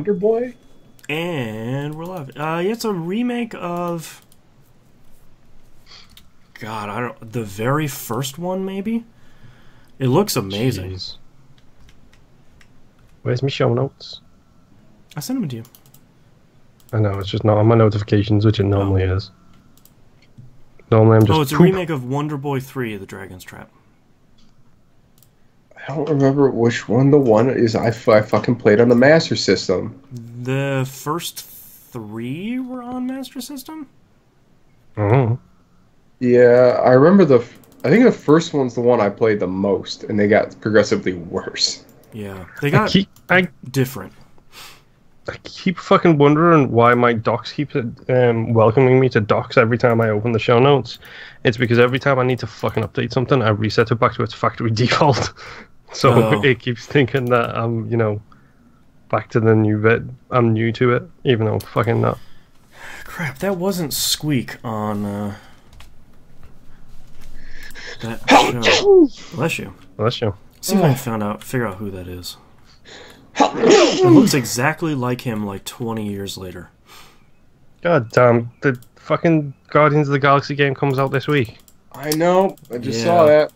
Wonder Boy? And we're live. Yeah, it's a remake of... God, I don't... The very first one, maybe? It looks amazing. Jeez. Where's my show notes? I sent them to you. I know, it's just not on my notifications, which it normally is. Normally I'm just... Oh, it's a remake of Wonder Boy 3, The Dragon's Trap. I don't remember which one the one is. I fucking played on the Master System. The first 3 were on Master System? Oh. Yeah, I remember I think the first one's the one I played the most, and they got progressively worse. Yeah, they got different. I keep fucking wondering why my docs keep welcoming me to docs every time I open the show notes. It's because every time I need to fucking update something, I reset it back to its factory default. So it keeps thinking that I'm, you know, back to the new bit. I'm new to it, even though I'm fucking not. Crap, that wasn't Squeak on that show. Bless you. Bless you. See if I can figure out who that is. It looks exactly like him like 20 years later. God damn, the fucking Guardians of the Galaxy game comes out this week. I know, I just saw that.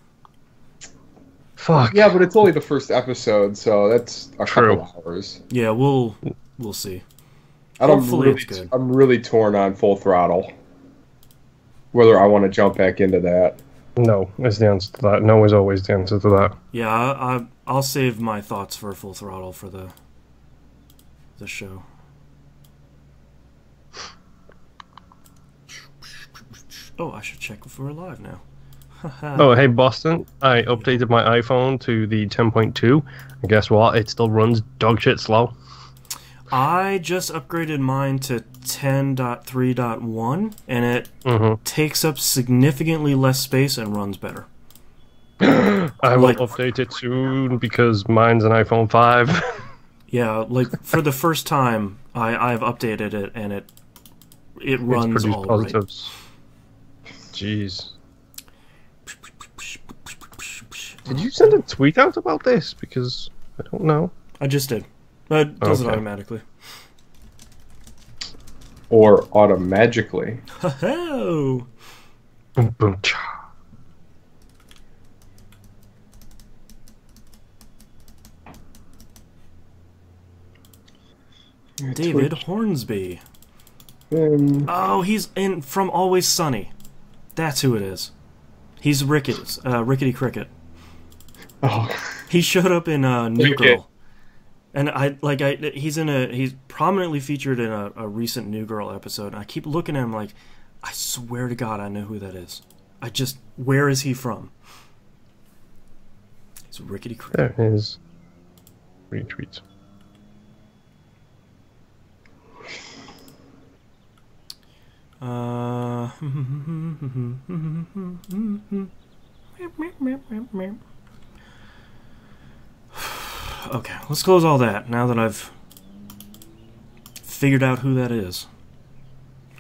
Fuck. Yeah, but it's only the first episode, so that's a couple hours. Yeah, we'll see. Hopefully it's good. I'm really torn on Full Throttle. Whether I want to jump back into that. No is the answer to that. No is always the answer to that. Yeah, I'll save my thoughts for Full Throttle for the show. Oh, I should check if we're live now. Oh, hey Boston, I updated my iPhone to the 10.2, and guess what? It still runs dog shit slow. I just upgraded mine to 10.3.1, and it takes up significantly less space and runs better. I will update it soon because mine's an iPhone 5. Yeah, like for the first time, I've updated it and it runs all positives. Right. Jeez. Did you send a tweet out about this? Because I don't know. I just did. It does it automatically. Or automagically. Oh. Boom boom cha. David Hornsby. Oh, he's in from Always Sunny. That's who it is. He's Rickety Cricket. Oh. He showed up in New Girl, and he's prominently featured in a recent New Girl episode. And I keep looking at him like, I swear to God, I know who that is. Where is he from? He's Rickety Cricket. There is retweets. Okay, let's close all that now that I've figured out who that is.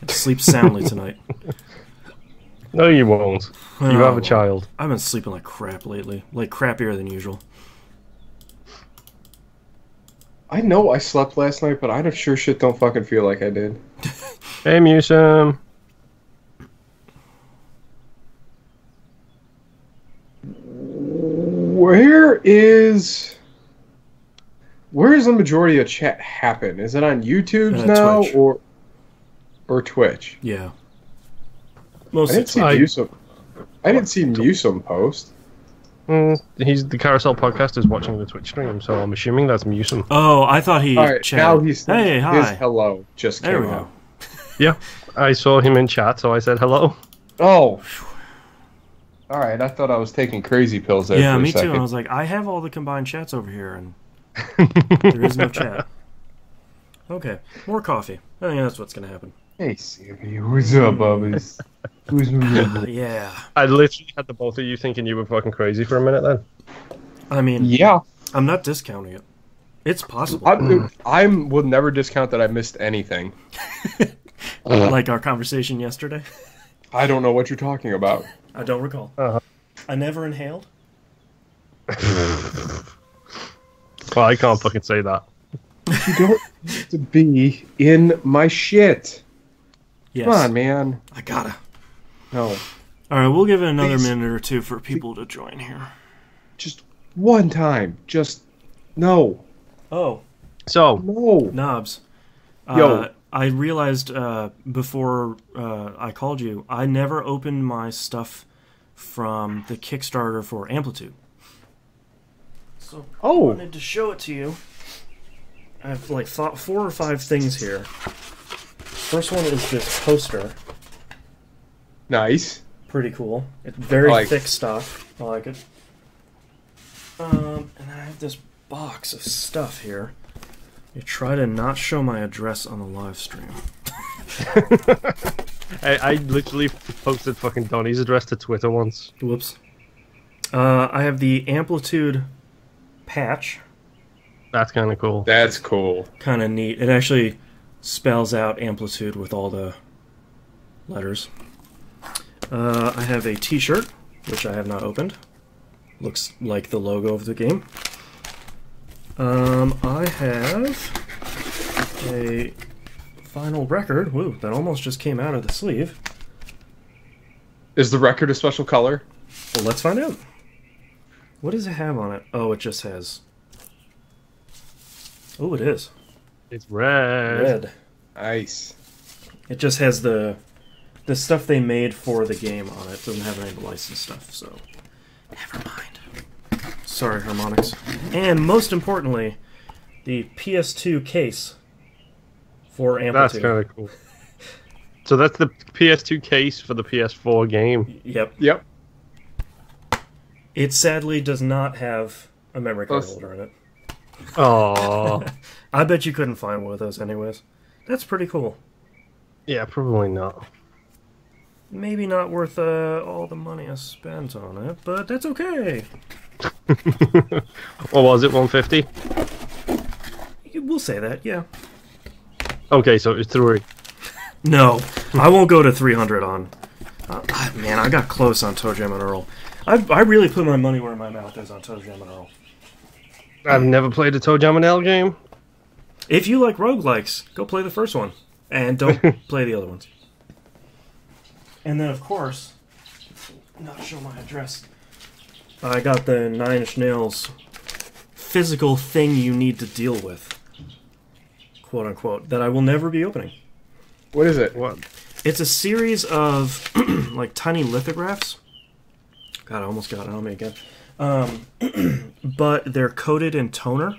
I'll sleep soundly tonight. No, you won't. You have a child. I've been sleeping like crap lately. Like crappier than usual. I know I slept last night, but I sure shit don't fucking feel like I did. Hey, Musum. Where is the majority of chat happen? Is it on YouTube now Twitch. or Twitch? Yeah. I didn't see Musum post. The Carousel podcast is watching the Twitch stream, so I'm assuming that's Musum. Oh, I thought he chatted. Now he's hey, hi. His hello just came out. Yeah, I saw him in chat, so I said hello. Oh. All right, I thought I was taking crazy pills there for a second. Too. I was like, I have all the combined chats over here, and there is no chat. Okay, more coffee. I think that's what's going to happen. Hey, Sammy, what's up, Bubbies? Yeah. I literally had the both of you thinking you were fucking crazy for a minute then. I mean, yeah. I'm not discounting it. It's possible. I will never discount that I missed anything. Like our conversation yesterday? I don't know what you're talking about. I don't recall. I never inhaled? Well, I can't fucking say that. You don't? to be in my shit. Yes. Come on, man. I gotta. No. All right, we'll give it another minute or two for people to join here. Just one time. Just no. Oh. So. No. Knobs. Yo. I realized before I called you, I never opened my stuff from the Kickstarter for Amplitude. So I wanted to show it to you. I have like 4 or 5 things here. First one is this poster. Nice. Pretty cool. It's very thick stuff. I like it. And I have this box of stuff here. You try to not show my address on the live stream. I literally posted fucking Donnie's address to Twitter once. Whoops. I have the Amplitude patch. That's kind of cool. That's cool. Kind of neat. It actually spells out Amplitude with all the letters. I have a t-shirt, which I have not opened. Looks like the logo of the game. I have a vinyl record. Woo, that almost just came out of the sleeve. Is the record a special color? Well, let's find out. What does it have on it? Oh, it just has... Oh, it is. It's red. Red. Nice. It just has the stuff they made for the game on it. It doesn't have any of the licensed stuff, so... Never mind. Sorry, Harmonix. And most importantly, the PS2 case for Amplitude. That's kind of cool. So that's the PS2 case for the PS4 game. Yep. Yep. It sadly does not have a memory card holder in it. Oh. I bet you couldn't find one of those anyways. That's pretty cool. Yeah, probably not. Maybe not worth all the money I spent on it, but that's okay. What was it, 150? We'll say that, yeah. Okay, so it's 3. No, I won't go to 300 on... man, I got close on Toe Jam and Earl. I really put my money where my mouth is on Toe Jam and Earl. I've never played a Toe Jam and Earl game. If you like roguelikes, go play the first one. And don't play the other ones. And then, of course, not show my address. I got the 9 Inch Nails physical thing you need to deal with, quote unquote, that I will never be opening. What is it? What? It's a series of like tiny lithographs. God, I almost got it on me again. But they're coated in toner,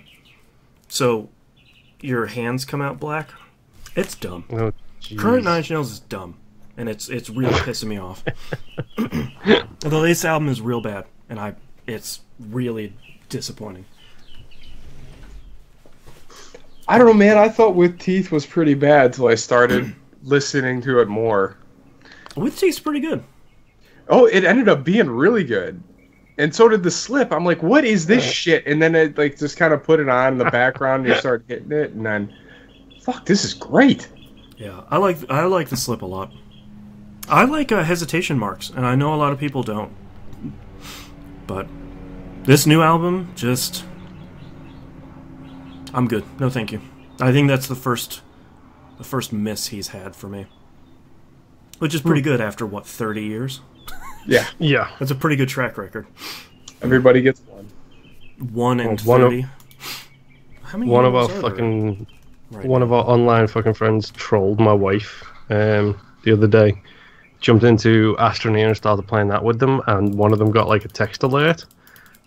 so your hands come out black. It's dumb. Oh, Current 9 Inch Nails is dumb, and it's really pissing me off. The latest album is real bad, and it's really disappointing. I don't know, man. I thought With Teeth was pretty bad till I started listening to it more. With Teeth's pretty good. Oh, it ended up being really good. And so did The Slip. I'm like, what is this shit? And then it like just kind of put it on in the background and you start hitting it, and then fuck, this is great. Yeah, I like The Slip a lot. I like Hesitation Marks, and I know a lot of people don't. But this new album, just... I'm good. No thank you. I think that's the first miss he's had for me. Which is pretty good after, what, 30 years? Yeah. Yeah. That's a pretty good track record. Everybody gets one. 1 and 30. How many one of our albums are fucking... Right. One of our online fucking friends trolled my wife the other day. Jumped into Nier and started playing that with them, and one of them got like a text alert,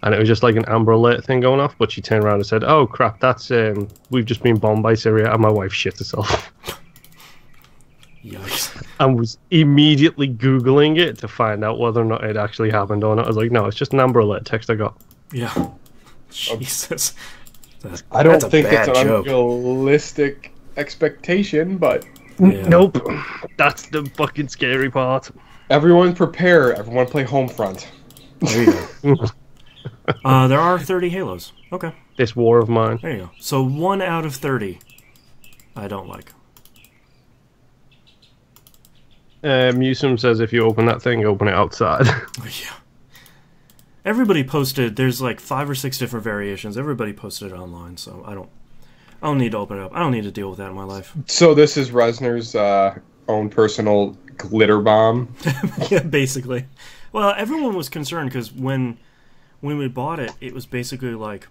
and it was just like an Amber Alert thing going off, but she turned around and said, "Oh crap, that's we've just been bombed by Syria," and my wife shit herself. Yikes. And was immediately Googling it to find out whether or not it actually happened or not. I was like, no, it's just an Amber Alert text I got. Yeah. Jesus. I don't think it's an joke. unrealistic expectation, but... Yeah. Nope. That's the fucking scary part. Everyone prepare. Everyone play Homefront. There you go. There are 30 Halos. Okay. This war of mine. There you go. So 1 out of 30 I don't like. Musum says if you open that thing, open it outside. Yeah. Everybody posted, there's like 5 or 6 different variations. Everybody posted it online, so I don't... I don't need to open it up. I don't need to deal with that in my life. So this is Resner's own personal glitter bomb. Yeah, basically. Well, everyone was concerned because when we bought it, it was basically like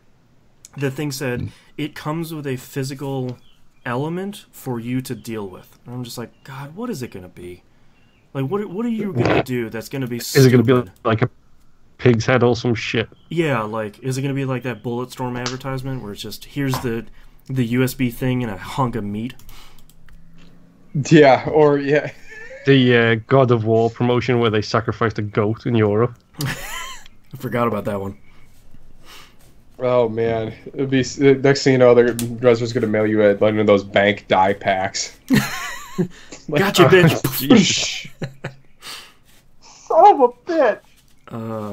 the thing said it comes with a physical element for you to deal with. And I'm just like, God, what is it going to be? Like, what are you going to do that's going to be stupid? Is it going to be like a pig's head or some shit? Yeah, like, is it going to be like that Bulletstorm advertisement where it's just, here's the USB thing and a hunk of meat? Yeah, or, yeah. The God of War promotion where they sacrificed a goat in Europe. I forgot about that one. Oh, man. It'd be, next thing you know, Resner's going to mail you one of those bank die packs. Gotcha, bitch. Son of a bitch.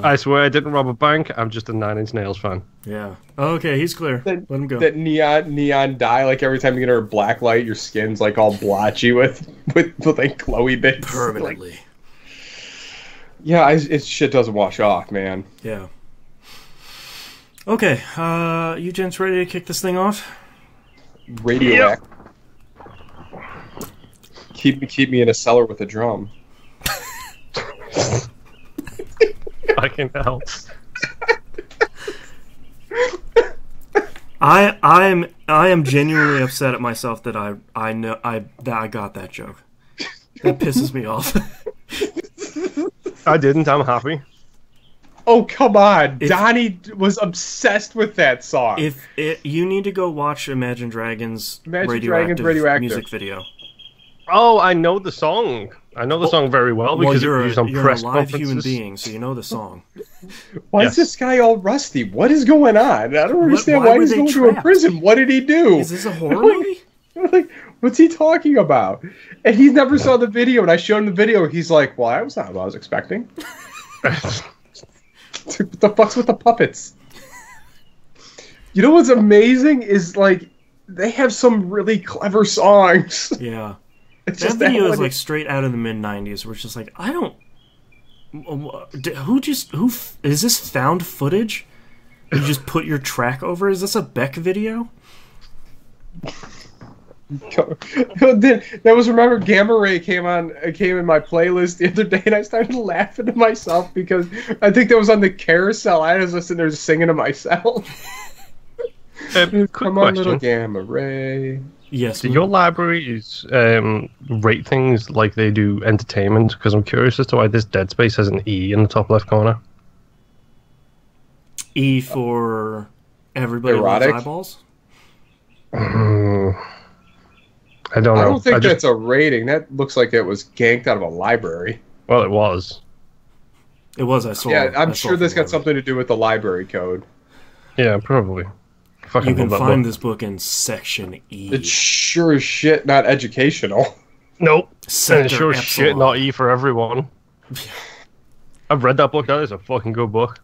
I swear I didn't rob a bank. I'm just a Nine Inch Nails fan. Yeah. Okay, he's clear. Let him go. That neon dye, like every time you get a black light, your skin's like all blotchy with like glowy bits. Permanently. Like, yeah, it shit doesn't wash off, man. Yeah. Okay, you gents ready to kick this thing off? Radioactive. Keep me in a cellar with a drum. Fucking hell. I am genuinely upset at myself that I got that joke. That pisses me off. I didn't. I'm happy. Oh, come on. Donnie was obsessed with that song. You need to go watch Imagine Dragons' Radioactive music video. Oh, I know the song. I know the song very well because you're it was on press a live conferences. human being, so you know the song. Why is this guy all rusty? What is going on? I don't understand why he's going to a prison. What did he do? Is this a horror movie? Like, what's he talking about? And he never saw the video, and I showed him the video. He's like, well, that was not what I was expecting. What the fuck's with the puppets? You know what's amazing is, like, they have some really clever songs. Yeah. That video is like straight out of the mid-90s where it's just like, I don't... Who is this found footage? You just put your track over? Is this a Beck video? That was, remember, Gamma Ray came in my playlist the other day, and I started laughing to myself because I think that was on the carousel. I was listening there singing to myself. Come on, little Gamma Ray. Yes. Do your libraries rate things like they do entertainment? Because I'm curious as to why this Dead Space has an E in the top left corner. E for everybody Erotic? loves eyeballs? I don't know. I don't think that's a rating. That looks like it was ganked out of a library. Well, it was. It was, I saw. Yeah, I'm sure this got something to do with the library code. Yeah, probably. You can find this book in Section E. It's sure as shit not educational. Nope. Sector And it's sure as shit not E for everyone. I've read that book. That is a fucking good book.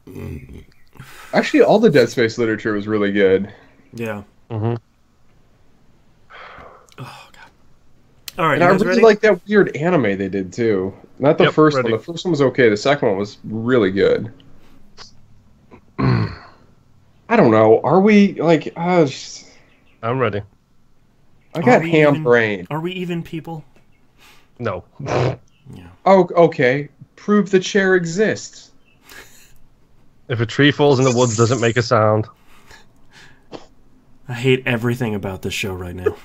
Actually, all the Dead Space literature was really good. Yeah. Mm-hmm. Oh, God. All right, and I really ready? like that weird anime they did, too. Not the first ready. one. The first one was okay. The second one was really good. I don't know. Are we, like... I'm ready. I got ham brain. Are we even people? No. Yeah. Oh, okay. Prove the chair exists. If a tree falls in the woods, doesn't make a sound. I hate everything about this show right now.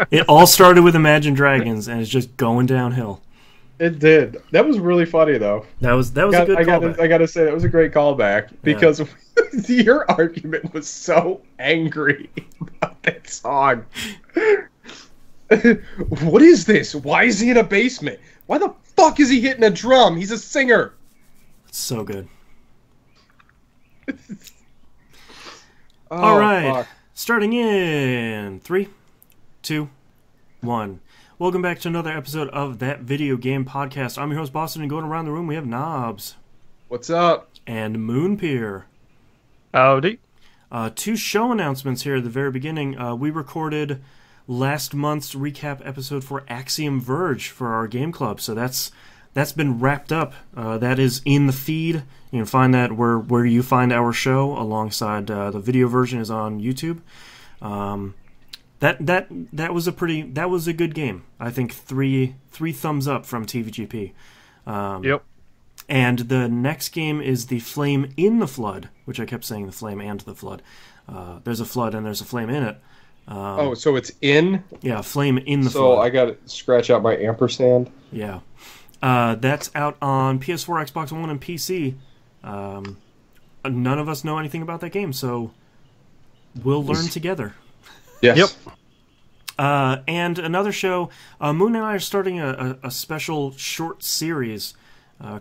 It all started with Imagine Dragons, and it's just going downhill. It did. That was really funny, though. That was a good callback. I gotta say, that was a great callback, because your argument was so angry about that song. What is this? Why is he in a basement? Why the fuck is he hitting a drum? He's a singer. It's so good. Oh, all right. fuck. Starting in 3, 2, 1. Welcome back to another episode of That Video Game Podcast. I'm your host, Boston, and going around the room, we have Knobs. What's up? And Moonpier. Howdy. 2 show announcements here at the very beginning. We recorded last month's recap episode for Axiom Verge for our game club, so that's been wrapped up. That is in the feed. You can find that where you find our show alongside the video version is on YouTube. That was a good game. I think three thumbs up from TVGP. Yep. And the next game is the Flame in the Flood, which I kept saying the Flame and the Flood. There's a flood and there's a flame in it. So it's in? Yeah, Flame in the Flood. So I got to scratch out my ampersand. Yeah. That's out on PS4, Xbox One, and PC. None of us know anything about that game, so we'll learn together. Yes. Yep. And another show, Moon and I are starting a special short series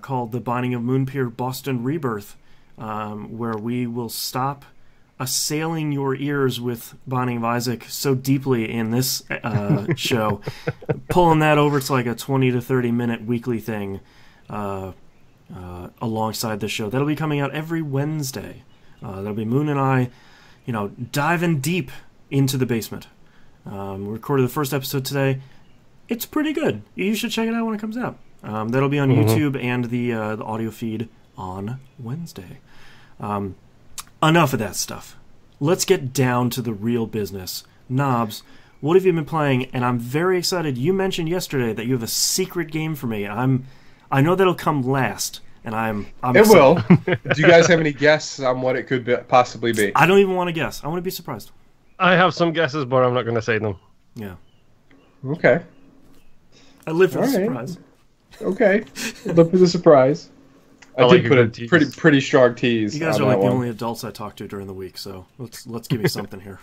called The Binding of Moonpier Boston Rebirth, where we will stop assailing your ears with Binding of Isaac so deeply in this show, pulling that over to like a 20 to 30 minute weekly thing alongside the show. That'll be coming out every Wednesday. That'll be Moon and I, diving deep into the basement. We recorded the first episode today. It's pretty good. You should check it out when it comes out. That'll be on YouTube and the audio feed on Wednesday. Enough of that stuff. Let's get down to the real business. Knobs, what have you been playing? And I'm very excited. You mentioned yesterday that you have a secret game for me. I know that'll come last, and I'm It excited. will. Do you guys have any guesses on what it could possibly be? I don't even want to guess. I want to be surprised. I have some guesses, but I'm not going to say them. Yeah. Okay. I live for the All right. surprise. Okay. Look for the surprise. I like did a put a good tease. pretty strong tease. You guys on are like that the one. only adults I talk to during the week, so let's give me something here.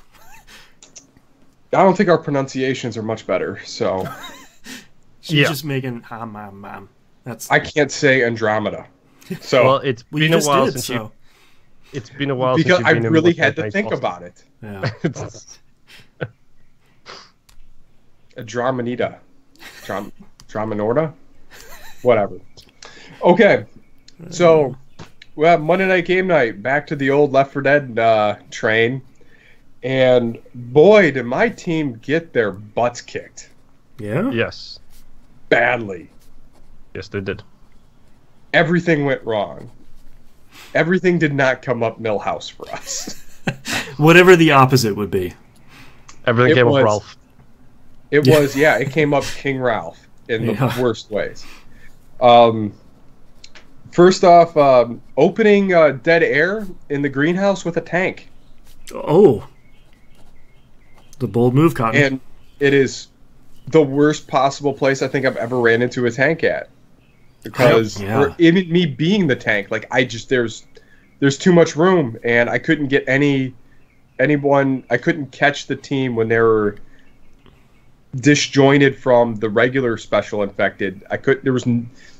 I don't think our pronunciations are much better, so She's just making mom. That's I can't say Andromeda. So Well, it's well, you been a just while did, since so. you. It's been a while because since I you've been really in had to Night think Boston. about it. Yeah. Andromeda. Dromanorda? Whatever. Okay. So, we have Monday Night Game Night. Back to the old Left 4 Dead train. And boy, did my team get their butts kicked. Yeah? Yes. Badly. Yes, they did. Everything went wrong. Everything did not come up Millhouse for us. Whatever the opposite would be. Everything It came was- up Ralph. It was, it came up King Ralph in the Yeah. worst ways. First off, opening dead air in the greenhouse with a tank. Oh. The bold move, Cotton. And it is the worst possible place I think I've ever ran into a tank at. Because Yeah. or even me being the tank, like there's too much room, and I couldn't get anyone. I couldn't catch the team when they were disjointed from the regular special infected. There was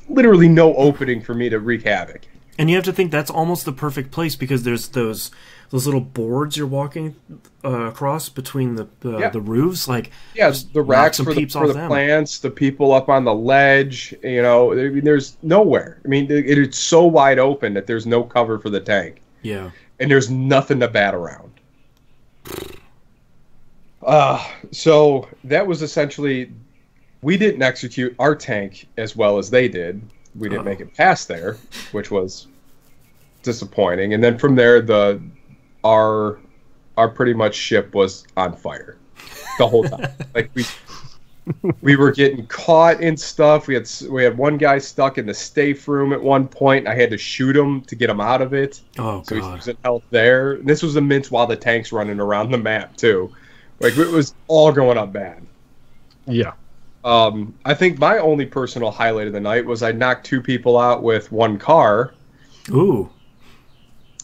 literally no opening for me to wreak havoc. And you have to think that's almost the perfect place because there's those little boards you're walking across between the roofs. Like, Yeah, just the knock racks some for the peeps off them. plants, the people up on the ledge. I mean, there's nowhere. I mean, it's so wide open that there's no cover for the tank, Yeah. and there's nothing to bat around. So that was essentially, we didn't execute our tank as well as they did. We didn't make it past there, which was disappointing. And then from there, our pretty much ship was on fire the whole time. Like we were getting caught in stuff. We had one guy stuck in the safe room at one point. I had to shoot him to get him out of it. Oh, So he's God. using health there. And this was the mint while the tank's running around the map too. Like it was all going up bad. Yeah. I think my only personal highlight of the night was I knocked two people out with one car. Ooh.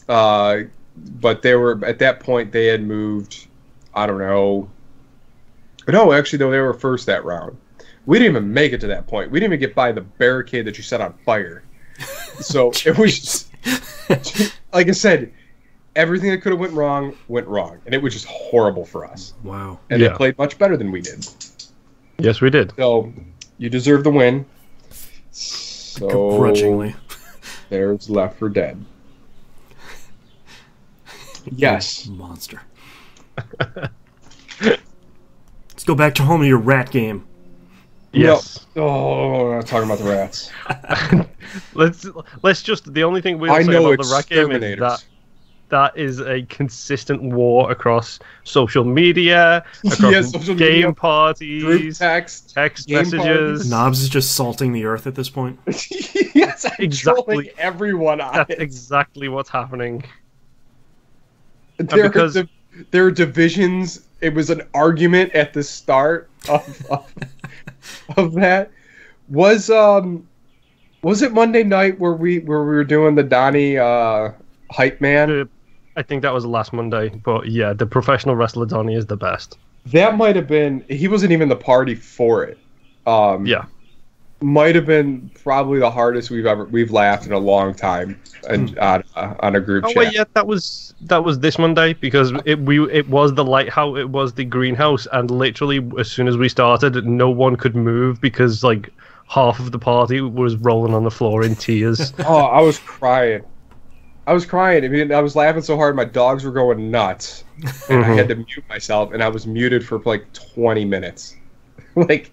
But they were at that point they had moved. I don't know. No, actually, though they were first that round. We didn't even make it to that point. We didn't even get by the barricade that you set on fire. So it was just, like I said, everything that could have went wrong, and it was just horrible for us. Wow. And they played much better than we did. Yes, we did. So you deserve the win. So Begrudgingly. there's Left 4 Dead. Yes. Monster. Let's go back to home to your rat game. Yes. No. Oh, we're not talking about the rats. Let's just. The only thing we'll I say know about the rat game is exterminators. that is a consistent war across social media, across social game media, parties, group text messages. parties. Knobs is just salting the earth at this point. Yes, I'm Exactly. trolling everyone on That's it. exactly what's happening. There, because- there are divisions. It was an argument at the start of that. Was it Monday night where we were doing the Donnie hype man? I think that was last Monday, but yeah, the professional wrestler Donnie is the best. That might have been. He wasn't even the party for it. Yeah. Might have been probably the hardest we've laughed in a long time on a group chat. Oh wait, yeah, that was this Monday because it was the lighthouse, it was the greenhouse, and literally as soon as we started, no one could move because like half of the party was rolling on the floor in tears. Oh, I was crying. I mean, I was laughing so hard, my dogs were going nuts, and I had to mute myself, and I was muted for like 20 minutes. Like,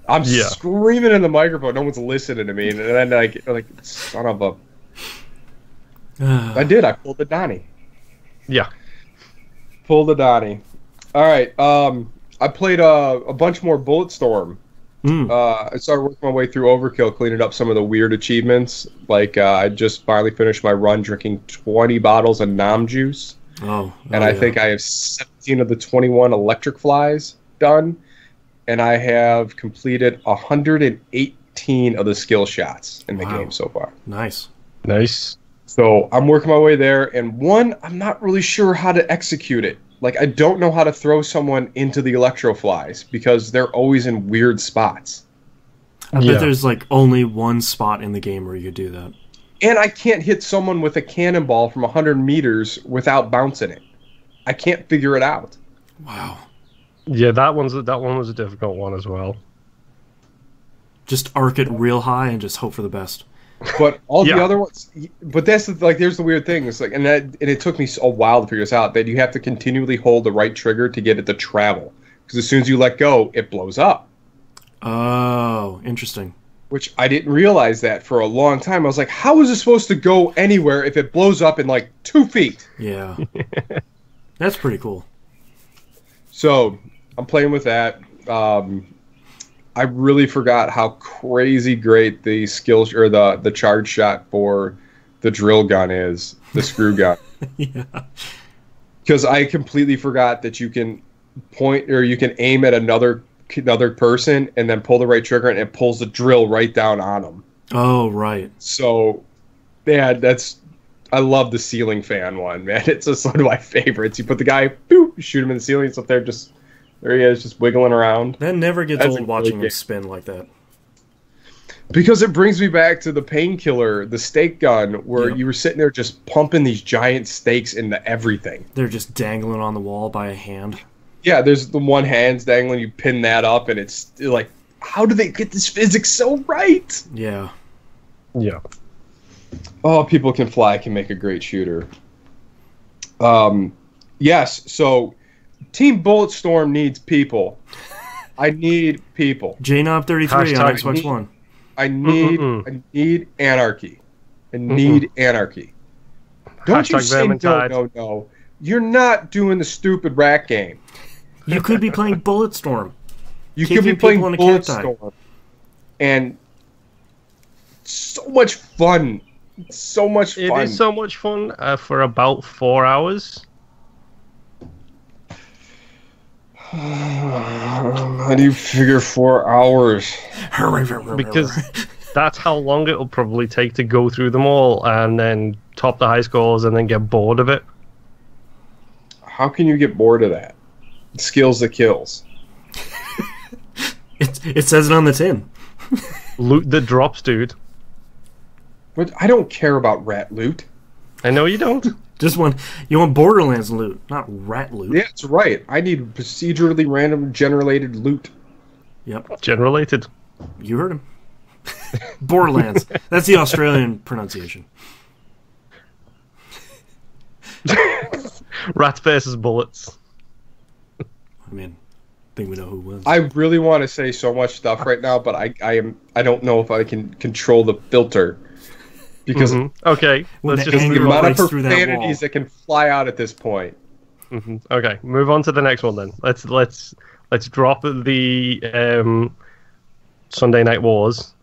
I'm screaming in the microphone, no one's listening to me, and then like son of a. I did. I pulled the Donnie. Yeah. Pulled the Donnie. All right. I played a bunch more Bulletstorm. I started working my way through Overkill, cleaning up some of the weird achievements. Like, I just finally finished my run drinking 20 bottles of Nom juice. And I think I have 17 of the 21 electric flies done. And I have completed 118 of the skill shots in the game so far. Nice. So I'm working my way there. And one, I'm not really sure how to execute it. Like, I don't know how to throw someone into the electroflies because they're always in weird spots. I bet there's like only one spot in the game where you could do that. And I can't hit someone with a cannonball from 100 meters without bouncing it. I can't figure it out. Wow. Yeah, that one was a difficult one as well. Just arc it real high and just hope for the best. But all the other ones, but that's like, there's the weird thing. It's like, and it took me a while to figure this out, that you have to continually hold the right trigger to get it to travel. Because as soon as you let go, it blows up. Oh, interesting. Which I didn't realize that for a long time. I was like, how is it supposed to go anywhere if it blows up in like 2 feet? Yeah. That's pretty cool. So I'm playing with that. I really forgot how crazy great the skills or the charge shot for the drill gun is, the screw gun. Yeah. Because I completely forgot that you can point or you can aim at another person and then pull the right trigger and it pulls the drill right down on them. Oh, right. So, yeah, I love the ceiling fan one, man. It's just one of my favorites. You put the guy, boop, shoot him in the ceiling. It's up there just. There he is, just wiggling around. That never gets old watching him spin like that. Because it brings me back to the Painkiller, the steak gun, where you were sitting there just pumping these giant steaks into everything. They're just dangling on the wall by a hand. Yeah, there's the one hand's dangling, you pin that up, and it's like, how do they get this physics so right? Yeah. Yeah. Oh, People Can Fly can make a great shooter. Yes, so Team Bulletstorm needs people. I need people. JNob33 on Xbox One. I need anarchy. I need anarchy. Don't you say no. You're not doing the stupid rat game. You could be playing Bulletstorm. You could be playing Bulletstorm. And so much fun. So much fun. It is so much fun for about 4 hours. How do you figure 4 hours? Because that's how long it'll probably take to go through them all and then top the high scores and then get bored of it. How can you get bored of that? Skills that kills. It says it on the tin. Loot that drops, dude. But I don't care about rat loot. I know you don't. You want Borderlands loot, not rat loot. Yeah, that's right. I need procedurally random generated loot. Yep. Generated. You heard him. Borderlands. That's the Australian pronunciation. Rats versus bullets. I mean, I think we know who wins. I really want to say so much stuff right now, but I don't know if I can control the filter. Because Okay, When let's the just anger the amount of breaks through that wall. profanities that can fly out at this point. Okay, move on to the next one then. Let's drop the Sunday Night Wars,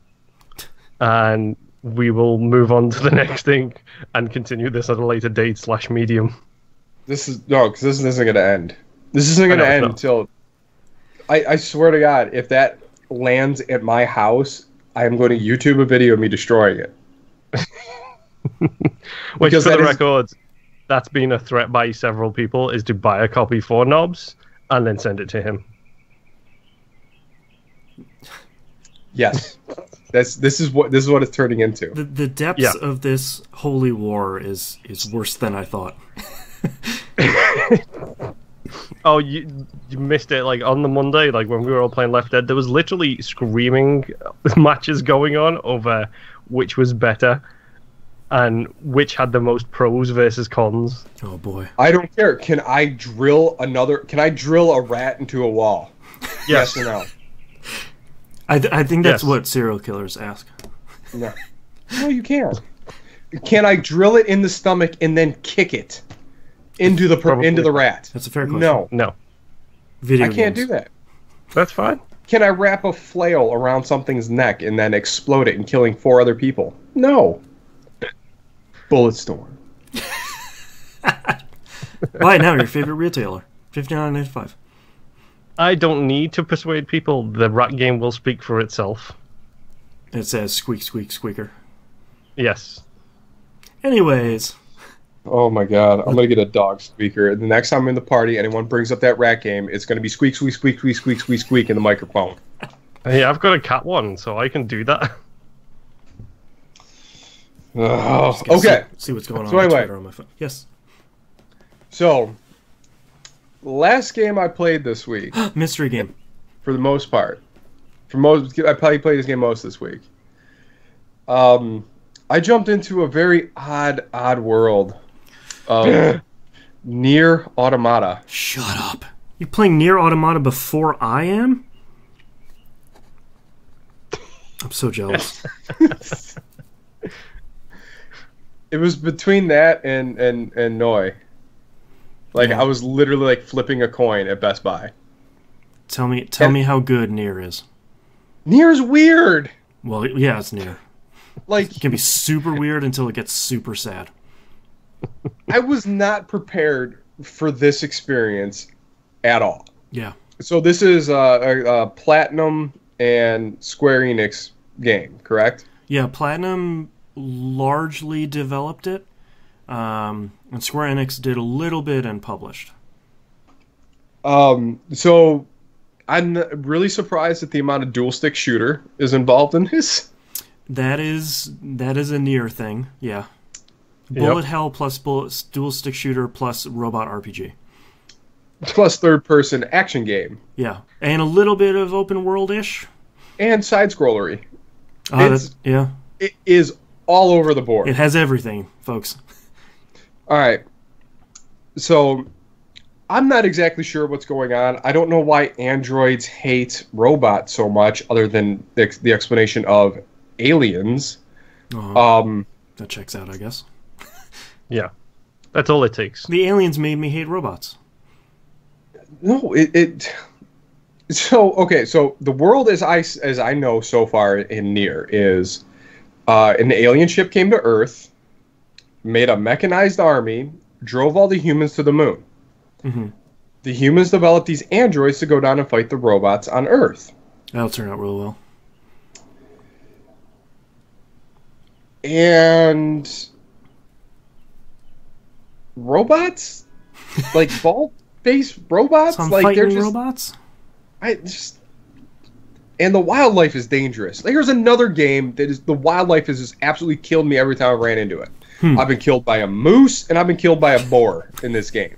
and we will move on to the next thing and continue this at a later date / medium. Because this isn't going to end. This isn't going to end until. I swear to God, if that lands at my house, I am going to YouTube a video of me destroying it. Which, Because for the that is- record, that's been a threat by several people, is to buy a copy for Knobs and then send it to him. Yes, this is what it's turning into. The depths of this holy war is worse than I thought. Oh, you missed it. Like on the Monday, like when we were all playing Left Dead, there was literally screaming matches going on over which was better and which had the most pros versus cons. Oh boy! I don't care. Can I drill a rat into a wall? Yes or no? I think that's Yes. what serial killers ask. No. No, you can't. Can I drill it in the stomach and then kick it into the rat? That's a fair question. No, Video I can't games. do that. That's fine. Can I wrap a flail around something's neck and then explode it and killing 4 other people? No. Bulletstorm. Buy it now, your favorite retailer. $59.95. I don't need to persuade people. The rat game will speak for itself. It says squeak, squeak, squeaker. Yes. Anyways, Oh my God, I'm gonna get a dog squeaker. The next time I'm in the party, anyone brings up that rat game, it's gonna be squeak, squeak, squeak, squeak, squeak, squeak, squeak in the microphone. Hey, I've got a cat one, so I can do that. Oh, gotta okay. See what's going on So on anyway. Twitter on my phone. Yes. So, last game I played this week, Mystery game. for the most part, I probably played this game most this week. I jumped into a very odd world of Nier Automata. Shut up. You playing Nier Automata before I am? I'm so jealous. It was between that and Noi. Like, Yeah. I was literally like flipping a coin at Best Buy. Tell me how good Nier is. Nier's weird. Well, yeah, it's Nier. Like, It can be super weird until it gets super sad. I was not prepared for this experience at all. Yeah. So this is a Platinum and Square Enix game, correct? Yeah, Platinum largely developed it. And Square Enix did a little bit and published. So I'm really surprised at the amount of dual stick shooter is involved in this. That is a Nier thing, yeah. Bullet hell plus dual stick shooter plus robot RPG. Plus third person action game. Yeah, and a little bit of open world ish. And side scrollery. Yeah, It is all over the board. it has everything, folks. Alright. So I'm not exactly sure what's going on. I don't know why androids hate robots so much, other than the explanation of aliens. That checks out, I guess. Yeah. That's all it takes. The aliens made me hate robots. No, so the world as I know so far in Nier is an alien ship came to Earth, made a mechanized army, drove all the humans to the moon. Mm-hmm. The humans developed these androids to go down and fight the robots on Earth. That'll turn out real well. And robots? Like ball-based robots? Some Like fighting they're just robots? And the wildlife is dangerous. Like, there's another game that is the wildlife has just absolutely killed me every time I ran into it. I've been killed by a moose and I've been killed by a boar in this game.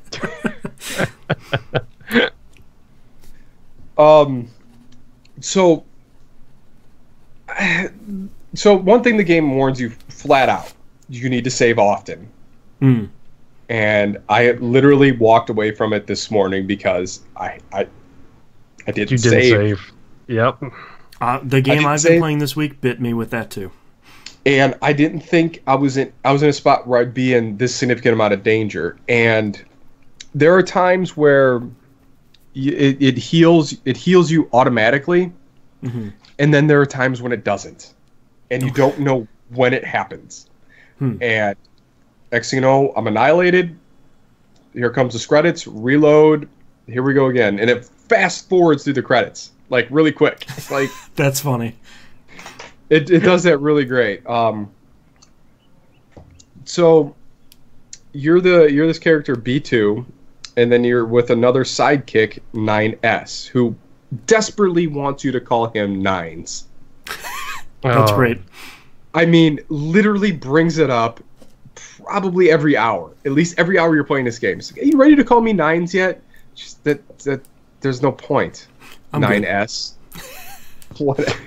So one thing the game warns you flat out: you need to save often. And I literally walked away from it this morning because I didn't save. Yep. The game I've been save. playing this week bit me with that too. And I didn't think I was in a spot where I'd be in this significant amount of danger. And there are times where it heals you automatically, and then there are times when it doesn't, and you don't know when it happens. And next thing you know, I'm annihilated. Here comes the credits. Reload. Here we go again, and it fast forwards through the credits like really quick. Like that's funny. It does that really great. So you're this character B2, and then you're with another sidekick 9S who desperately wants you to call him Nines. That's great. I mean, literally brings it up probably every hour. At least every hour you're playing this game. It's like, are you ready to call me Nines yet? Just that there's no point. I'm 9S. What?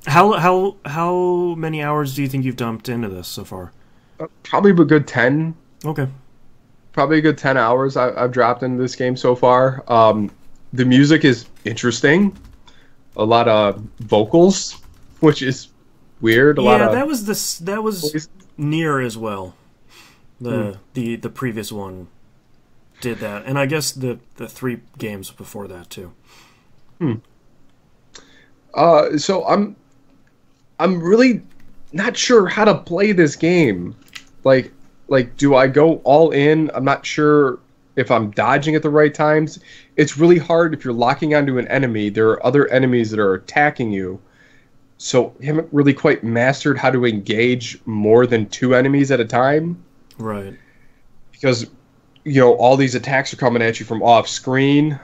How many hours do you think you've dumped into this so far? Probably a good 10. Okay. Probably a good 10 hours I've dropped into this game so far. The music is interesting. A lot of vocals, which is weird. That was Nier as well. The previous one did that, and I guess the 3 games before that too. So I'm really not sure how to play this game. Like, do I go all in? I'm not sure if I'm dodging at the right times. It's really hard if you're locking onto an enemy. There are other enemies that are attacking you. So I haven't really quite mastered how to engage more than 2 enemies at a time. Right. Because, all these attacks are coming at you from off screen.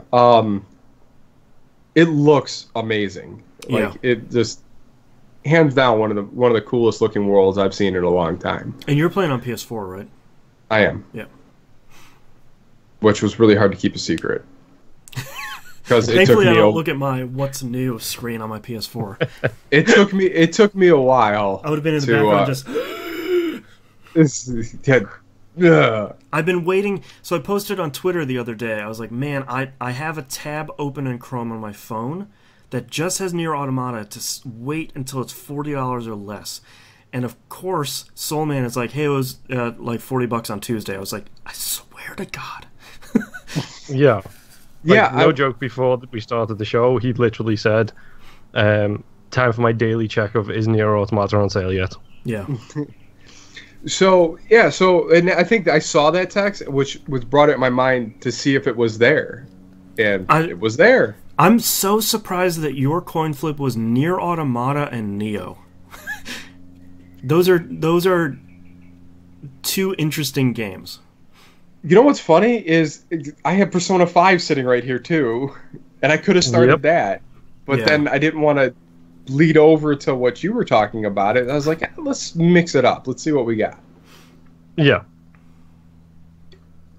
It looks amazing. It just hands down one of the coolest looking worlds I've seen in a long time. And you're playing on PS4, right? I am. Yeah. Which was really hard to keep a secret. Because thankfully I don't look at my what's new screen on my PS4. It took me a while. I would have been in the background just. I've been waiting. So I posted on Twitter the other day. I was like, man, I have a tab open in Chrome on my phone that just has Nier Automata to wait until it's $40 or less. And of course, Soulman is like, hey, it was like $40 on Tuesday. I was like, I swear to God. Yeah. No joke, before we started the show, he literally said, time for my daily check of is Nier Automata on sale yet? Yeah. And I think I saw that text, which was brought it in my mind to see if it was there. And it was there. I'm so surprised that your coin flip was Nier Automata and Neo. Those are 2 interesting games. You know what's funny is I have Persona 5 sitting right here too, and I could have started that, but then I didn't want to lead over to what you were talking about. I was like, let's mix it up. Let's see what we got. Yeah.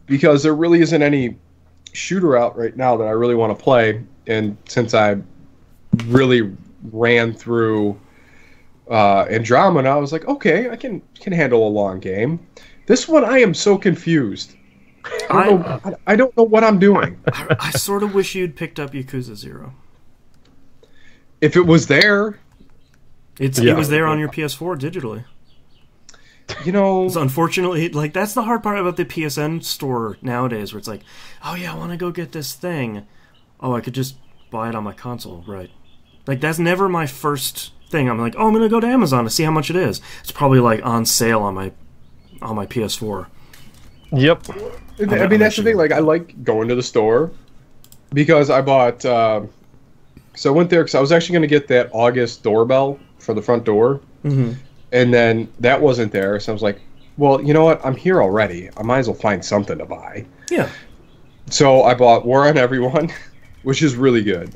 Because there really isn't any shooter out right now that I really want to play, and since I really ran through Andromeda, I was like, okay, I can handle a long game. This one, I am so confused. I don't know what I'm doing. I sort of wish you'd picked up Yakuza 0. If it was there. It was there on your PS4 digitally. So unfortunately, that's the hard part about the PSN store nowadays, where it's like, oh yeah, I want to go get this thing. Oh, I could just buy it on my console, right? That's never my first thing. I'm like, oh, I'm gonna go to Amazon to see how much it is. It's probably on sale on my PS4. Yep. I mean, that's the thing. I like going to the store because I bought. So I went there because I was actually going to get that August doorbell for the front door, and then that wasn't there. So I was like, well, you know what? I'm here already. I might as well find something to buy. Yeah. So I bought War on Everyone, which is really good.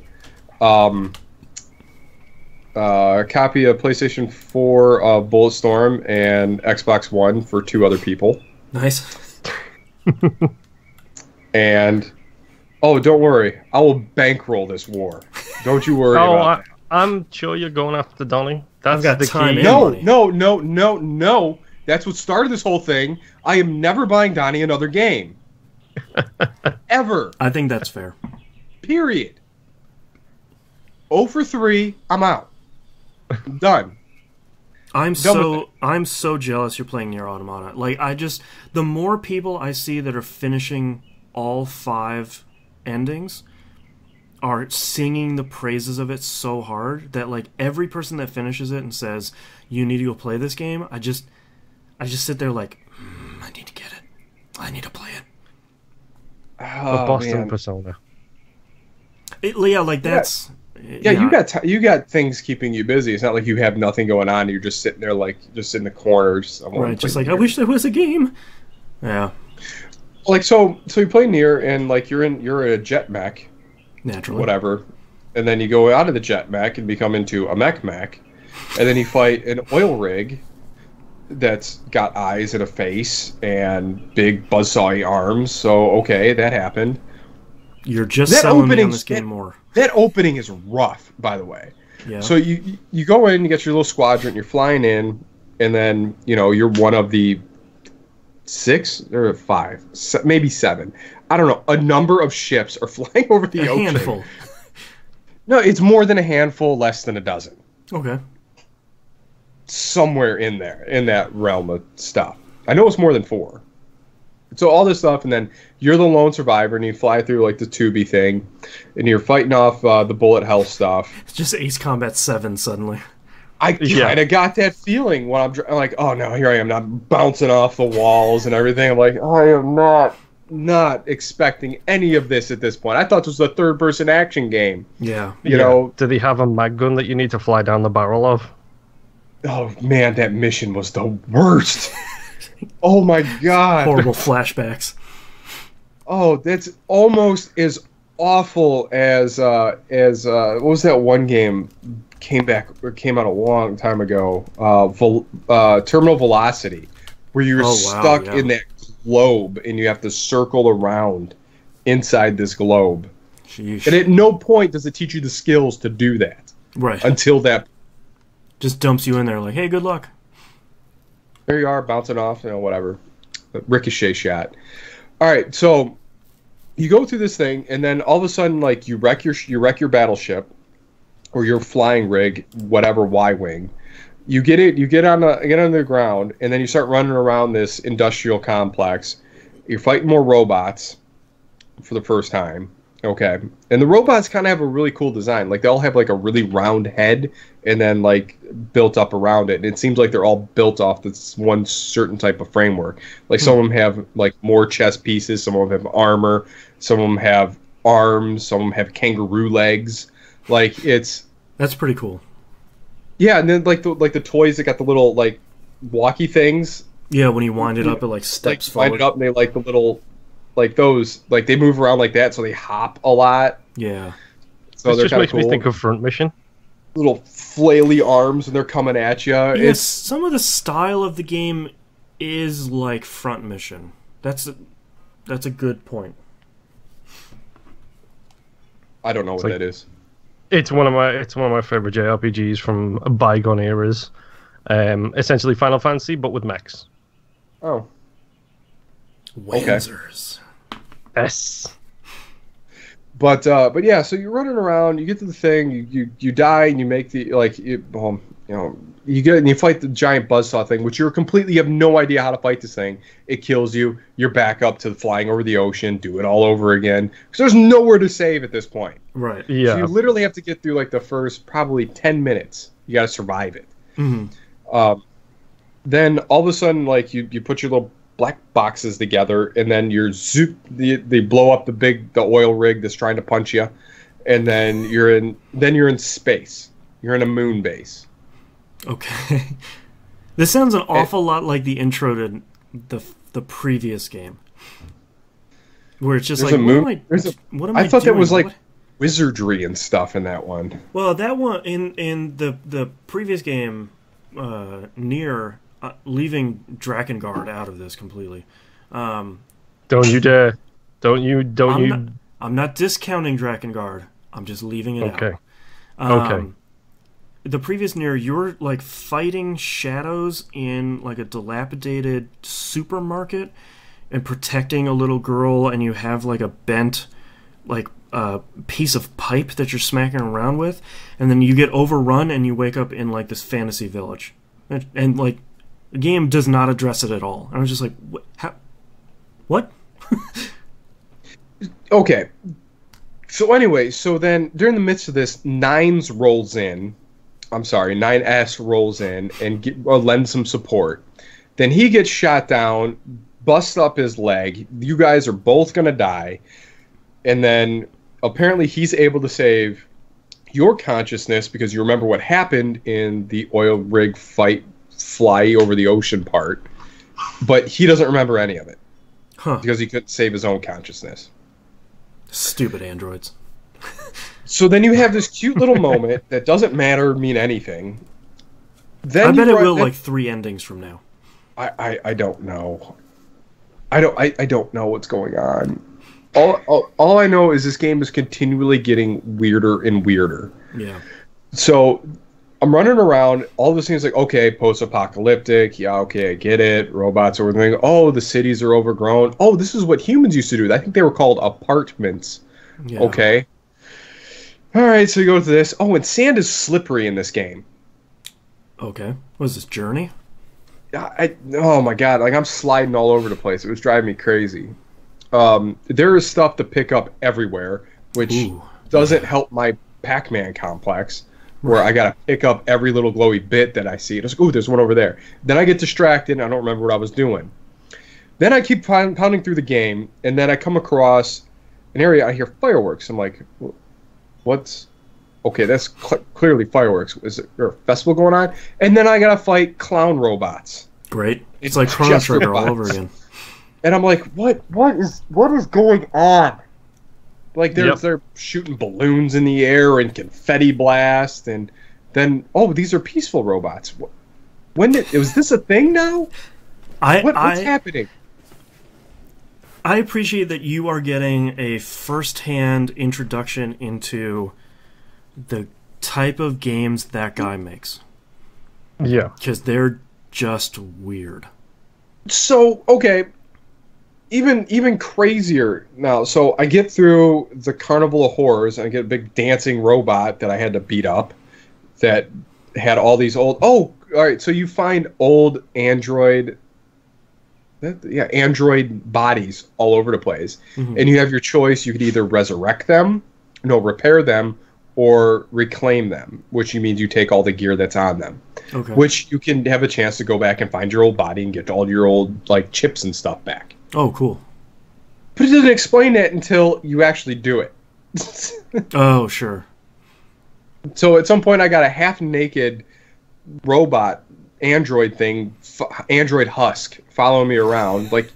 A copy of PlayStation 4 of Bulletstorm and Xbox One for 2 other people. Nice. And don't worry, I will bankroll this war. Don't you worry about that. I'm sure you're going after Donnie. That's got the time key. No. That's what started this whole thing. I am never buying Donnie another game. Ever. I think that's fair. Period. 0 for 3, I'm out. I'm done. I'm so jealous you're playing Nier Automata. Like, the more people I see that are finishing all 5 endings are singing the praises of it so hard that, like, every person that finishes it and says, you need to go play this game, I just sit there like, I need to get it. I need to play it. Oh, Boston Persona. That's... Yeah, you got things keeping you busy. It's not like you have nothing going on. You're just sitting there, like, just in the corners. Right, just like, I wish there was a game. Yeah. Like, so you play Nier, and, like, you're a jet mech. Naturally. Whatever. And then you go out of the jet mech and become into a mech. And then you fight an oil rig that's got eyes and a face and big buzzsaw arms. So, okay, that happened. You're just selling me on this game more. That opening is rough, by the way. Yeah. So you go in, you get your little squadron, you're flying in, and then, you're one of the 6 or 5, maybe 7. I don't know. A number of ships are flying over the ocean. A handful. No, it's more than a handful, less than a dozen. Okay. Somewhere in there, in that realm of stuff. I know it's more than 4. So all this stuff, and then you're the lone survivor, and you fly through, like, the tubey thing, and you're fighting off the bullet hell stuff. It's just Ace Combat 7 suddenly. I kind of got that feeling when I'm like, oh no, here I am, not bouncing off the walls and everything. I'm like, I am not expecting any of this at this point. I thought this was a third-person action game. Yeah. You know. Did he have a mag gun that you need to fly down the barrel of? Oh man, that mission was the worst. Oh my god. Horrible flashbacks. Oh, that's almost as awful as what was that one game came out a long time ago? Terminal Velocity, where you're stuck in that globe and you have to circle around inside this globe. Sheesh. And at no point does it teach you the skills to do that. Right. Until that just dumps you in there like, hey, good luck. There you are, bouncing off, whatever. Ricochet shot. All right, so you go through this thing, and then all of a sudden, like, you wreck your battleship, or your flying rig, whatever Y-wing. You get on the ground, and then you start running around this industrial complex. You're fighting more robots for the first time. Okay, and the robots kind of have a really cool design. Like, they all have, like, a really round head, and then, like, built up around it. And it seems like they're all built off this one certain type of framework. Like, some of them have, like, more chest pieces, some of them have armor, some of them have arms, some of them have kangaroo legs. Like, that's pretty cool. Yeah, and then, like the toys that got the little, like, walkie things. Yeah, when you wind it up, it, like, steps forward. Wind it up, and they, like, the little... Like those, like they move around like that, so they hop a lot. Yeah. So this just makes me think of Front Mission. Little flaily arms, and they're coming at you. Yes, some of the style of the game is like Front Mission. That's a good point. I don't know what that is. It's one of my favorite JRPGs from bygone eras. Essentially Final Fantasy, but with mechs. Oh. Wanzers. Yes. But yeah, so you're running around, you get to the thing, you die, and you make the you get and you fight the giant buzzsaw thing, which you have no idea how to fight this thing. It kills you. You're back up to flying over the ocean, do it all over again because there's nowhere to save at this point. Right. Yeah. So you literally have to get through like the first probably 10 minutes. You got to survive it. Mm-hmm. Then all of a sudden, like you put your little black boxes together, and then they blow up the oil rig that's trying to punch you, and then you're in space. You're in a moon base. Okay. This sounds an awful lot like the intro to the previous game, where it's just like, what am I thought doing? that was like wizardry and stuff in that one. Well, that one in the previous game, Nier. Leaving Drakengard out of this completely. Don't you dare! I'm not discounting Drakengard. I'm just leaving it out. Okay. The previous Nier, you're like fighting shadows in like a dilapidated supermarket and protecting a little girl, and you have like a bent like piece of pipe that you're smacking around with, and then you get overrun and you wake up in like this fantasy village. And like, the game does not address it at all. And I was just like, what? Okay. So anyway, so then during the midst of this, 9s rolls in. I'm sorry, 9S rolls in and lends some support. Then he gets shot down, busts up his leg. You guys are both going to die. And then apparently he's able to save your consciousness because you remember what happened in the oil rig fight fly over the ocean part. But he doesn't remember any of it. Huh. Because he couldn't save his own consciousness. Stupid androids. So then you have this cute little moment that doesn't matter or mean anything. Then I bet it will like 3 endings from now. I don't know. I don't know what's going on. All I know is this game is continually getting weirder and weirder. Yeah. So I'm running around. All of this things like, okay, post-apocalyptic. Yeah, okay, I get it. Robots are everything. Oh, the cities are overgrown. Oh, this is what humans used to do. I think they were called apartments. Yeah. Okay. All right, so you go to this. Oh, and sand is slippery in this game. Okay. What is this, Journey? Oh my god, like I'm sliding all over the place. It was driving me crazy. There is stuff to pick up everywhere, which doesn't help my Pac-Man complex, where I gotta pick up every little glowy bit that I see. It's like, ooh, there's one over there. Then I get distracted and I don't remember what I was doing. Then I keep pounding through the game, and then I come across an area, I hear fireworks. I'm like, what's... Okay, that's clearly fireworks. Is there a festival going on? And then I gotta fight clown robots. Great. It's like Chrono Trigger all over again. And I'm like, what is going on? Like they're shooting balloons in the air and confetti blast, and then these are peaceful robots. Was this a thing now? What's happening? I appreciate that you are getting a first-hand introduction into the type of games that guy makes. Yeah. Because they're just weird. So, okay, even crazier now. So I get through the Carnival of Horrors, and I get a big dancing robot that I had to beat up that had all these old... Oh, all right, so you find old android bodies all over the place. Mm-hmm. And you have your choice. You could either repair them, or reclaim them, which means you take all the gear that's on them. Okay. Which you can have a chance to go back and find your old body and get all your old like chips and stuff back. Oh, cool. But it doesn't explain that until you actually do it. Oh, sure. So at some point I got a half-naked robot android thing, android husk, following me around. Like,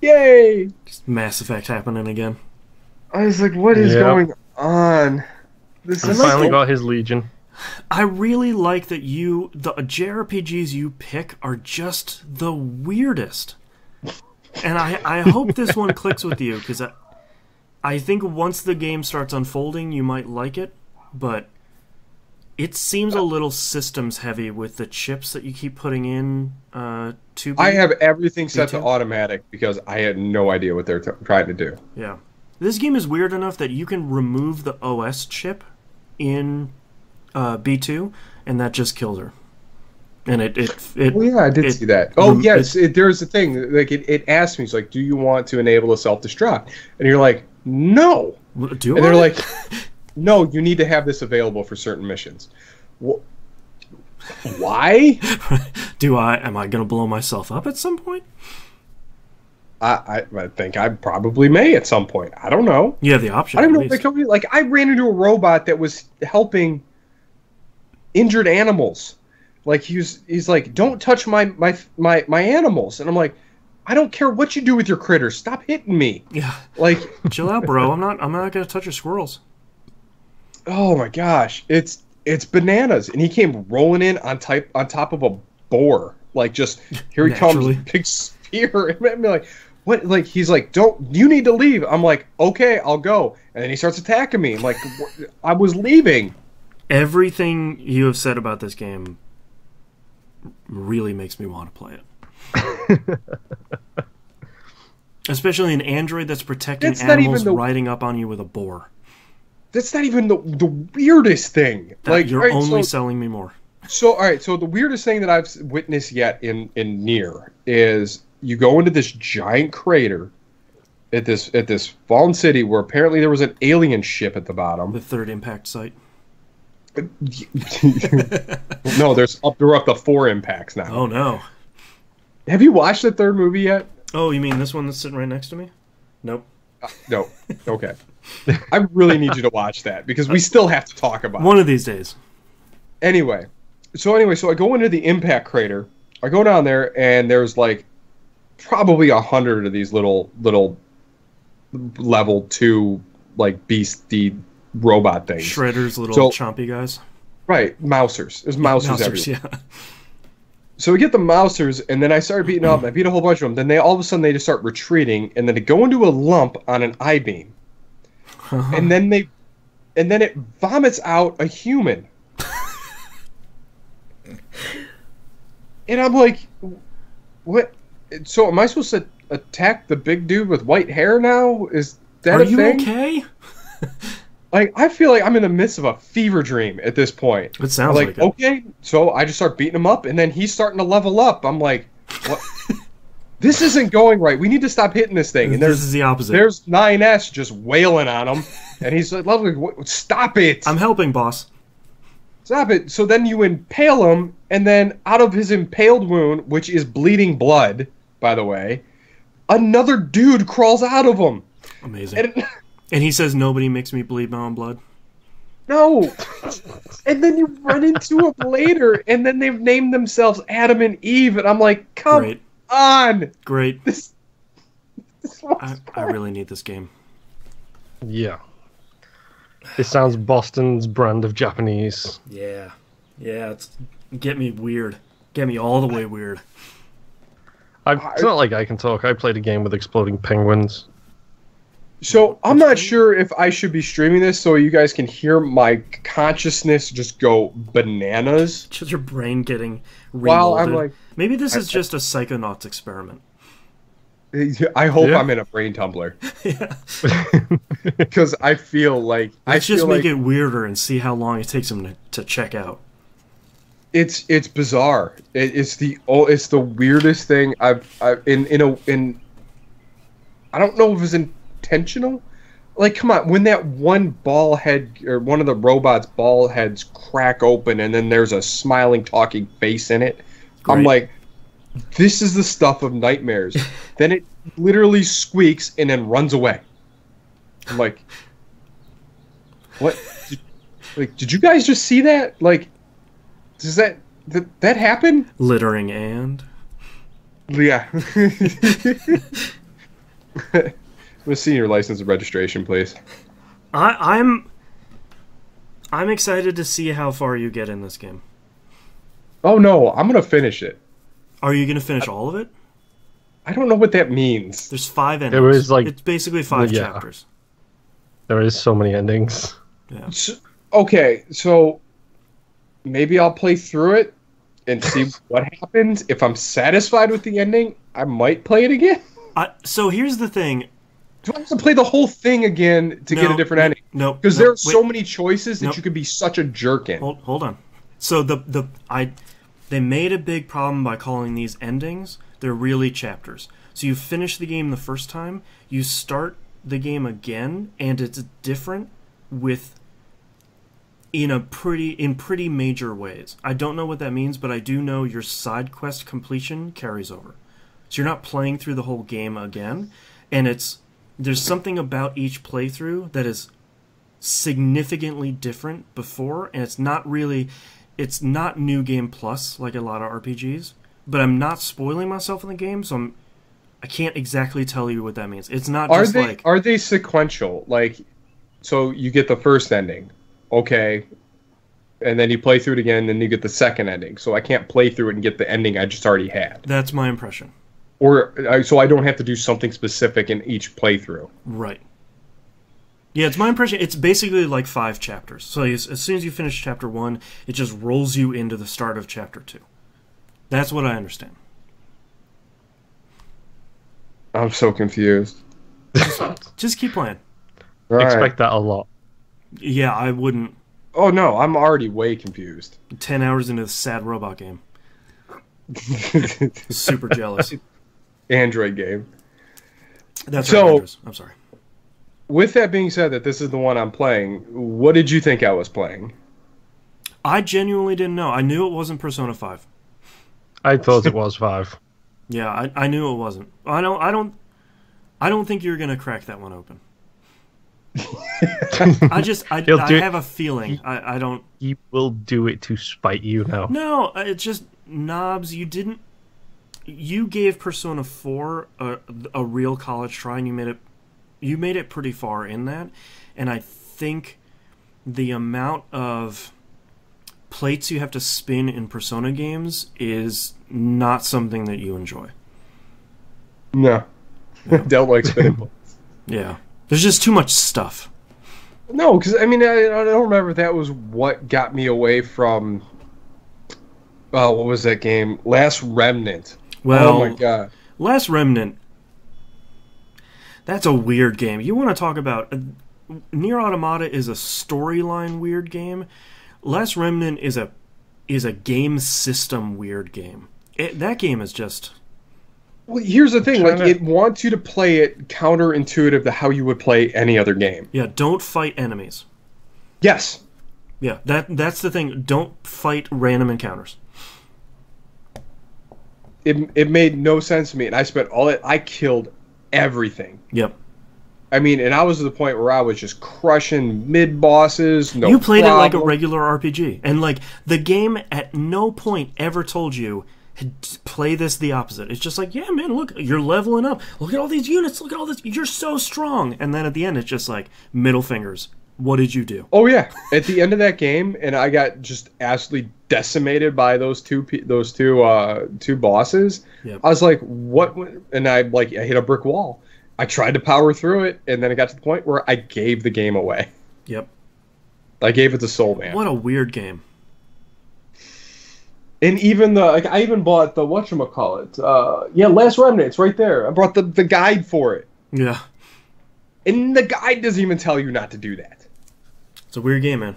yay! Just Mass Effect happening again. I was like, what is going on? I finally got his Legion. I really like that the JRPGs you pick are just the weirdest. And I hope this one clicks with you, because I think once the game starts unfolding, you might like it, but it seems a little systems heavy with the chips that you keep putting in. I have everything set to automatic because I had no idea what they're trying to do. Yeah. This game is weird enough that you can remove the OS chip in B2, and that just killed her. And it I did see that. Oh, yes, there's a thing. Like it asked me, it's like, do you want to enable a self-destruct? And you're like, no. And they're like, no, you need to have this available for certain missions. Why? Am I going to blow myself up at some point? I think I probably may at some point. I don't know. You have the option. I don't know if the company... Like, I ran into a robot that was helping injured animals. Like, he's like, don't touch my animals. And I'm like, I don't care what you do with your critters. Stop hitting me. Yeah. Like... Chill out, bro. I'm not going to touch your squirrels. Oh, my gosh. It's bananas. And he came rolling in on top of a boar. Like, just, here he comes, big spear. And I'm like... What? Like, he's like, you need to leave. I'm like, okay, I'll go. And then he starts attacking me. I'm like, I was leaving. Everything you have said about this game really makes me want to play it. Especially an android that's protecting animals riding up on you with a boar. That's not even the weirdest thing. You're only selling me more. So, all right. So the weirdest thing that I've witnessed yet in Nier is you go into this giant crater at this fallen city where apparently there was an alien ship at the bottom. The third impact site. No, there are up to 4 impacts now. Oh no! Have you watched the third movie yet? Oh, you mean this one that's sitting right next to me? Nope. No. Okay. I really need you to watch that because we still have to talk about one of these days. Anyway, so I go into the impact crater. I go down there and there's like probably 100 of these little level 2 like beastie robot things. Shredder's little chompy guys. Right, mousers. There's mousers everywhere. Yeah. So we get the mousers, and then I started beating up. I beat a whole bunch of them. Then all of a sudden they just start retreating, and then they go into a lump on an I-beam, and then it vomits out a human. And I'm like, what? So am I supposed to attack the big dude with white hair now? Is that a thing? Are you okay? Like, I feel like I'm in the midst of a fever dream at this point. It sounds like it. Okay, so I just start beating him up, and then he's starting to level up. I'm like, what? This isn't going right. We need to stop hitting this thing. And this is the opposite. There's 9S just wailing on him, and he's like, stop it. I'm helping, boss. Stop it. So then you impale him, and then out of his impaled wound, which is bleeding blood, by the way, another dude crawls out of him. Amazing. And he says, nobody makes me bleed my own blood? No. And then you run into him later, and then they've named themselves Adam and Eve, and I'm like, come on. Great. I really need this game. Yeah. It sounds Boston's brand of Japanese. Yeah. Yeah, get me weird. Get me all the way weird. It's not like I can talk. I played a game with exploding penguins. So I'm not sure if I should be streaming this so you guys can hear my consciousness just go bananas. Just your brain getting remolded. While I'm like, maybe this is just a Psychonauts experiment. I hope I'm in a brain tumbler. Yeah. Because I feel like Let's just make it weirder and see how long it takes them to check out. It's bizarre. It's the weirdest thing I don't know if it's intentional. Like, come on, when that one ball head or one of the robots' ball heads crack open and then there's a smiling, talking face in it, great. I'm like, this is the stuff of nightmares. Then it literally squeaks and then runs away. I'm like, what? Did you guys just see that? Like, does that happen? Littering and? Yeah. Let's see your license and registration, please. I'm excited to see how far you get in this game. Oh no, I'm gonna finish it. Are you gonna finish all of it? I don't know what that means. There's 5 endings. There is it's basically 5 chapters. There is so many endings. Yeah. Okay, so maybe I'll play through it and see what happens. If I'm satisfied with the ending, I might play it again. So here's the thing. Do I have to play the whole thing again to get a different ending? No. Because there are so many choices that you could be such a jerk in. Hold on. So they made a big problem by calling these endings. They're really chapters. So you finish the game the first time, you start the game again, and it's different in pretty major ways. I don't know what that means, but I do know your side quest completion carries over. So you're not playing through the whole game again, and there's something about each playthrough that is significantly different before, and it's not New Game Plus like a lot of RPGs, but I'm not spoiling myself in the game, so I can't exactly tell you what that means. It's not just Are they sequential? Like, so you get the first ending, okay, and then you play through it again, and then you get the second ending. So I can't play through it and get the ending I just already had. That's my impression. So I don't have to do something specific in each playthrough. Right. Yeah, it's my impression. It's basically like 5 chapters. So as soon as you finish chapter 1, it just rolls you into the start of chapter 2. That's what I understand. I'm so confused. Just keep playing. Expect that a lot. Yeah, I wouldn't. Oh no, I'm already way confused. 10 hours into the sad robot game. Super jealous. Android game. That's So- right, Andres. I'm sorry. With that being said, that this is the one I'm playing, what did you think I was playing? I genuinely didn't know. I knew it wasn't Persona 5. I thought it was 5. Yeah, I knew it wasn't. I don't think you're gonna crack that one open. I have a feeling. I don't. He will do it to spite you now. No, it's just Knobs. You gave Persona 4 a real college try, and you made it pretty far in that. And I think the amount of plates you have to spin in Persona games is not something that you enjoy. No. Don't like spinning bullets. Yeah. There's just too much stuff. No, because, I mean, I don't remember if that was what got me away from... what was that game? Last Remnant. Well, oh my god. Last Remnant, that's a weird game. You want to talk about... Nier Automata is a storyline weird game. Last Remnant is a game system weird game. That game is just... Well, here's the thing, it wants you to play it counterintuitive to how you would play any other game. Yeah, don't fight enemies. Yes. Yeah, that's the thing. Don't fight random encounters. It made no sense to me, and I killed everything. Yep. I mean, and I was to the point where I was just crushing mid-bosses, no You played problem. it like a regular RPG, and like the game at no point ever told you play this the opposite. It's just like, yeah, man, look, you're leveling up. Look at all these units. Look at all this. You're so strong. And then at the end, it's just like middle fingers. What did you do? Oh yeah, at the end of that game, and I got just absolutely decimated by those two bosses. Yep. I was like, what? And I hit a brick wall. I tried to power through it, and then it got to the point where I gave the game away. Yep. I gave it to Soul Man. What a weird game. And even I even bought the whatchamacallit. Last Remnant, it's right there. I brought the guide for it. Yeah. And the guide doesn't even tell you not to do that. It's a weird game, man.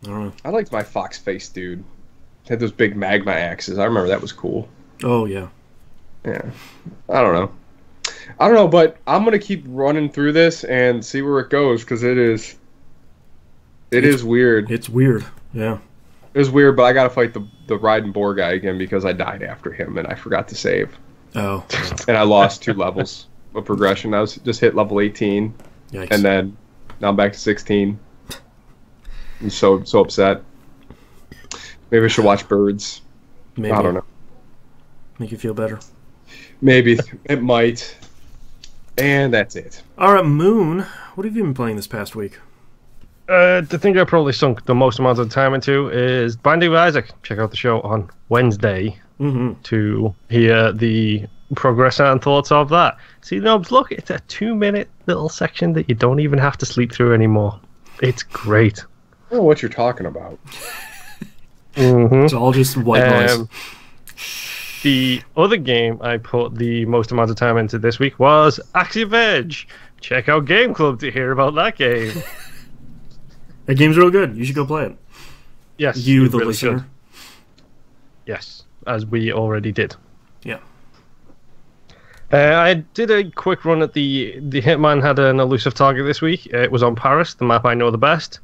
I don't know. I liked my fox face dude. Had those big magma axes. I remember that was cool. Oh, yeah. Yeah. I don't know, but I'm going to keep running through this and see where it goes, because it is weird. It's weird, yeah. It was weird, but I got to fight the riding boar guy again because I died after him and I forgot to save. Oh. And I lost 2 levels of progression. I was just hit level 18. Yikes. And then now I'm back to 16. I'm so upset. Maybe I should watch Birds. Maybe. I don't know. Make you feel better. Maybe. It might. And that's it. All right, Moon, what have you been playing this past week? The thing I probably sunk the most amount of time into is Binding of Isaac. Check out the show on Wednesday to hear the progress and thoughts of that. See, Nobs, look, it's a 2-minute little section that you don't even have to sleep through anymore. It's great. I don't know what you're talking about. It's all just white noise. The other game I put the most amount of time into this week was Axiom Verge. Check out Game Club to hear about that game. That game's real good. You should go play it. Yes, You, the really listener. should. Yes, as we already did. Yeah. I did a quick run at the Hitman had an elusive target this week. It was on Paris, the map I know the best.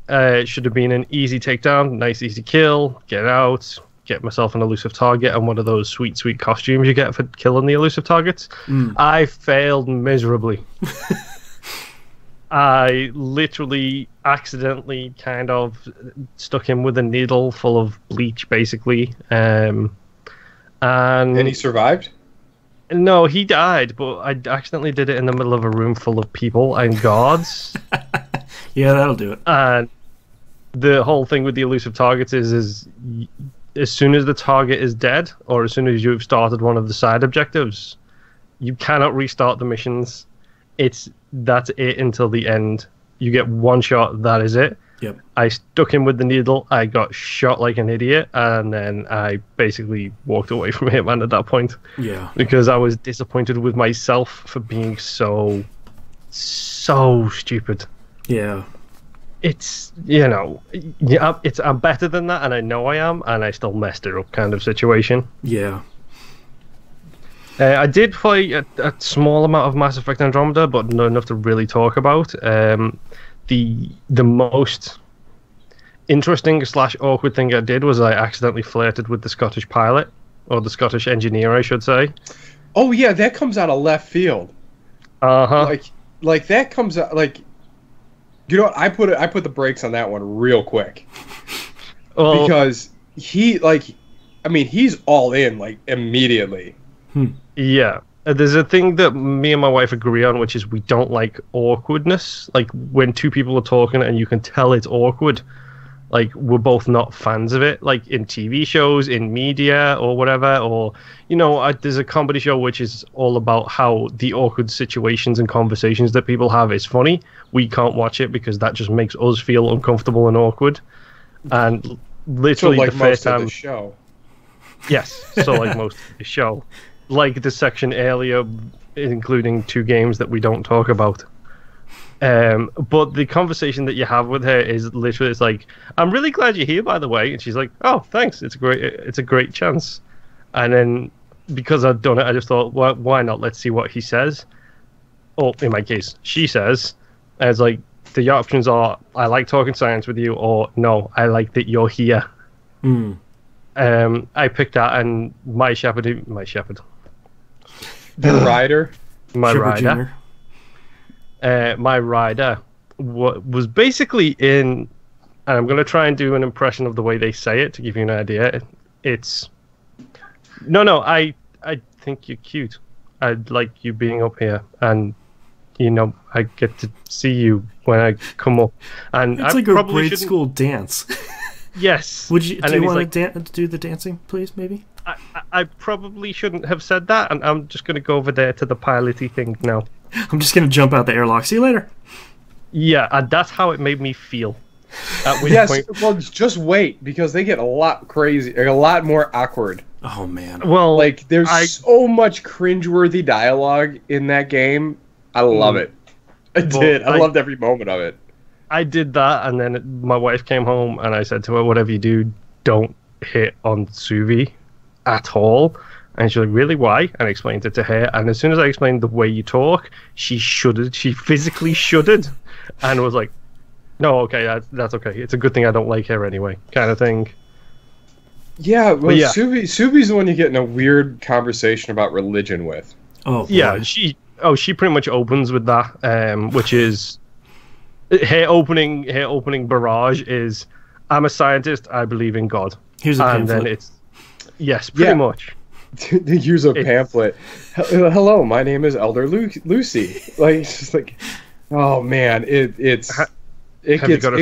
It should have been an easy takedown, nice easy kill, get out, get myself an elusive target and one of those sweet costumes you get for killing the elusive targets. I failed miserably. I literally accidentally kind of stuck him with a needle full of bleach, basically. And he survived? No, he died, but I accidentally did it in the middle of a room full of people and guards. Yeah, that'll do it. And the whole thing with the elusive targets is as soon as the target is dead, or as soon as you've started one of the side objectives, you cannot restart the missions. That's it until the end. You get one shot, that is it. Yep. I stuck him with the needle, I got shot like an idiot, and then I basically walked away from Hitman at that point. Yeah. Because I was disappointed with myself for being so stupid. Yeah. it's, you know, yeah, I'm better than that, and I know I am, and I still messed it up kind of situation. Yeah. I did play a small amount of Mass Effect Andromeda, but not enough to really talk about. The most interesting / awkward thing I did was I accidentally flirted with the Scottish pilot, or the Scottish engineer, I should say. Oh yeah, that comes out of left field. Like that comes out like, you know what? I put the brakes on that one real quick. Well, because he's all in like immediately. Yeah. There's a thing that me and my wife agree on, which is we don't like awkwardness. Like, when two people are talking and you can tell it's awkward, like, we're both not fans of it. Like, in TV shows, in media, or whatever, or, you know, there's a comedy show which is all about how the awkward situations and conversations that people have is funny. We can't watch it because that just makes us feel uncomfortable and awkward. And literally so like the first time... Of the show. Yes, so like most of the show. Like the section earlier, including 2 games that we don't talk about. But the conversation that you have with her is literally, it's like, I'm really glad you're here, by the way. And she's like, oh, thanks. It's a great chance. And then because I'd done it, I just thought, well, why not? Let's see what he says. Or in my case, she says, and it's like, the options are, I like talking science with you, or no, I like that you're here. I picked that, and my shepherd. The rider? My rider. My rider was basically in... And I'm going to try and do an impression of the way they say it to give you an idea. It's... No, I think you're cute. I like you being up here. And, you know, I get to see you when I come up. And it's I like a grade school dance. Yes. Do you want to do the dancing, please, maybe? I probably shouldn't have said that, and I'm just going to go over there to the piloty thing now. I'm just going to jump out the airlock. See you later. Yeah, and that's how it made me feel. Well, just wait, because they get a lot crazy, a lot more awkward. Oh, man. Well, like, there's so much cringeworthy dialogue in that game. I love it. I loved every moment of it. I did that, and then my wife came home, and I said to her, whatever you do, don't hit on Suvi at all. And she's like, really, why? And I explained it to her, and as soon as I explained the way you talk, she shuddered. She physically shuddered, and was like, no, okay, that's okay. It's a good thing I don't like her anyway, kind of thing. Yeah, well, yeah. Suvi's the one you get in a weird conversation about religion with. Oh, yeah, she pretty much opens with that, which is... Her opening barrage is, I'm a scientist, I believe in God. Here's a pamphlet. And then it's... Yes, pretty much. Here's a pamphlet. Hello, my name is Elder Lucy. Like, it's just like, oh man, it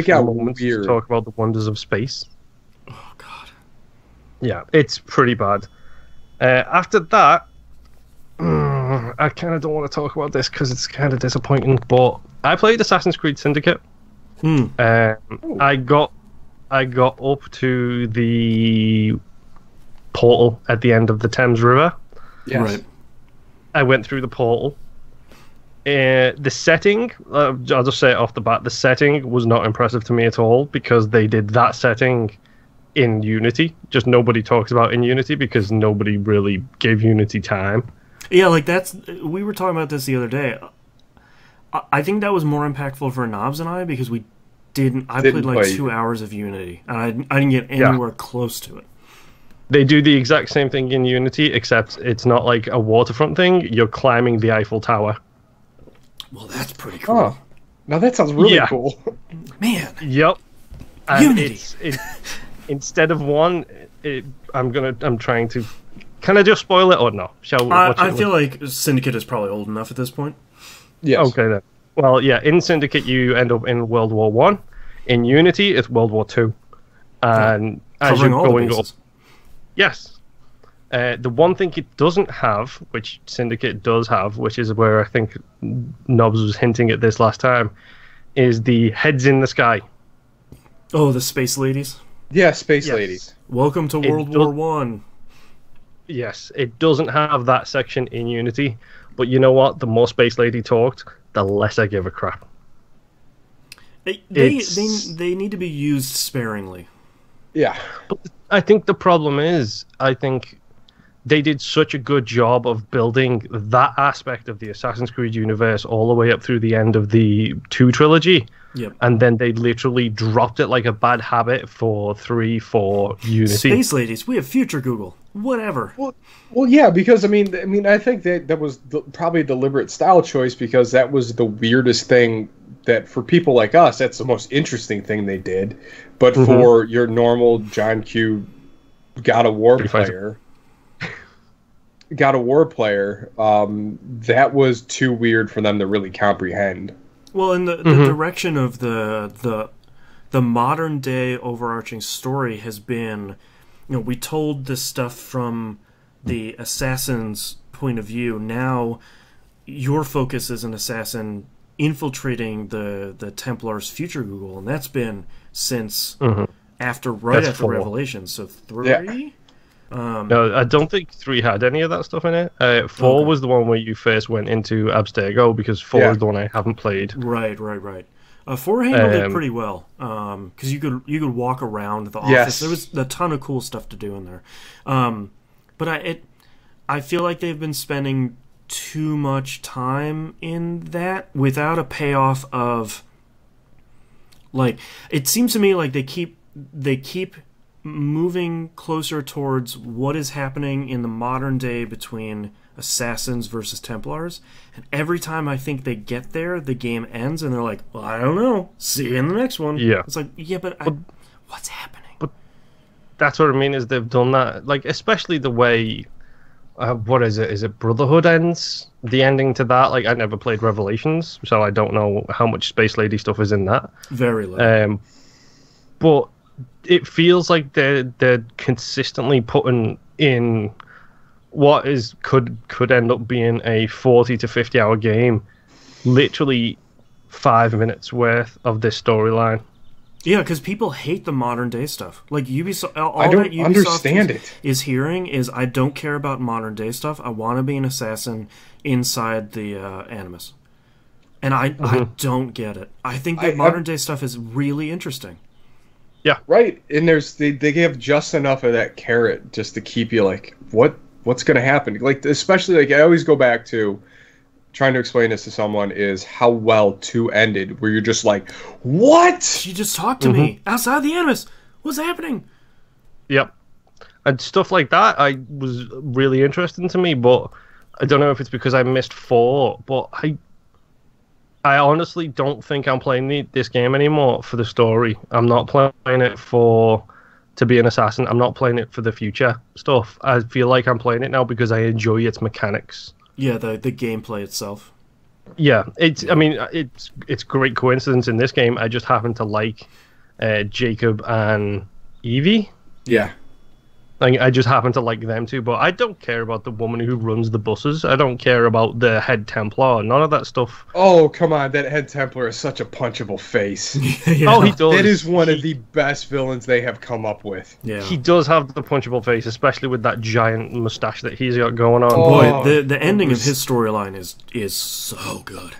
got weird. To talk about the wonders of space. Oh god. Yeah, it's pretty bad. After that, I kind of don't want to talk about this because it's kind of disappointing. But I played Assassin's Creed Syndicate. I got up to the portal at the end of the Thames River. Yes. Right. I went through the portal. The setting, I'll just say it off the bat, the setting was not impressive to me at all because they did that setting in Unity. Just nobody talks about in Unity because nobody really gave Unity time. Yeah, like we were talking about this the other day. I think that was more impactful for Knobs and I because I played like 2 hours of Unity and I didn't get anywhere close to it. They do the exact same thing in Unity, except it's not like a waterfront thing. You're climbing the Eiffel Tower. Well, that's pretty cool. Oh, now that sounds really cool. Man. Yep. And Unity. Instead of one, I'm trying to. Can I just spoil it or no? I feel like Syndicate is probably old enough at this point. Yes. Okay then. Well, yeah. In Syndicate, you end up in World War One. In Unity, it's World War Two. And as you're going up. Yes. The one thing it doesn't have, which Syndicate does have, which is where I think Nobs was hinting at this last time, is the heads in the sky. Oh, the space ladies? Yeah, space ladies. Welcome to World War One. Yes, it doesn't have that section in Unity, but you know what? The more Space Lady talked, the less I give a crap. They need to be used sparingly. Yeah. But I think the problem is, I think they did such a good job of building that aspect of the Assassin's Creed universe all the way up through the end of the 2 trilogy. Yep. And then they literally dropped it like a bad habit for 3, 4, Unity. Space ladies, we have future Google. Whatever. Well, yeah, because I mean, I think that was probably a deliberate style choice, because that was the weirdest thing that for people like us, that's the most interesting thing they did. But for your normal John Q God of War player, that was too weird for them to really comprehend. Well, in the direction of the modern day overarching story has been, we told this stuff from the assassin's point of view. Now your focus is an assassin infiltrating the Templars' future Google, and that's been since after 4. Revelations. So 3. Yeah. No, I don't think 3 had any of that stuff in it. 4 was the one where you first went into Abstergo, because 4 is the one I haven't played. Right. 4 handled it pretty well, because you could walk around the office. Yes. There was a ton of cool stuff to do in there. But I feel like they've been spending too much time in that without a payoff of, like, it seems to me like they keep moving closer towards what is happening in the modern day between assassins versus Templars, and every time I think they get there, the game ends and they're like, well, I don't know, see you in the next one. Yeah, it's like, but what's happening? But that's what I mean, is they've done that, like, especially the way what is it Brotherhood ends, the ending to that. Like, I never played Revelations, so I don't know how much Space Lady stuff is in that. Very little. But it feels like they're consistently putting in what could end up being a 40 to 50 hour game, literally 5 minutes worth of this storyline. Yeah, because people hate the modern day stuff. Like Ubisoft, I don't understand it. Is hearing is, I don't care about modern day stuff. I want to be an assassin inside the Animus, and I don't get it. I think that modern day stuff is really interesting. Yeah, right. And they give just enough of that carrot just to keep you like, what's going to happen? Like, especially, like, I always go back to trying to explain this to someone, is how well 2 ended, where you're just like, what? She just talked to me outside the Animus. What's happening? Yep. And stuff like that was really interesting to me, but I don't know if it's because I missed 4, but I honestly don't think I'm playing this game anymore for the story. I'm not playing it to be an assassin. I'm not playing it for the future stuff. I feel like I'm playing it now because I enjoy its mechanics. Yeah, the gameplay itself. Yeah, it's great coincidence in this game. I just happen to like Jacob and Evie. Yeah. Like, I just happen to like them too, but I don't care about the woman who runs the buses. I don't care about the head Templar. None of that stuff. Oh, come on. That head Templar is such a punchable face. Yeah. Oh, he does. It is one of the best villains they have come up with. Yeah. He does have the punchable face, especially with that giant mustache that he's got going on. Oh, boy, the ending of his storyline is so good.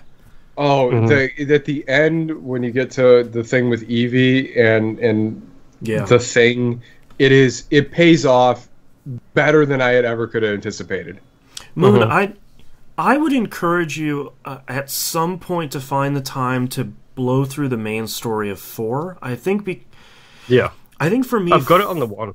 Oh, at the end, when you get to the thing with Evie and the thing... It pays off better than I had ever could have anticipated. Moon, I would encourage you at some point to find the time to blow through the main story of 4. I think for me, I've got it on the 1.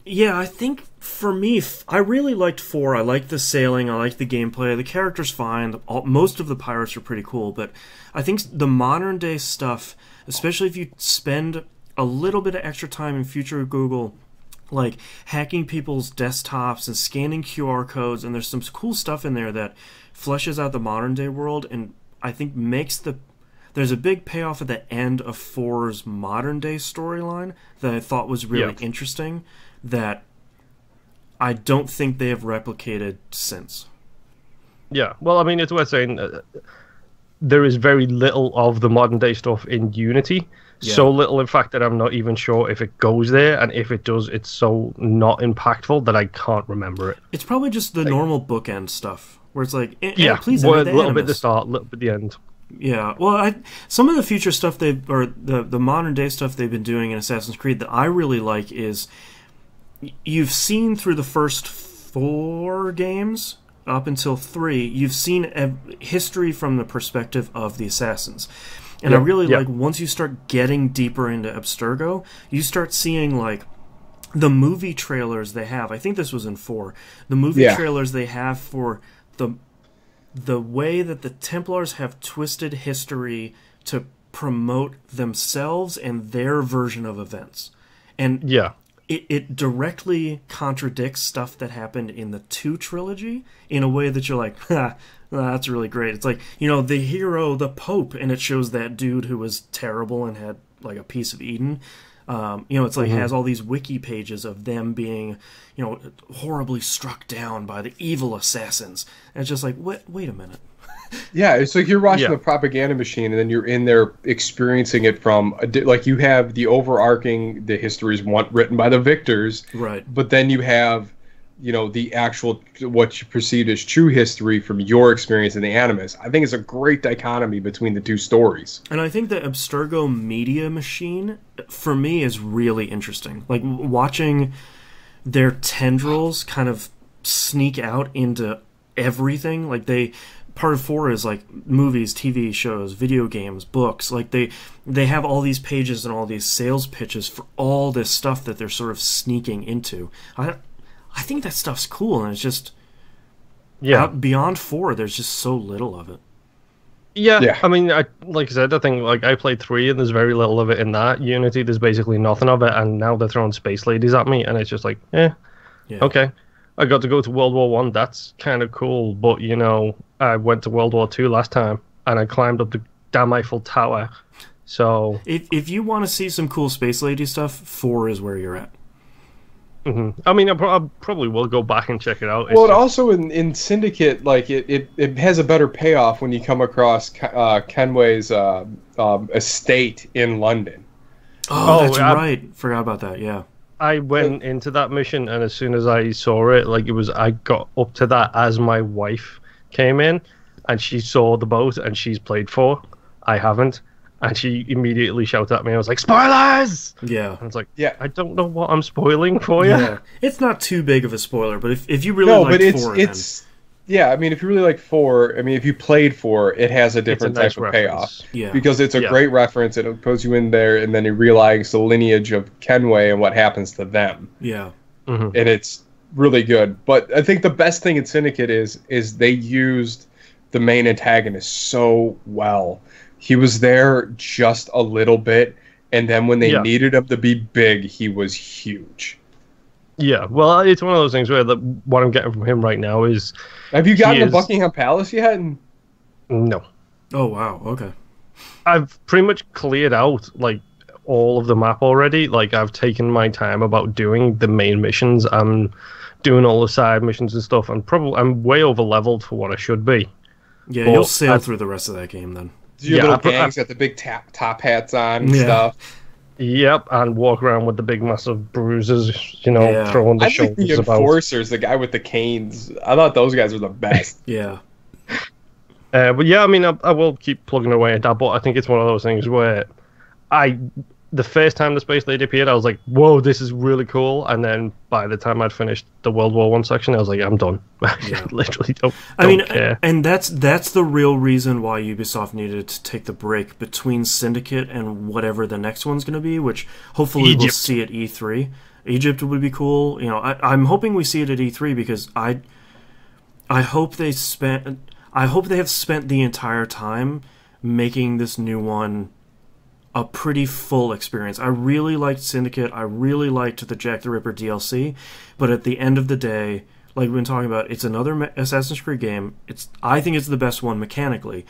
Yeah, I think for me, I really liked 4. I liked the sailing, I liked the gameplay, the character's fine, most of the pirates are pretty cool, but I think the modern day stuff, especially if you spend a little bit of extra time in future Google, like hacking people's desktops and scanning QR codes, and there's some cool stuff in there that fleshes out the modern day world, and I think there's a big payoff at the end of 4's modern day storyline that I thought was really interesting, that I don't think they have replicated since. Yeah, well, I mean, it's worth saying there is very little of the modern day stuff in Unity. Yeah. So little, in fact, that I'm not even sure if it goes there, and if it does, it's so not impactful that I can't remember it. It's probably just the normal bookend stuff, where it's like, please, a little bit at the start, a little bit at the end. Yeah, well, some of the future stuff the modern day stuff they've been doing in Assassin's Creed that I really like is you've seen through the first 4 games up until 3, you've seen history from the perspective of the assassins. And I really like once you start getting deeper into Abstergo, you start seeing like the movie trailers they have. I think this was in 4. The movie trailers they have for the way that the Templars have twisted history to promote themselves and their version of events. And it directly contradicts stuff that happened in the 2 trilogy in a way that you're like, ha, that's really great. It's like, the hero, the Pope, and it shows that dude who was terrible and had like a piece of Eden. It's like has all these wiki pages of them being, horribly struck down by the evil assassins. And it's just like, wait a minute. Yeah, it's like you're watching the propaganda machine, and then you're in there experiencing it from like you have the overarching, the histories written by the victors, right? But then you have, the actual what you perceive as true history from your experience in the Animus. I think it's a great dichotomy between the 2 stories. And I think the Abstergo media machine for me is really interesting. Like watching their tendrils kind of sneak out into everything. Like part of 4 is like movies, TV shows, video games, books. Like they have all these pages and all these sales pitches for all this stuff that they're sort of sneaking into. I think that stuff's cool, and it's just beyond 4, there's just so little of it. Yeah. I mean, like I said, I think like I played 3 and there's very little of it in that. Unity, there's basically nothing of it, and now they're throwing space ladies at me, and it's just like, okay. I got to go to World War One. That's kind of cool, but I went to World War Two last time, and I climbed up the damn Eiffel Tower. So if you want to see some cool space lady stuff, 4 is where you're at. I mean, I probably will go back and check it out. Well, also in Syndicate, like it has a better payoff when you come across Kenway's estate in London. Oh, that's right. Forgot about that. Yeah. I went into that mission, and as soon as I saw it, I got up to that as my wife came in, and she saw the boat, and she's played 4. I haven't. And she immediately shouted at me. I was like, "Spoilers!" Yeah. I was like, I don't know what I'm spoiling for you. Yeah. It's not too big of a spoiler, but if you really like 4, yeah, I mean, if you really like 4, I mean, if you played 4, it has a different type of payoff. Yeah. Because it's a great reference. It puts you in there, and then you realize the lineage of Kenway and what happens to them. Yeah. And it's really good. But I think the best thing in Syndicate is they used the main antagonist so well. He was there just a little bit, and then when they needed him to be big, he was huge. Yeah, well, it's one of those things where what I'm getting from him right now is... Have you gotten to Buckingham Palace yet? No. Oh, wow, okay. I've pretty much cleared out, all of the map already. I've taken my time about doing the main missions. I'm doing all the side missions and stuff. I'm way over-leveled for what I should be. Yeah, you'll sail through the rest of that game, then. Your little gang's got the big top hats on and stuff. Yep, and walk around with the big massive bruises, throwing the shoulders about. I think the enforcers, the guy with the canes, I thought those guys were the best. Yeah. But yeah, I mean, I will keep plugging away at that, but I think it's one of those things where the first time the Space Lady appeared, I was like, whoa, this is really cool. And then by the time I'd finished the World War One section, I was like, I'm done. Yeah. Literally don't care. And that's the real reason why Ubisoft needed to take the break between Syndicate and whatever the next one's going to be, which hopefully we'll see at E3. Egypt would be cool. I'm hoping we see it at E3 because I hope they have spent the entire time making this new one a pretty full experience. I really liked Syndicate. I really liked the Jack the Ripper DLC. But at the end of the day, like we've been talking about, it's another Assassin's Creed game. I think it's the best one mechanically.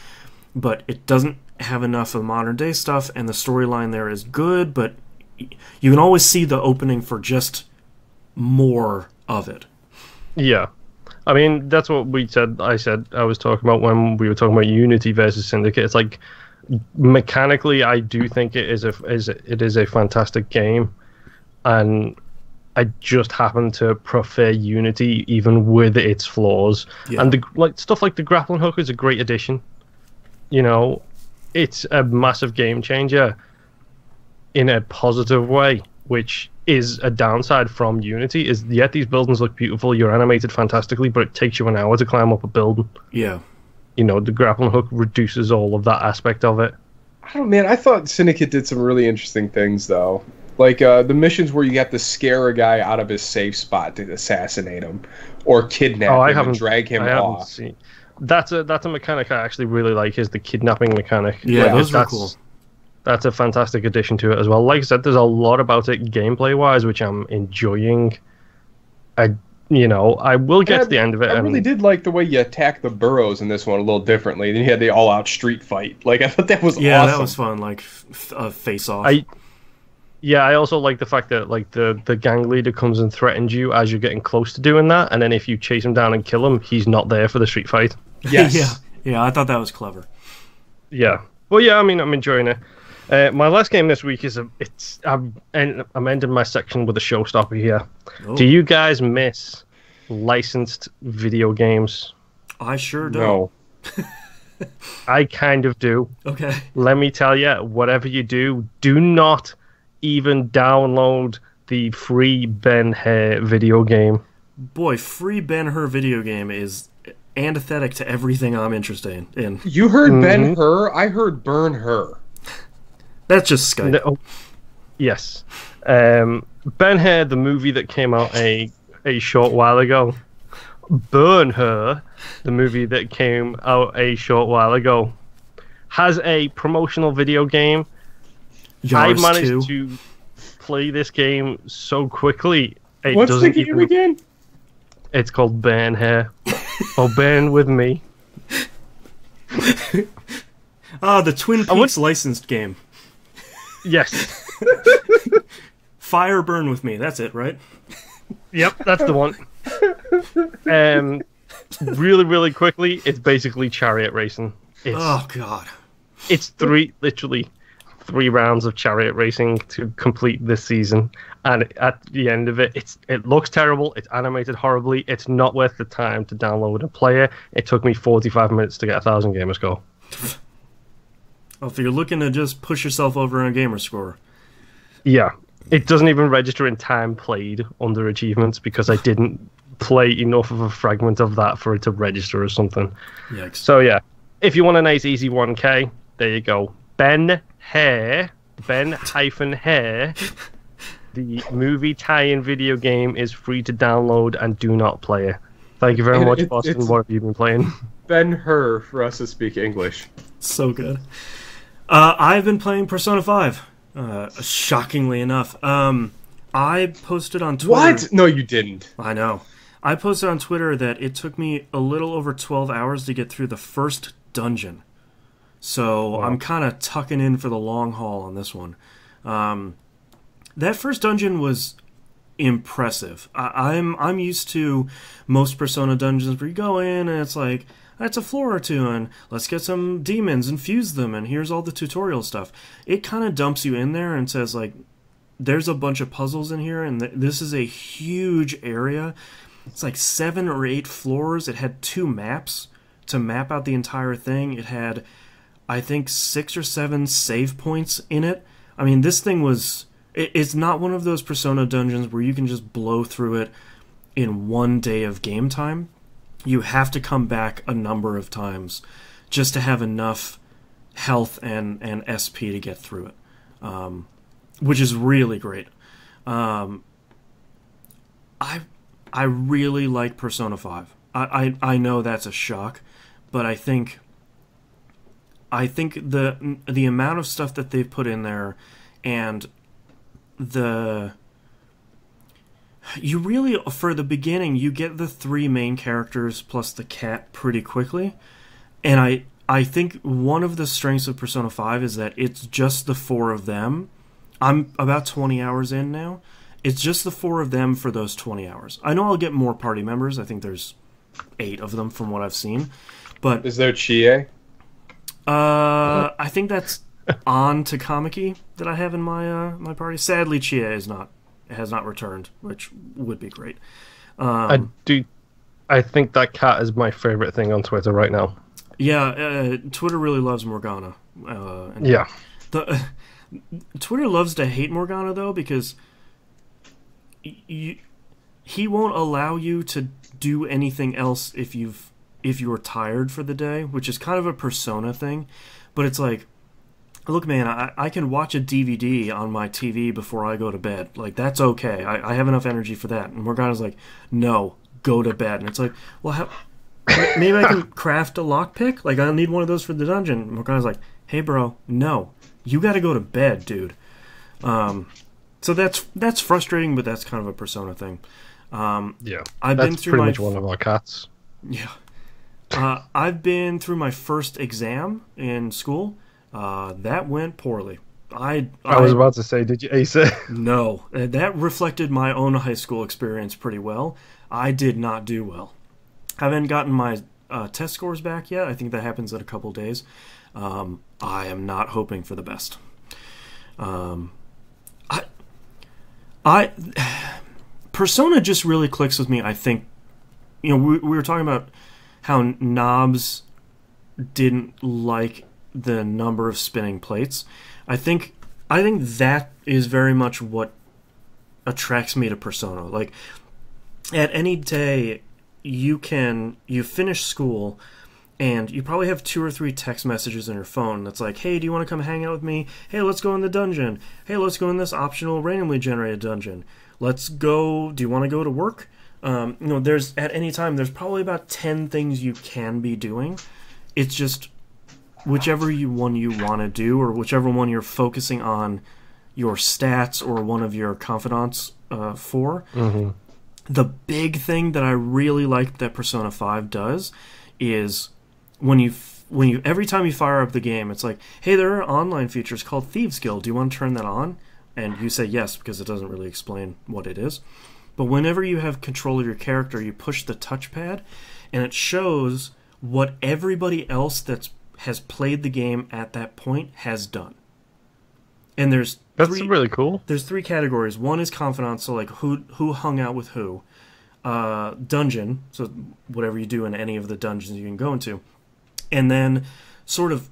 But it doesn't have enough of modern day stuff, and the storyline there is good, but you can always see the opening for just more of it. Yeah. I mean, that's what I was talking about when we were talking about Unity versus Syndicate. It's like, mechanically, I do think it is a fantastic game, and I just happen to prefer Unity even with its flaws. Yeah. And stuff like the grappling hook is a great addition. it's a massive game changer in a positive way, which is a downside from Unity. Is yet these buildings look beautiful, you're animated fantastically, but it takes you an hour to climb up a building. Yeah. You know, the grappling hook reduces all of that aspect of it. I don't know, man. I thought Syndicate did some really interesting things, though. Like the missions where you have to scare a guy out of his safe spot to assassinate him, or kidnap him and drag him off. Seen. That's a mechanic I actually really like. Is the kidnapping mechanic? Yeah, those are cool. That's a fantastic addition to it as well. Like I said, there's a lot about it gameplay wise, which I'm enjoying. I will get to the end of it. I really did like the way you attack the burrows in this one a little differently. Then you had the all-out street fight. Like, I thought that was awesome. Yeah, that was fun. Like, face-off. I also like the fact that like the gang leader comes and threatens you as you're getting close to doing that, and then if you chase him down and kill him, he's not there for the street fight. Yes. Yeah, I thought that was clever. Yeah. Well, yeah, I mean, I'm enjoying it. My last game this week is I'm ending my section with a showstopper here. Oh. Do you guys miss licensed video games? I sure do. No. I kind of do. Okay. Let me tell you, whatever you do not even download the free Ben-Hur video game. Boy, free Ben-Hur video game is antithetic to everything I'm interested in. You heard Ben-Hur? I heard Burn-Hur. That's just Skype. No, yes. Ben-Hur, the movie that came out a short while ago. Burn-Hur, the movie that came out a short while ago, has a promotional video game. I managed to play this game so quickly. What's the game again? It's called Ben-Hur. Oh, burn with me. The Twin Peaks licensed game. Yes. Fire Burn with me. That's it, right? Yep, that's the one. Really, really quickly, it's basically chariot racing. Oh God. It's literally 3 rounds of chariot racing to complete this season, and at the end of it, it looks terrible. It's animated horribly. It's not worth the time to download and play it. It took me 45 minutes to get 1,000 gamer score. Well, if you're looking to just push yourself over on a gamer score. Yeah. It doesn't even register in time played under achievements because I didn't play enough of a fragment of that for it to register or something. Yikes. So yeah, if you want a nice easy 1K, there you go. Ben-Hur, Ben-Hur, the movie tie-in video game is free to download and do not play it. Thank you very much, Boston. What have you been playing? Ben-Hur for us to speak English. So good. I've been playing Persona 5. Shockingly enough. I posted on Twitter... What? No, you didn't. I know. I posted on Twitter that it took me a little over 12 hours to get through the first dungeon. So wow. I'm kind of tucking in for the long haul on this one. That first dungeon was impressive. I'm used to most Persona dungeons where you go in and it's like, that's a floor or two, and let's get some demons and fuse them, and here's all the tutorial stuff. It kind of dumps you in there and says, like, there's a bunch of puzzles in here, and this is a huge area. It's like 7 or 8 floors. It had 2 maps to map out the entire thing. It had, I think, 6 or 7 save points in it. I mean, this thing was... It's not one of those Persona dungeons where you can just blow through it in one day of game time. You have to come back a number of times just to have enough health and SP to get through it, which is really great. I really like Persona 5. I know that's a shock, but I think the amount of stuff that they've put in there, and you really, for the beginning, you get the 3 main characters plus the cat pretty quickly. And I think one of the strengths of Persona 5 is that it's just the 4 of them. I'm about 20 hours in now. It's just the 4 of them for those 20 hours. I know I'll get more party members. I think there's 8 of them from what I've seen. But is there Chie? I think that's on Takamaki that I have in my my party. Sadly, Chie has not returned, which would be great. I think that cat is my favorite thing on Twitter right now. Yeah, Twitter really loves Morgana. Yeah. The Twitter loves to hate Morgana though, because he won't allow you to do anything else if you're tired for the day, which is kind of a persona thing. But it's like, look, man, I can watch a DVD on my TV before I go to bed. Like, that's okay. I have enough energy for that. And Morgana's like, no, go to bed. And it's like, well, maybe I can craft a lockpick? Like, I'll need one of those for the dungeon. And Morgana's like, hey, bro, no. You gotta go to bed, dude. So that's frustrating, but that's kind of a persona thing. Yeah, I've that's been through pretty much one of our cats. Yeah. I've been through my first exam in school. That went poorly. I was about to say, did you ace it? No. That reflected my own high school experience pretty well. I did not do well. I haven't gotten my test scores back yet. I think that happens in a couple days. I am not hoping for the best. Persona just really clicks with me. I think, we were talking about how Knobs didn't like the number of spinning plates. I think that is very much what attracts me to Persona. Like, at any day, you finish school, and you probably have 2 or 3 text messages on your phone that's like, hey, do you want to come hang out with me? Hey, let's go in the dungeon. Hey, let's go in this optional randomly generated dungeon. Let's go. Do you want to go to work? There's at any time, there's probably about 10 things you can be doing. It's just whichever one you want to do, or whichever one you're focusing on your stats or one of your confidants for. Mm-hmm. The big thing that I really like that Persona 5 does is when you every time you fire up the game, it's like, hey, there are online features called Thieves Guild. Do you want to turn that on? And you say yes, because it doesn't really explain what it is. But whenever you have control of your character, you push the touchpad, and it shows what everybody else that has played the game at that point has done. And that's really cool. There's 3 categories. One is confidant, so like who hung out with who. Dungeon, so whatever you do in any of the dungeons you can go into. And then sort of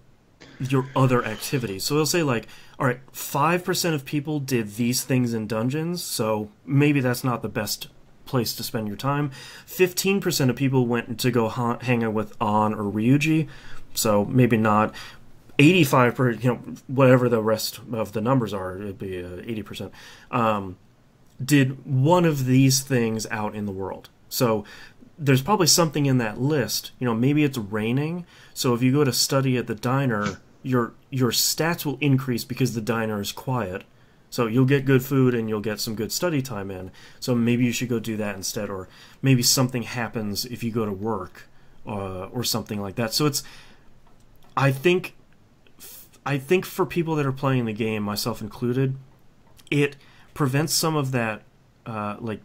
your other activities. So it'll say like, all right, 5% of people did these things in dungeons, so maybe that's not the best place to spend your time. 15% of people went to go hang out with An or Ryuji, so maybe not. 85%, whatever the rest of the numbers are, it'd be 80%, did one of these things out in the world. So there's probably something in that list. Maybe it's raining, so if you go to study at the diner, your stats will increase because the diner is quiet. So you'll get good food and you'll get some good study time in. So maybe you should go do that instead, or maybe something happens if you go to work, or something like that. So I think for people that are playing the game, myself included, it prevents some of that like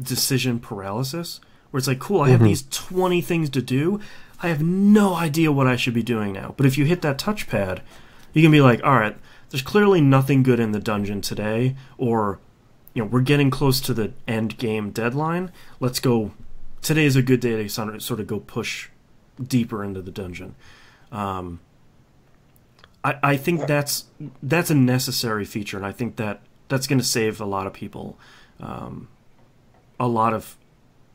decision paralysis, where it's like, cool, I have these 20 things to do. I have no idea what I should be doing now. But if you hit that touchpad, you can be like, all right, there's clearly nothing good in the dungeon today, or we're getting close to the end game deadline. Let's go. Today is a good day to sort of go push deeper into the dungeon. I think that's a necessary feature, and I think that's going to save a lot of people a lot of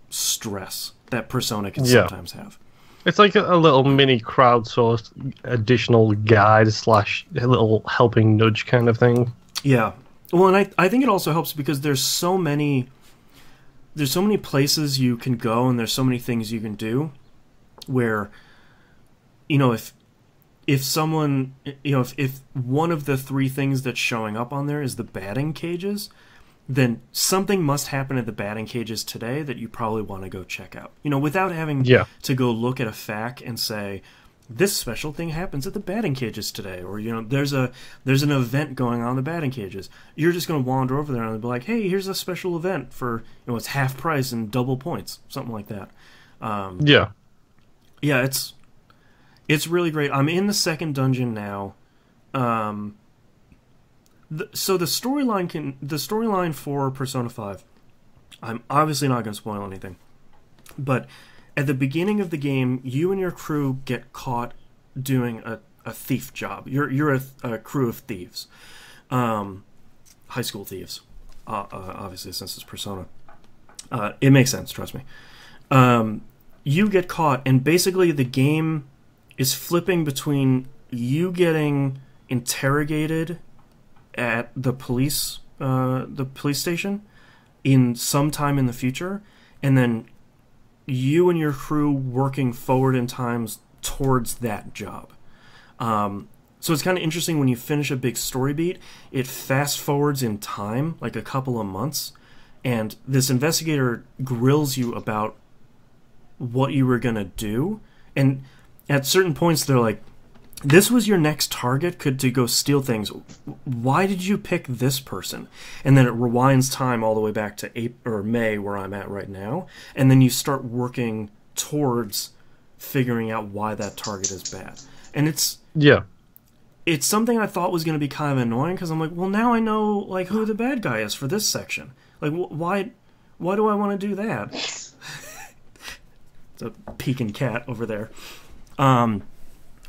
stress that Persona can sometimes have. It's like a little mini crowdsourced additional guide / a little helping nudge kind of thing. Yeah. Well, and I think it also helps because there's so many places you can go, and there's so many things you can do where, if someone, if one of the 3 things that's showing up on there is the batting cages, then something must happen at the batting cages today that you probably want to go check out. Without having to go look at a FAQ and say, this special thing happens at the batting cages today, or there's an event going on in the batting cages. You're just going to wander over there and be like, hey, here's a special event for it's half price and double points, something like that. Yeah, it's really great. I'm in the 2nd dungeon now. So the storyline for Persona 5, I'm obviously not going to spoil anything, but at the beginning of the game, you and your crew get caught doing a thief job. You're a crew of thieves, high school thieves, obviously, since it's Persona. It makes sense, trust me. You get caught, and basically the game is flipping between you getting interrogated at the police station in some time in the future, and then you and your crew working forward in times towards that job. So it's kind of interesting when you finish a big story beat, it fast forwards in time, like a couple of months, and this investigator grills you about what you were going to do. And at certain points, they're like, this was your next target to go steal things. Why did you pick this person? And then it rewinds time all the way back to April or May, where I'm at right now. And then you start working towards figuring out why that target is bad. And it's something I thought was going to be kind of annoying, because I'm like, well, now I know like who the bad guy is for this section. Like, why do I want to do that? It's a peeking cat over there.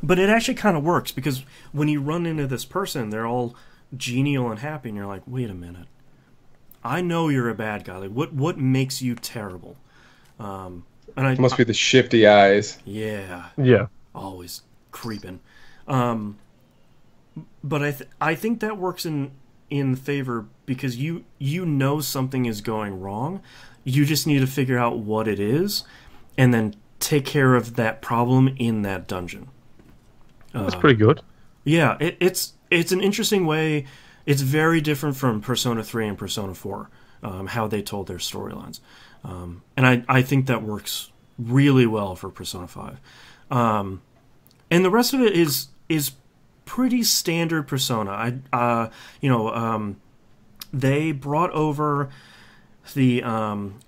But it actually kind of works, because when you run into this person, they're all genial and happy, and you're like, wait a minute. I know you're a bad guy. Like, what makes you terrible? And it must be the shifty eyes. Yeah. Yeah. Always creeping. But I think that works in favor, because you know something is going wrong. You just need to figure out what it is, and then take care of that problem in that dungeon. That's pretty good. Yeah, it's an interesting way. It's very different from Persona 3 and Persona 4, how they told their storylines. And I think that works really well for Persona 5. And the rest of it is pretty standard Persona. They brought over the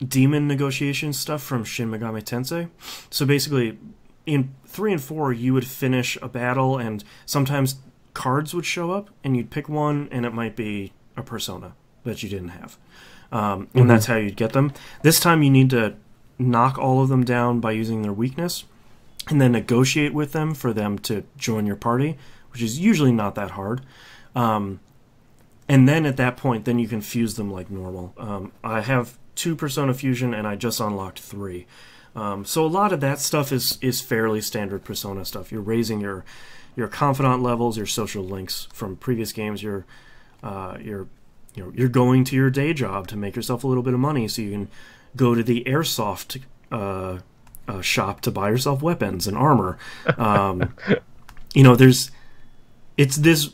demon negotiation stuff from Shin Megami Tensei. So basically, in 3 and 4, you would finish a battle, and sometimes cards would show up, and you'd pick one, and it might be a persona that you didn't have. And that's how you'd get them. This time, you need to knock all of them down by using their weakness, and then negotiate with them for them to join your party, which is usually not that hard. And then at that point, then you can fuse them like normal. I have 2 Persona Fusion, and I just unlocked 3. So a lot of that stuff is fairly standard Persona stuff. You're raising your confidant levels, your social links from previous games. You're going to your day job to make yourself a little bit of money, so you can go to the airsoft shop to buy yourself weapons and armor. It's this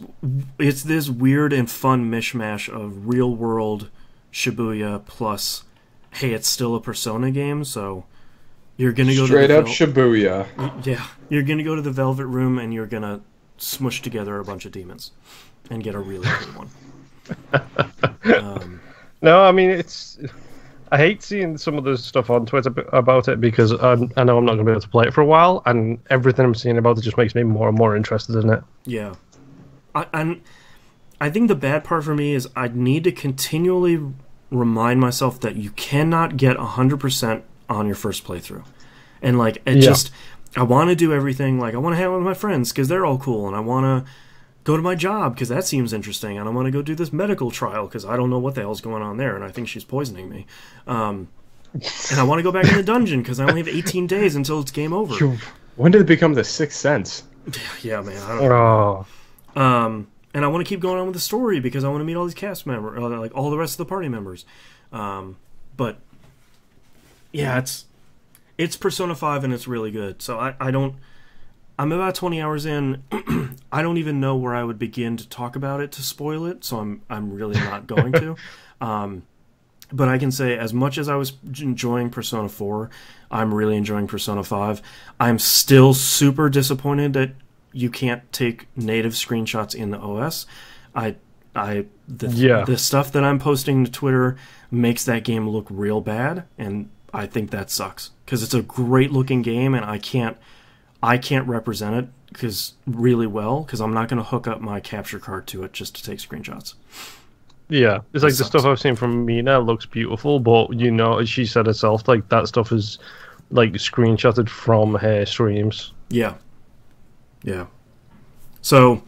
weird and fun mishmash of real world Shibuya plus, hey, it's still a Persona game, so you're gonna go straight up Shibuya. Yeah, you're gonna go to the Velvet Room, and you're gonna smush together a bunch of demons and get a really cool one. No, I mean, I hate seeing some of the stuff on Twitter about it, because I know I'm not going to be able to play it for a while, and everything I'm seeing about it just makes me more and more interested in it. Yeah. I think the bad part for me is I need to continually remind myself that you cannot get 100% on your first playthrough. And, like, I want to do everything. Like, I want to hang out with my friends because they're all cool, and I want to go to my job because that seems interesting, and I want to go do this medical trial because I don't know what the hell's going on there, and I think she's poisoning me. And I want to go back in the dungeon because I only have 18 days until it's game over. When did it become the Sixth Sense? Yeah, man. I don't know. And I want to keep going on with the story because I want to meet all these cast members, like all the rest of the party members. But yeah, it's Persona 5 and it's really good. So I'm about 20 hours in. I don't even know where I would begin to talk about it to spoil it, so I'm really not going to. But I can say, as much as I was enjoying Persona 4, I'm really enjoying Persona 5. I'm still super disappointed that you can't take native screenshots in the OS. The stuff that I'm posting to Twitter makes that game look real bad, and I think that sucks because it's a great looking game, and I can't represent it really well because I'm not going to hook up my capture card to it just to take screenshots. Yeah, it's like the stuff I've seen from Mina looks beautiful, but she said herself, like, that stuff is like screenshotted from her streams. Yeah. Yeah. So,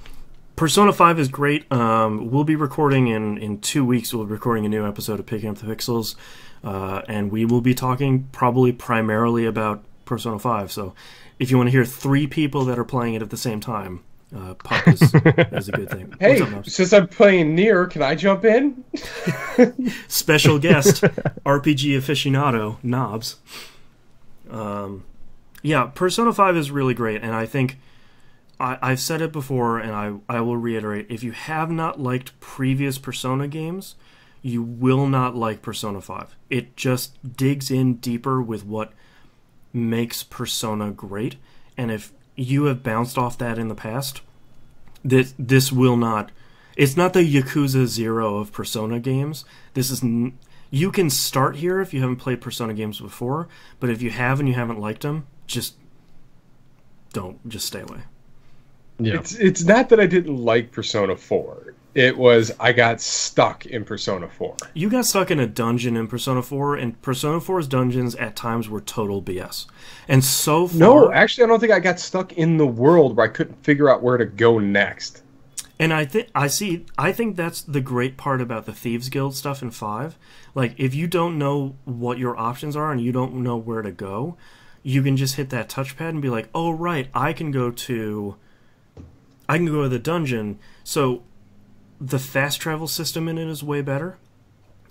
Persona 5 is great. We'll be recording in 2 weeks. We'll be recording a new episode of Picking Up the Pixels. And we will be talking probably primarily about Persona 5. So, if you want to hear 3 people that are playing it at the same time, Pup is a good thing. Hey, since I'm playing Nier, can I jump in? Special guest, RPG aficionado, Knobs. Yeah, Persona 5 is really great, and I think I've said it before, and I will reiterate, if you have not liked previous Persona games, you will not like Persona 5. It just digs in deeper with what makes Persona great, and if you have bounced off that in the past, this will not... It's not the Yakuza 0 of Persona games. This is... You can start here if you haven't played Persona games before, but if you have and you haven't liked them, just stay away. Yeah. It's not that I didn't like Persona 4. It was I got stuck in Persona 4. You got stuck in a dungeon in Persona 4, and Persona 4's dungeons at times were total BS. And so far... No, actually, I don't think I got stuck in the world where I couldn't figure out where to go next. And I think that's the great part about the Thieves Guild stuff in 5. Like, if you don't know what your options are and you don't know where to go, you can just hit that touchpad and be like, oh, right, I can go to the dungeon. So the fast travel system in it is way better.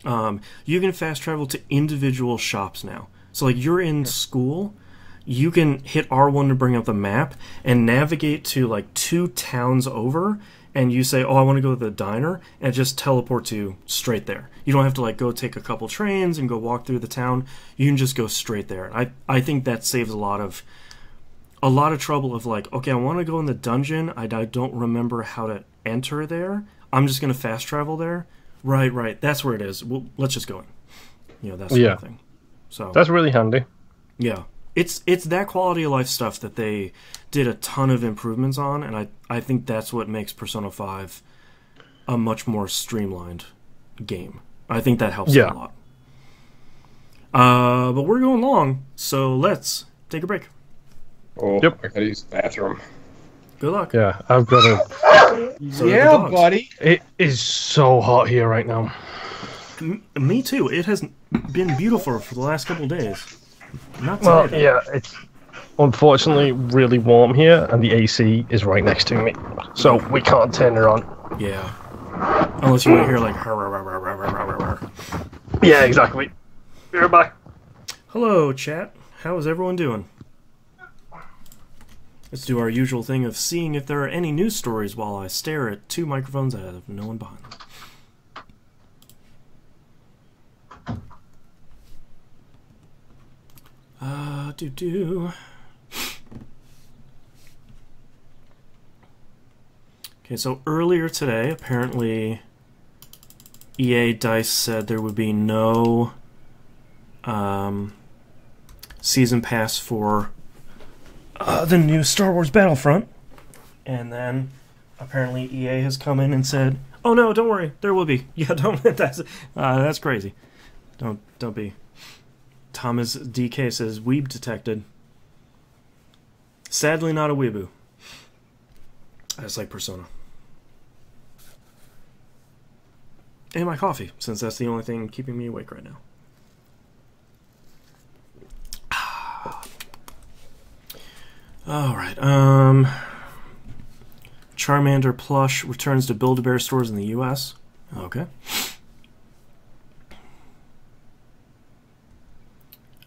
You can fast travel to individual shops now. So, like, you're in school, you can hit R1 to bring up the map and navigate to, like, 2 towns over, and you say, oh, I want to go to the diner, and it just teleports you straight there. You don't have to, like, go take a couple trains and go walk through the town. You can just go straight there. I think that saves a lot of trouble of, like, okay, I want to go in the dungeon, I don't remember how to enter there. I'm just going to fast travel there. Right, that's where it is. Well, let's just go in. You know, that sort of thing. So that's really handy. Yeah. It's that quality of life stuff that they did a ton of improvements on, and I think that's what makes Persona 5 a much more streamlined game. I think that helps a lot. But we're going long, so let's take a break. Oh, yep. I gotta use the bathroom. Good luck. Yeah, I've got to... Yeah, buddy. It is so hot here right now. Me too. It has been beautiful for the last couple of days. Not today, well, yeah, it's unfortunately really warm here, and the AC is right next to me, so we can't turn it on. Yeah. Unless you want to hear, like... Yeah, exactly. Be right back. Hello, chat. How is everyone doing? Let's do our usual thing of seeing if there are any news stories while I stare at 2 microphones that have no one behind them. Okay, so earlier today, apparently EA DICE said there would be no season pass for the new Star Wars Battlefront, and then apparently EA has come in and said, "Oh no, don't worry, there will be." Yeah, don't. That's crazy. Don't be. Thomas DK says, "Weeb detected." Sadly, not a weeboo. That's like Persona. And my coffee, since that's the only thing keeping me awake right now. Alright, Charmander plush returns to Build-A-Bear stores in the US. Okay.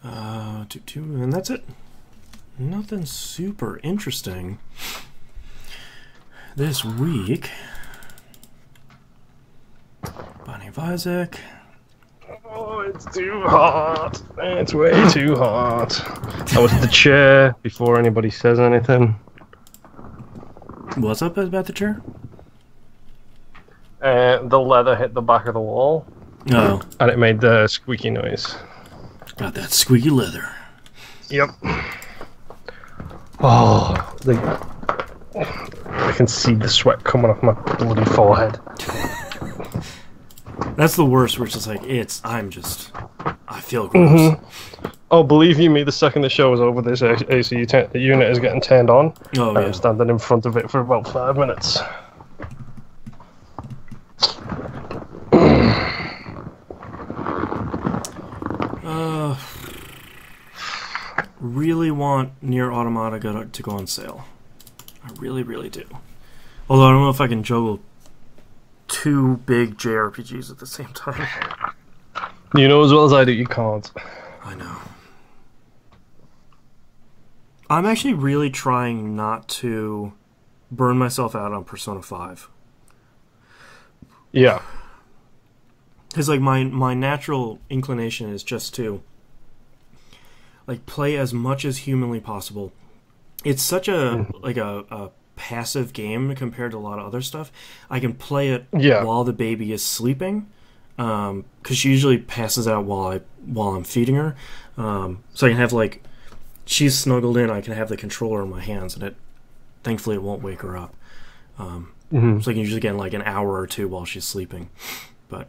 And that's it. Nothing super interesting this week. Bonnie Vizek. Oh, it's too hot. It's way too hot. I was at the chair before anybody says anything. What's up about the chair? The leather hit the back of the wall. Oh. And it made the squeaky noise. Got that squeaky leather. Yep. Oh, I can see the sweat coming off my bloody forehead. That's the worst, where it's just like, I feel gross. Mm-hmm. Oh, believe you me, the second the show is over, this AC unit is getting turned on. Oh, yeah. I'm standing in front of it for about 5 minutes. Really want Nier Automata to go on sale. I really, really do. Although I don't know if I can juggle 2 big JRPGs at the same time. You know as well as I do, you can't. I know. I'm actually really trying not to burn myself out on Persona 5. Yeah. Because like my natural inclination is just to like play as much as humanly possible. It's such a like a passive game compared to a lot of other stuff. I can play it while the baby is sleeping, because she usually passes out while I'm feeding her. So I can have like she's snuggled in. I can have the controller in my hands, and thankfully it won't wake her up. So I can usually get like an hour or 2 while she's sleeping. But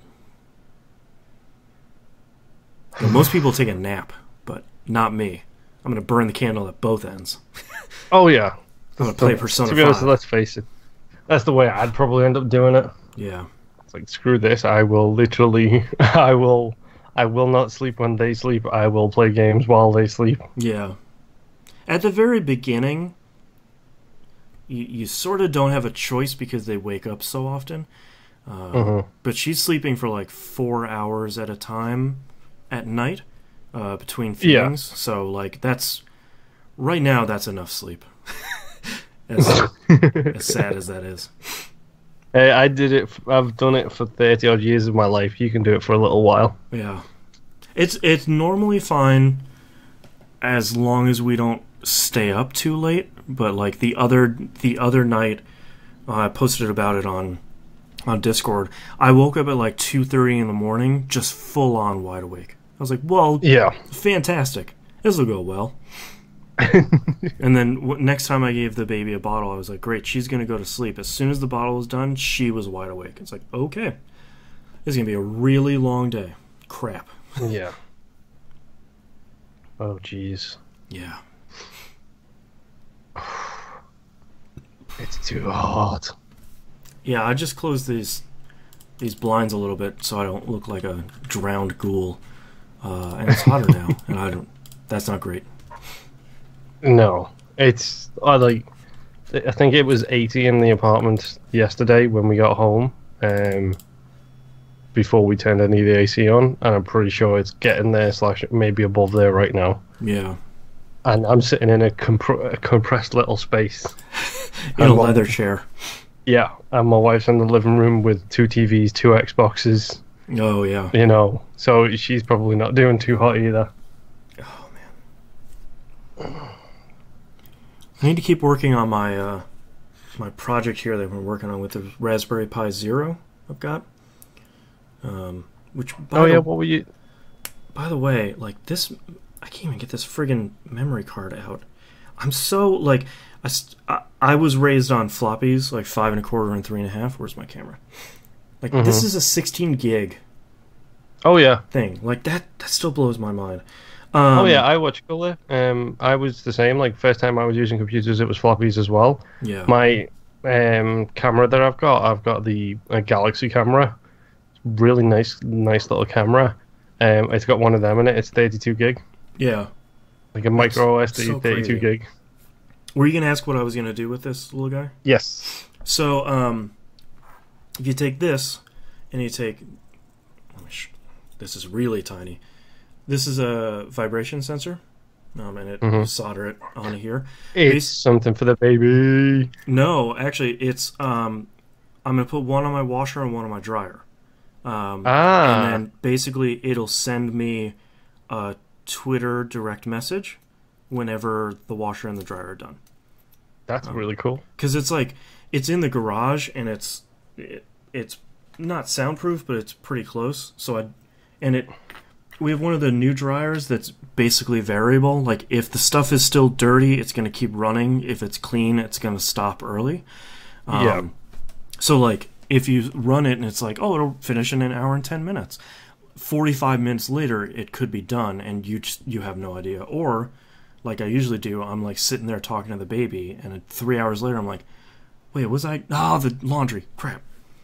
most people take a nap, but not me. I'm going to burn the candle at both ends. Oh, yeah. I'm going to play Persona 5. To be honest, let's face it. That's the way I'd probably end up doing it. Yeah. It's like, screw this. I will literally... I will not sleep when they sleep. I will play games while they sleep. Yeah. At the very beginning, you sort of don't have a choice because they wake up so often. But she's sleeping for like 4 hours at a time at night. Between feedings, so like right now that's enough sleep. as sad as that is. Hey, I've done it for 30 odd years of my life. You can do it for a little while. Yeah, it's normally fine as long as we don't stay up too late. But like the other night, I posted about it on Discord. I woke up at like 2:30 in the morning, just full on wide awake. I was like, well, yeah, fantastic. This will go well. And then next time I gave the baby a bottle, I was like, great, she's going to go to sleep. As soon as the bottle was done, she was wide awake. It's like, okay, this is going to be a really long day. Crap. Yeah. Oh, jeez. Yeah. It's too hot. Yeah, I just closed these blinds a little bit so I don't look like a drowned ghoul. And it's hotter now, and that's not great. No, it's I think it was 80 in the apartment yesterday when we got home, before we turned any of the AC on, and I'm pretty sure it's getting there / maybe above there right now. Yeah. And I'm sitting in a compressed little space. In a leather chair. Yeah, and my wife's in the living room with 2 TVs, 2 Xboxes. Oh, yeah. You know, so she's probably not doing too hot either. Oh, man. I need to keep working on my my project here that we're working on with the Raspberry Pi Zero I've got. What were you... By the way, like this... I can't even get this friggin' memory card out. I'm so, like... I was raised on floppies, like 5 1/4 and 3 1/2. Where's my camera? Like, this is a 16 gig thing. Like, that still blows my mind. Oh, yeah, I watch color. I was the same. Like, first time I was using computers, it was floppies as well. Yeah. My camera that I've got the Galaxy camera. Really nice little camera. It's got one of them in it. It's 32 gig. Yeah. Like a micro SD, so 32 crazy. gig. Were you going to ask what I was going to do with this little guy? Yes. So, if you take this, and you take... This is really tiny. This is a vibration sensor, and it solder it onto here. It's something for the baby. No, actually, it's... I'm going to put one on my washer and one on my dryer. And then, basically, it'll send me a Twitter direct message whenever the washer and the dryer are done. That's really cool. Because it's like, it's in the garage, and it's not soundproof, but it's pretty close. So we have one of the new dryers that's basically variable. Like, if the stuff is still dirty, it's going to keep running. If it's clean, it's going to stop early. So, like, if you run it and it's like, oh, it'll finish in an hour and 10 minutes. 45 minutes later, it could be done, and you have no idea. Or, like I usually do, I'm like sitting there talking to the baby, and 3 hours later, I'm like, wait, was I? Oh, the laundry. Crap.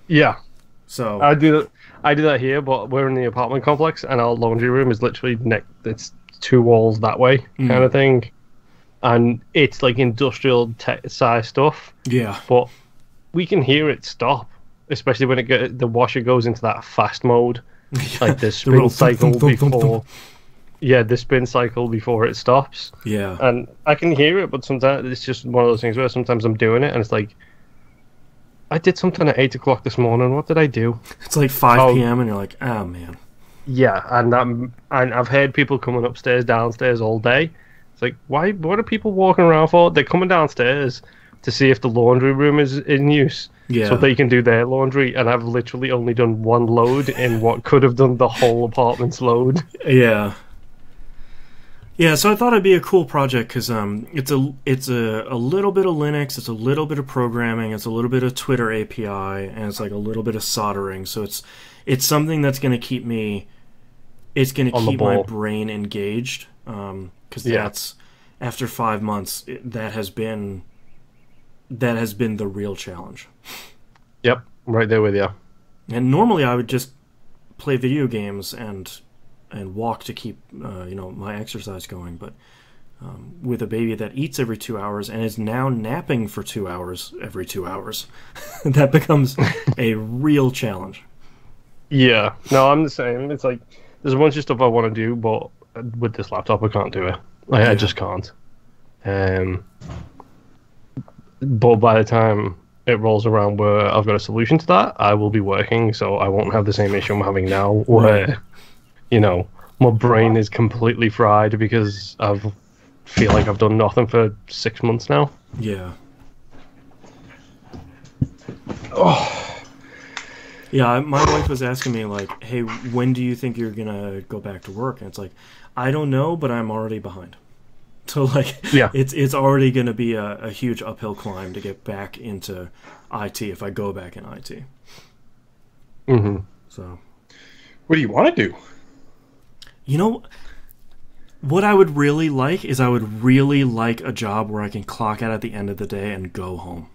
Yeah. So I do that here, but we're in the apartment complex, and our laundry room is literally it's 2 walls that way, kind of thing, and it's like industrial size stuff. Yeah. But we can hear it stop, especially when the washer goes into that fast mode, like the spin cycle before. Yeah, the spin cycle before it stops. Yeah. And I can hear it, but sometimes it's just one of those things where sometimes I'm doing it, and it's like, I did something at 8 o'clock this morning. What did I do? It's like 5 p.m. and you're like, oh man. Yeah, and I've heard people coming upstairs, downstairs all day. It's like, what are people walking around for? They're coming downstairs to see if the laundry room is in use, so they can do their laundry. And I've literally only done one load in what could have done the whole apartment's load. Yeah. Yeah, so I thought it'd be a cool project because it's a little bit of Linux, it's a little bit of programming, it's a little bit of Twitter API, and it's like a little bit of soldering. So it's something that's going to keep me, it's going to keep my brain engaged. Because that's, after 5 months, that has been the real challenge. Yep, right there with you. And normally I would just play video games and walk to keep my exercise going, but with a baby that eats every 2 hours and is now napping for 2 hours every 2 hours, that becomes a real challenge. Yeah, no, I'm the same. It's like there's a bunch of stuff I want to do, but with this laptop I can't do it. I just can't. But by the time it rolls around where I've got a solution to that, I will be working, so I won't have the same issue I'm having now, where my brain is completely fried because I feel like I've done nothing for 6 months now. Yeah. Oh. Yeah, my wife was asking me, like, hey, when do you think you're going to go back to work? And it's like, I don't know, but I'm already behind. So, like, it's already going to be a huge uphill climb to get back into IT if I go back in IT. Mm-hmm. So, what do you want to do? You know, what I would really like is I would really like a job where I can clock out at the end of the day and go home.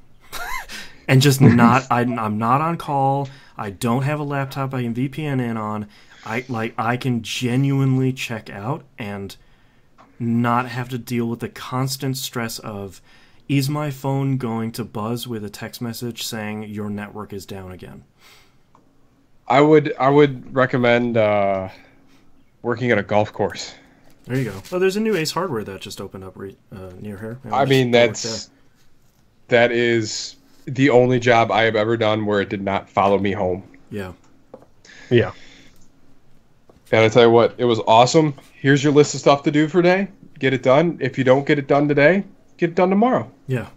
And just not, I'm not on call. I don't have a laptop I can VPN in on. I can genuinely check out and not have to deal with the constant stress of, is my phone going to buzz with a text message saying your network is down again? I would recommend working at a golf course. There you go. Well, there's a new Ace Hardware that just opened up near here. I mean, that is the only job I have ever done where it did not follow me home. Yeah. Yeah. And I tell you what, it was awesome. Here's your list of stuff to do for today. Get it done. If you don't get it done today, get it done tomorrow. Yeah.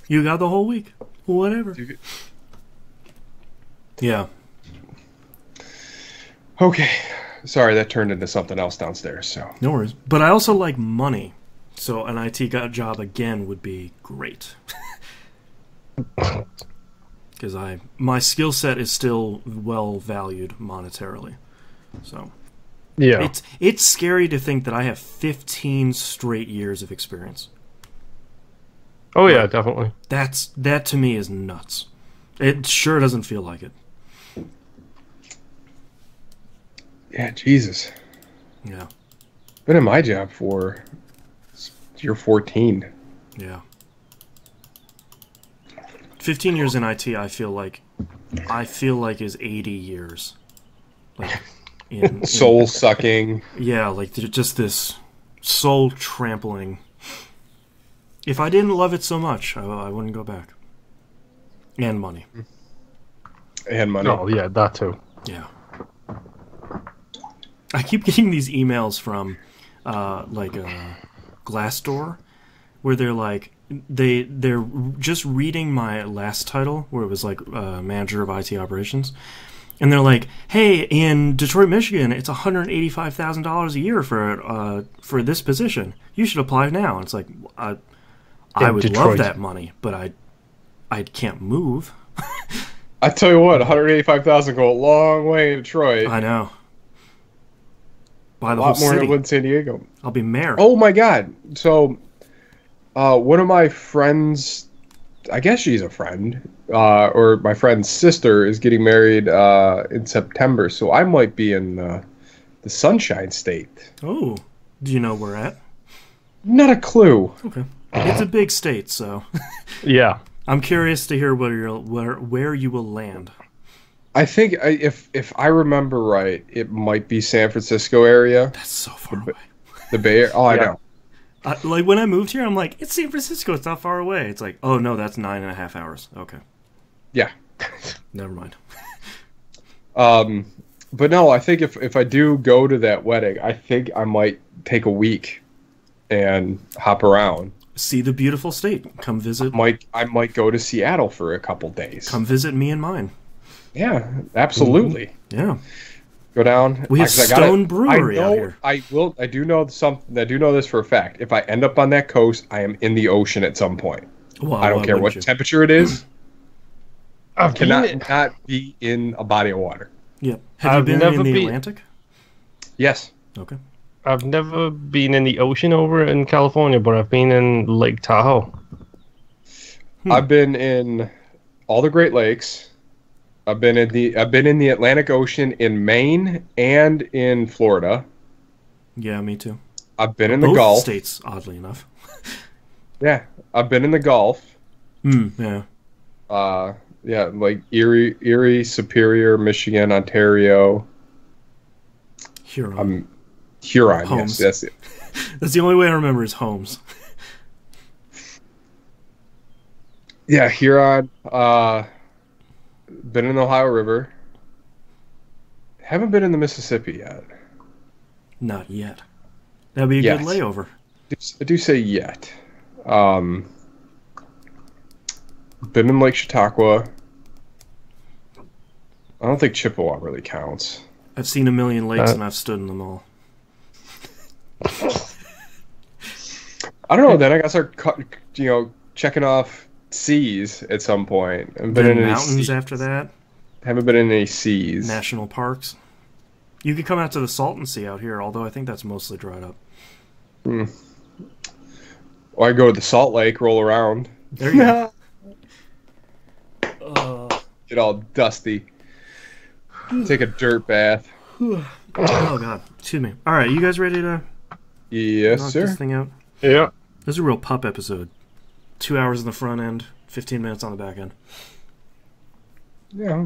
You got the whole week. Whatever. Yeah. Okay. Sorry, that turned into something else downstairs. So no worries. But I also like money. So an IT job again would be great. Because my skill set is still well valued monetarily. So yeah, it's scary to think that I have 15 straight years of experience. Oh yeah, definitely. That to me is nuts. It sure doesn't feel like it. Yeah, Jesus. Yeah. Been in my job for year 14. Yeah. 15 years in IT, I feel like is 80 years. Like soul sucking. Yeah, like just this soul trampling. If I didn't love it so much, I wouldn't go back. And money. And money. Oh yeah, that too. Yeah. I keep getting these emails from Glassdoor where they're like they're just reading my last title where it was like manager of IT operations, and they're like, hey, in Detroit, Michigan, it's $185,000 a year for this position. You should apply now. And it's like I would Detroit. love that money, but I can't move. I tell you what, $185,000 go a long way in Detroit. I know. Buy the a whole lot more than I city. would in San Diego. I'll be mayor. Oh my god! So, one of my friends, I guess she's a friend, or my friend's sister is getting married in September. So I might be in the Sunshine State. Oh, do you know where at? Not a clue. Okay, it's a big state, so Yeah. I'm curious to hear where you will land. I think if I remember right, it might be San Francisco area. That's so far away. The Bay Area. Oh, I Yeah. know. Like when I moved here, I'm like, it's San Francisco. It's not far away. It's like, oh no, that's 9.5 hours. Okay, Yeah. never mind. But no, I think if I do go to that wedding, I think I might take a week and hop around. See the beautiful state. Come visit. I might go to Seattle for a couple days. Come visit me and mine. Yeah, absolutely. Yeah, Go down. we have 'cause Stone Brewery out here. I do know something. I do know this for a fact. If I end up on that coast, I am in the ocean at some point. Well, I don't why care what wouldn't you? temperature it is. I've Cannot not be in a body of water. Yeah. Have I've you been never in the been- Atlantic? Yes. Okay. I've never been in the ocean over in California, but I've been in Lake Tahoe. I've been in all the Great Lakes. I've been in the Atlantic Ocean in Maine and in Florida. Yeah, me too. I've been in the Both Gulf. states, oddly enough. Yeah, I've been in the Gulf. Yeah. Yeah, like Erie, Superior, Michigan, Ontario. Huron. Huron. Holmes. Yes, that's it. That's the only way I remember is Holmes. Yeah, Huron. Been in the Ohio River. Haven't been in the Mississippi yet. Not yet. That'd be a Yes. good layover. I do say yet. Been in Lake Chautauqua. I don't think Chippewa really counts. I've seen a million lakes and I've stood in them all. I don't know. Then I gotta start, checking off seas at some point. I've been Then in any mountains seas. after that. Haven't been in any seas. National parks. You could come out to the Salton Sea out here, although I think that's mostly dried up. Or I go to the Salt Lake, roll around, There you go. get all dusty, take a dirt bath. Oh god, excuse me. All right, you guys ready to Yes, knock sir. this thing out? Yeah. This is a real pup episode. 2 hours in the front end, 15 minutes on the back end. Yeah.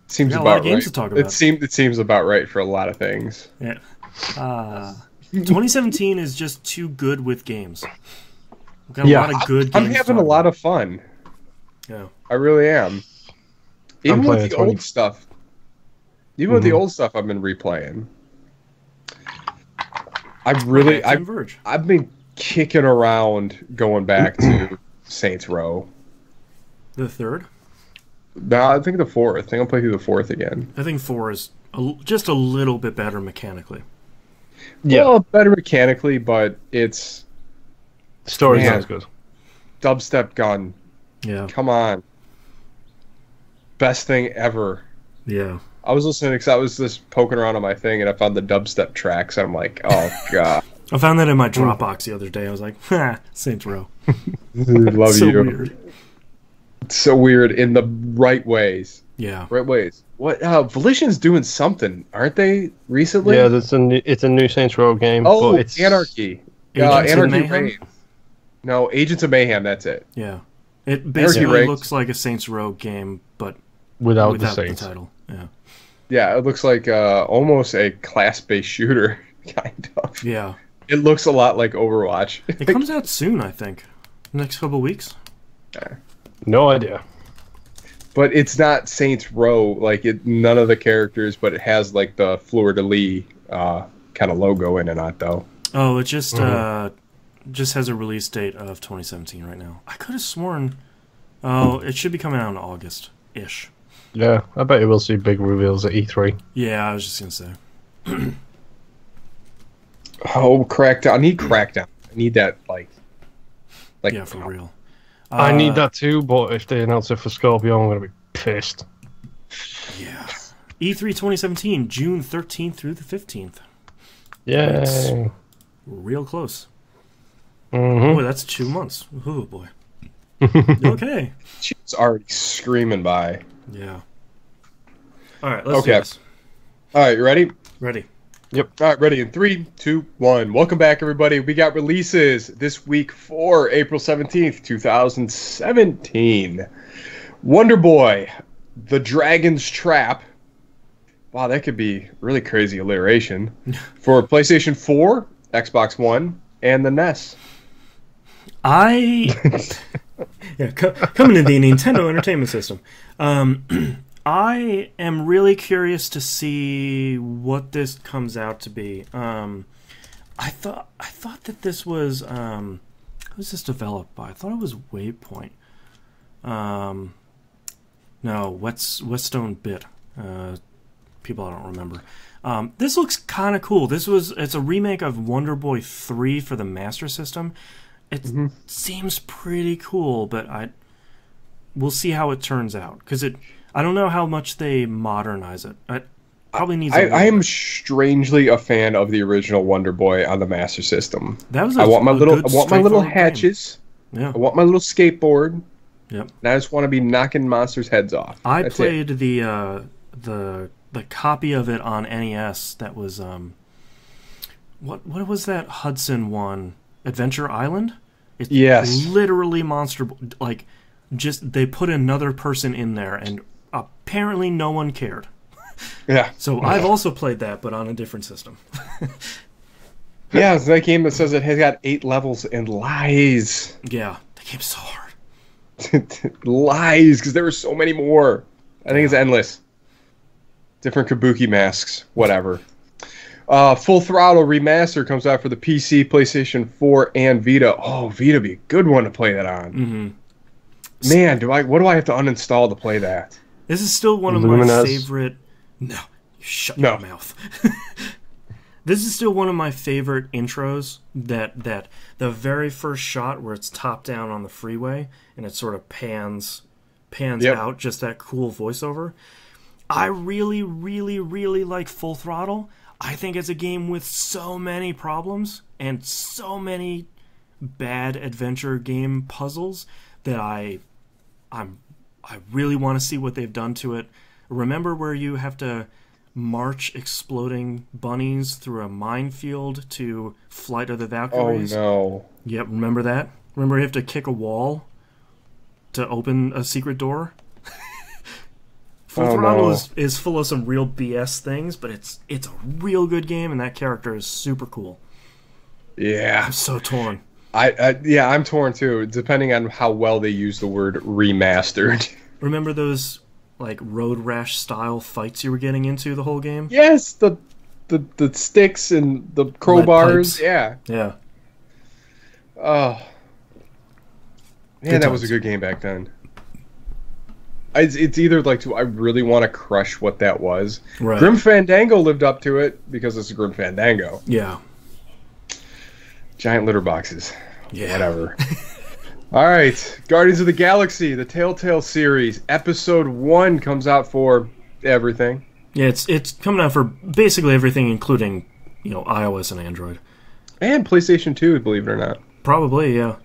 Seems We got a lot about of games right. to talk about. It seems about right for a lot of things. Yeah. 2017 is just too good with games. We've got a lot of good games. I'm having a lot of fun. Yeah. I really am. Even with playing the 20. old stuff. Even with the old stuff I've been replaying. Verge. I've been kicking around going back to Saints Row. The third? No, I think the fourth. I think I'll play through the fourth again. I think 4 is just a little bit better mechanically. Yeah. Well, better mechanically, but it's Story's Man. not as good. dubstep gun. Yeah. Come on. Best thing ever. Yeah. I was listening because I was just poking around on my thing and I found the dubstep tracks. And I'm like, oh, God. I found that in my Dropbox the other day. I was like, ha, Saints Row. Love So you. weird. It's so weird in the right ways. Yeah. Right ways. What? Volition's doing something, aren't they, recently? Yeah, it's a new Saints Row game. Oh, but it's Anarchy. Agents of Anarchy Mayhem? Reigns. No, Agents of Mayhem, that's it. Yeah. It basically Reigns. looks like a Saints Row game, but without the without the Saints. title. Yeah. Yeah, it looks like almost a class-based shooter, kind of. Yeah. It looks a lot like Overwatch. It comes out soon, I think. Next couple weeks. No idea. But it's not Saints Row, like none of the characters, but it has like the fleur-de-lis kind of logo in it, though. Oh, it just has a release date of 2017 right now. I could have sworn. Oh, it should be coming out in August-ish. Yeah, I bet you will see big reveals at E3. Yeah, I was just gonna say. Oh, Crackdown! I need Crackdown. I need that, like Yeah, for real. I need that too, but if they announce it for Scorpio, I'm going to be pissed. Yeah. E3 2017, June 13th through the 15th. Yay. Real close. Mm-hmm. Boy, that's 2 months. Oh, boy. Okay. She's already screaming by. Yeah. All right, let's do this. All right, you ready? Ready. Yep. All right, ready in 3, 2, 1. Welcome back, everybody. We got releases this week for April 17th, 2017. Wonder Boy, The Dragon's Trap. Wow, that could be really crazy alliteration. For PlayStation 4, Xbox One, and the NES. Coming to the Nintendo Entertainment System. I am really curious to see what this comes out to be. I thought that this was who was this developed by? I thought it was Waypoint. No, Whetstone Bit. People I don't remember. This looks kind of cool. It's a remake of Wonder Boy 3 for the Master System. It seems pretty cool, but we'll see how it turns out because I don't know how much they modernize it. It probably needs. I am strangely a fan of the original Wonder Boy on the Master System. That was I want my little hatches. Game. Yeah. I want my little skateboard. Yep. And I just want to be knocking monsters' heads off. That's played the copy of it on NES. That was what was that Hudson one? Adventure Island? It's literally monster, like, just they put another person in there and apparently no one cared. Yeah. So I've also played that, but on a different system. Yeah, it's that game that says it has got 8 levels and lies. Yeah, that game's so hard. Lies, because there were so many more. I think it's endless. Different kabuki masks, whatever. Full Throttle Remaster comes out for the PC, PlayStation 4, and Vita. Oh, Vita be a good one to play that on. Mm-hmm. Man, what do I have to uninstall to play that? This is still one of my favorite... No, you shut your mouth. This is still one of my favorite intros, that the very first shot where it's top down on the freeway and it sort of pans out, just that cool voiceover. I really, really, really like Full Throttle. I think it's a game with so many problems and so many bad adventure game puzzles that I really want to see what they've done to it. Remember where you have to march exploding bunnies through a minefield to Flight of the Valkyries? Oh no. Yep, remember that? Remember you have to kick a wall to open a secret door? Full Throttle is full of some real BS things, but it's a real good game, and that character is super cool. Yeah. I'm so torn. I'm torn too, depending on how well they use the word remastered. Remember those like Road Rash style fights you were getting into the whole game? Yes, the sticks and the crowbars. Yeah. Yeah. Oh. Man, that was a good game back then. It's either like, do I really want to crush what that was? Right. Grim Fandango lived up to it because it's a Grim Fandango. Yeah. Giant litter boxes. Yeah. Whatever. All right. Guardians of the Galaxy, the Telltale series. Episode 1 comes out for everything. Yeah, it's coming out for basically everything, including, iOS and Android. And PlayStation 2, believe it or not. Probably, yeah.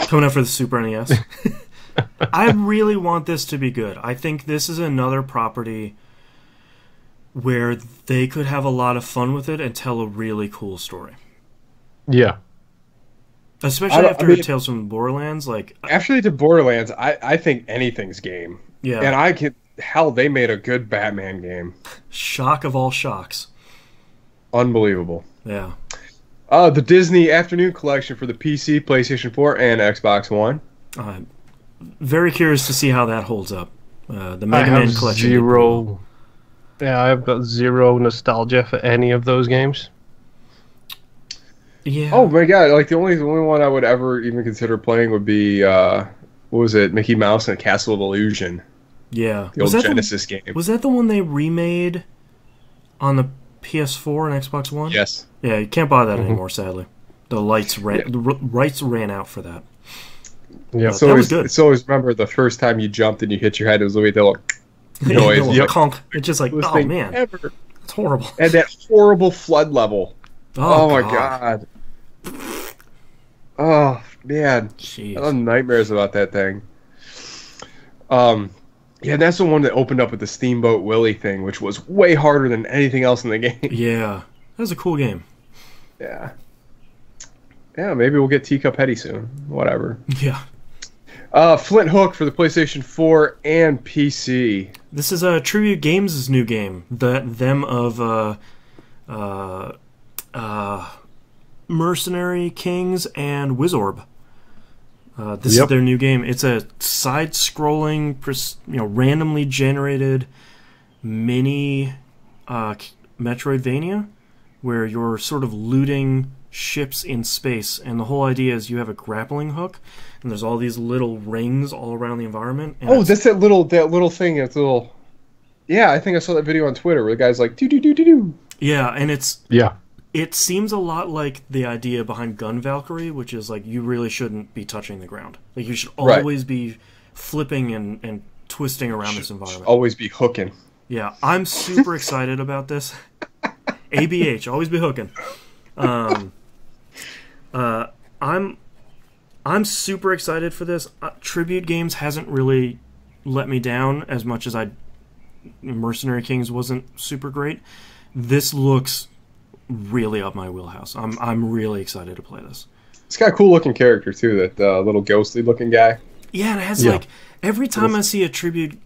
Coming out for the Super NES. I really want this to be good. I think this is another property where they could have a lot of fun with it and tell a really cool story. Yeah. Especially after Tales from the Borderlands. After they did Borderlands, I think anything's game. Yeah. And they made a good Batman game. Shock of all shocks. Unbelievable. Yeah. The Disney Afternoon Collection for the PC, PlayStation 4, and Xbox One. Very curious to see how that holds up. The Mega Man Collection. I've got zero nostalgia for any of those games. Yeah. Oh my god! Like the only one I would ever even consider playing would be what was it? Mickey Mouse and Castle of Illusion. Yeah. The old Genesis game. Was that the one they remade on the PS4 and Xbox One? Yes. Yeah, you can't buy that anymore, sadly. The rights ran out for that. Yeah, so it's always remember the first time you jumped and you hit your head, it was the way they look noise. Conk. It's just like, oh man, it's horrible. And that horrible flood level. Oh my god. Oh man, Jeez. I have nightmares about that thing. Yeah, that's the one that opened up with the Steamboat Willie thing, which was way harder than anything else in the game. Yeah, that was a cool game. Yeah. Yeah, maybe we'll get Teacup Heady soon. Whatever. Yeah. Flint Hook for the PlayStation 4 and PC. This is Tribute Games' new game. Them of Mercenary Kings and Wizorb. This is their new game. It's a side-scrolling, randomly generated mini Metroidvania where you're sort of looting ships in space, and the whole idea is you have a grappling hook, and there's all these little rings all around the environment. And that's that little thing. It's little. Yeah, I think I saw that video on Twitter where the guy's like, do do do do do. Yeah, and it seems a lot like the idea behind Gun Valkyrie, which is like you really shouldn't be touching the ground. Like you should always be flipping and twisting around this environment. Always be hooking. Yeah, I'm super excited about this. ABH, always be hooking. I'm super excited for this. Tribute Games hasn't really let me down as much as Mercenary Kings wasn't super great. This looks really up my wheelhouse. I'm really excited to play this. It's got a cool looking character too, that little ghostly looking guy. Yeah, and it has like every time I see a Tribute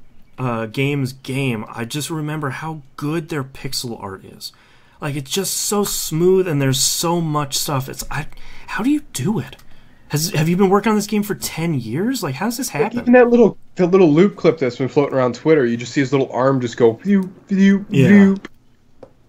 Games game, I just remember how good their pixel art is. Like it's just so smooth, and there's so much stuff. How do you do it? Have you been working on this game for 10 years? Like, how does this happen? Even that little loop clip that's been floating around Twitter, you just see his little arm just go view, view, view.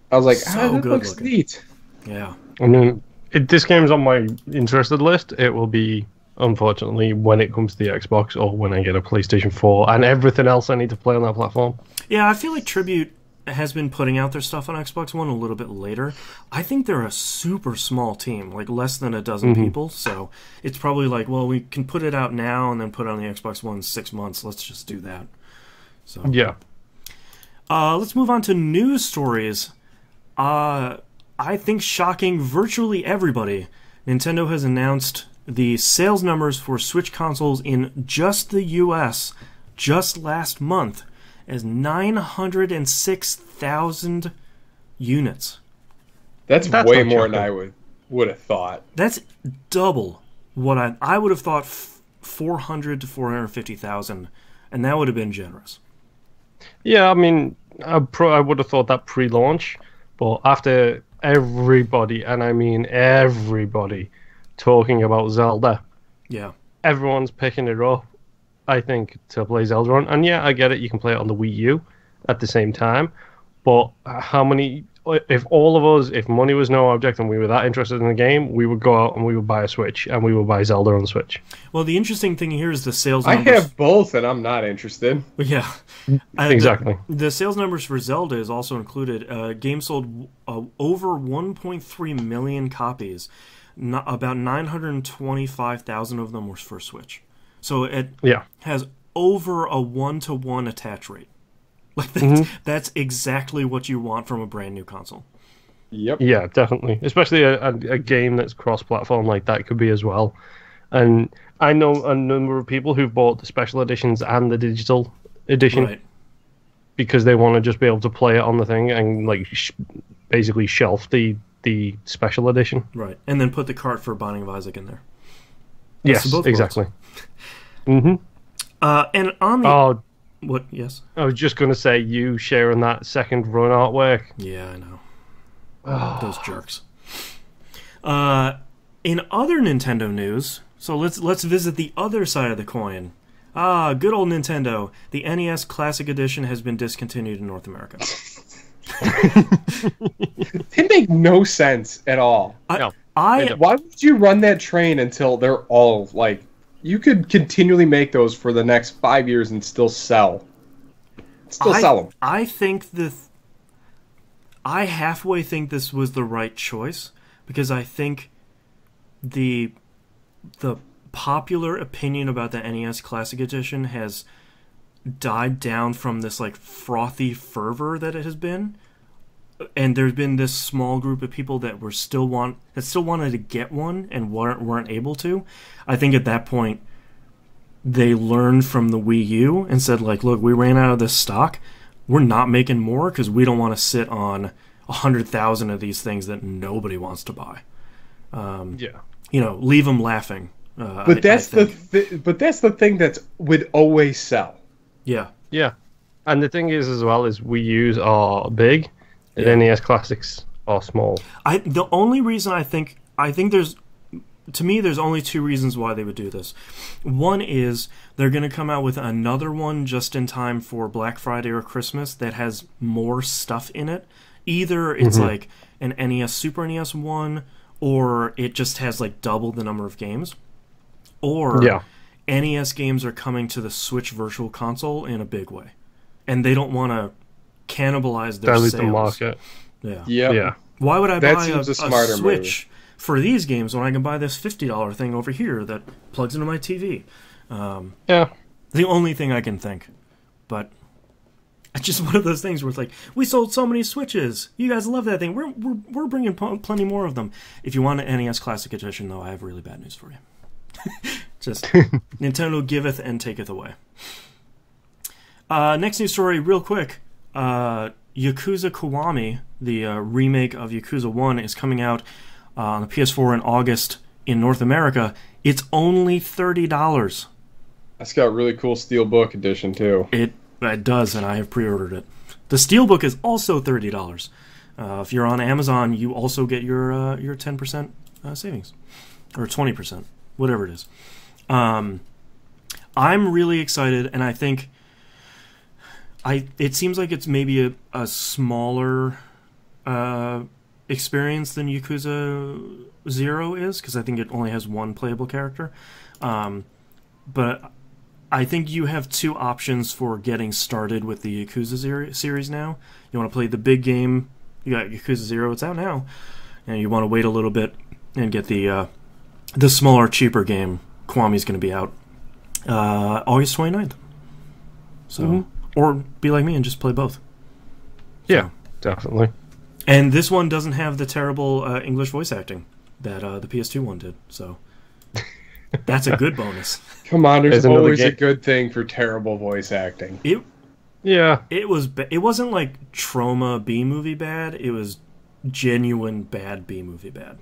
I was like, that looks neat. Yeah. I mean, this game's on my interested list. It will be, unfortunately, when it comes to the Xbox or when I get a PlayStation 4 and everything else I need to play on that platform. Yeah, I feel like Tribute has been putting out their stuff on Xbox One a little bit later. I think they're a super small team, like less than a dozen people, so it's probably like, well, we can put it out now and then put it on the Xbox One in 6 months. Let's just do that. So yeah. Let's move on to news stories. I think shocking virtually everybody, Nintendo has announced the sales numbers for Switch consoles in just the US just last month as 906,000 units. That's way more than I would have thought. That's double what I would have thought 400 to 450,000, and that would have been generous. Yeah, I mean, I would have thought that pre-launch, but after everybody, and I mean everybody, talking about Zelda, everyone's picking it up, I think, to play Zelda on. And yeah, I get it, you can play it on the Wii U at the same time, but how many... If all of us, if money was no object and we were that interested in the game, we would go out and we would buy a Switch and we would buy Zelda on the Switch. Well, the interesting thing here is the sales numbers. I have both and I'm not interested. Yeah. Exactly. The sales numbers for Zelda is also included. Game sold over 1.3 million copies. About 925,000 of them were for Switch. So it has over a 1-to-1 attach rate. Like that's exactly what you want from a brand new console. Yep. Yeah, definitely. Especially a game that's cross-platform like that could be as well. And I know a number of people who've bought the special editions and the digital edition because they want to just be able to play it on the thing and like basically shelf the special edition. Right, and then put the cart for Binding of Isaac in there. Yes, exactly. And on the what? Yes. I was just going to say, you sharing that second run artwork. Yeah, I know. Those jerks. In other Nintendo news, so let's visit the other side of the coin. Good old Nintendo. The NES Classic Edition has been discontinued in North America. It make no sense at all. Why would you run that train until they're all like... You could continually make those for the next 5 years and still sell. Sell them. I think I halfway think this was the right choice because I think the popular opinion about the NES Classic Edition has died down from this like frothy fervor that it has been. and there's been this small group of people that still wanted to get one and weren't able to. I think at that point they learned from the Wii U and said, like, look, we ran out of this stock. We're not making more because we don't want to sit on 100,000 of these things that nobody wants to buy. Leave them laughing. But that's the thing that would always sell. Yeah. Yeah. And the thing is, as well, is Wii U's are big, and NES Classics are small. The only reason I think there's only two reasons why they would do this. One is they're going to come out with another one just in time for Black Friday or Christmas that has more stuff in it. Either it's like an NES, Super NES one, or it just has like double the number of games. Or NES games are coming to the Switch Virtual Console in a big way. And they don't want to cannibalize their sales. The market. Yeah. Why would I buy a Switch move for these games when I can buy this $50 thing over here that plugs into my TV? The only thing I can think. But it's just one of those things where it's like, we sold so many Switches. You guys love that thing. We're bringing plenty more of them. If you want an NES Classic Edition, though, I have really bad news for you. Just Nintendo giveth and taketh away. Next news story, real quick. Yakuza Kiwami, the remake of Yakuza 1, is coming out on the PS4 in August in North America. It's only $30. That's got a really cool Steelbook edition, too. It does, and I have pre-ordered it. The Steelbook is also $30. If you're on Amazon, you also get your 10% savings. Or 20%, whatever it is. I'm really excited, and I think it seems like it's maybe a smaller experience than Yakuza 0 is, because I think it only has one playable character. But I think you have two options for getting started with the Yakuza series now. You want to play the big game, you got Yakuza 0, it's out now, and you want to wait a little bit and get the smaller, cheaper game. Kiwami's going to be out August 29th. So, or be like me and just play both. Yeah, definitely. And this one doesn't have the terrible English voice acting that the PS2 one did. So that's a good bonus. Come on, there's always a good thing for terrible voice acting. It wasn't like trauma B-movie bad. It was genuine bad B-movie bad.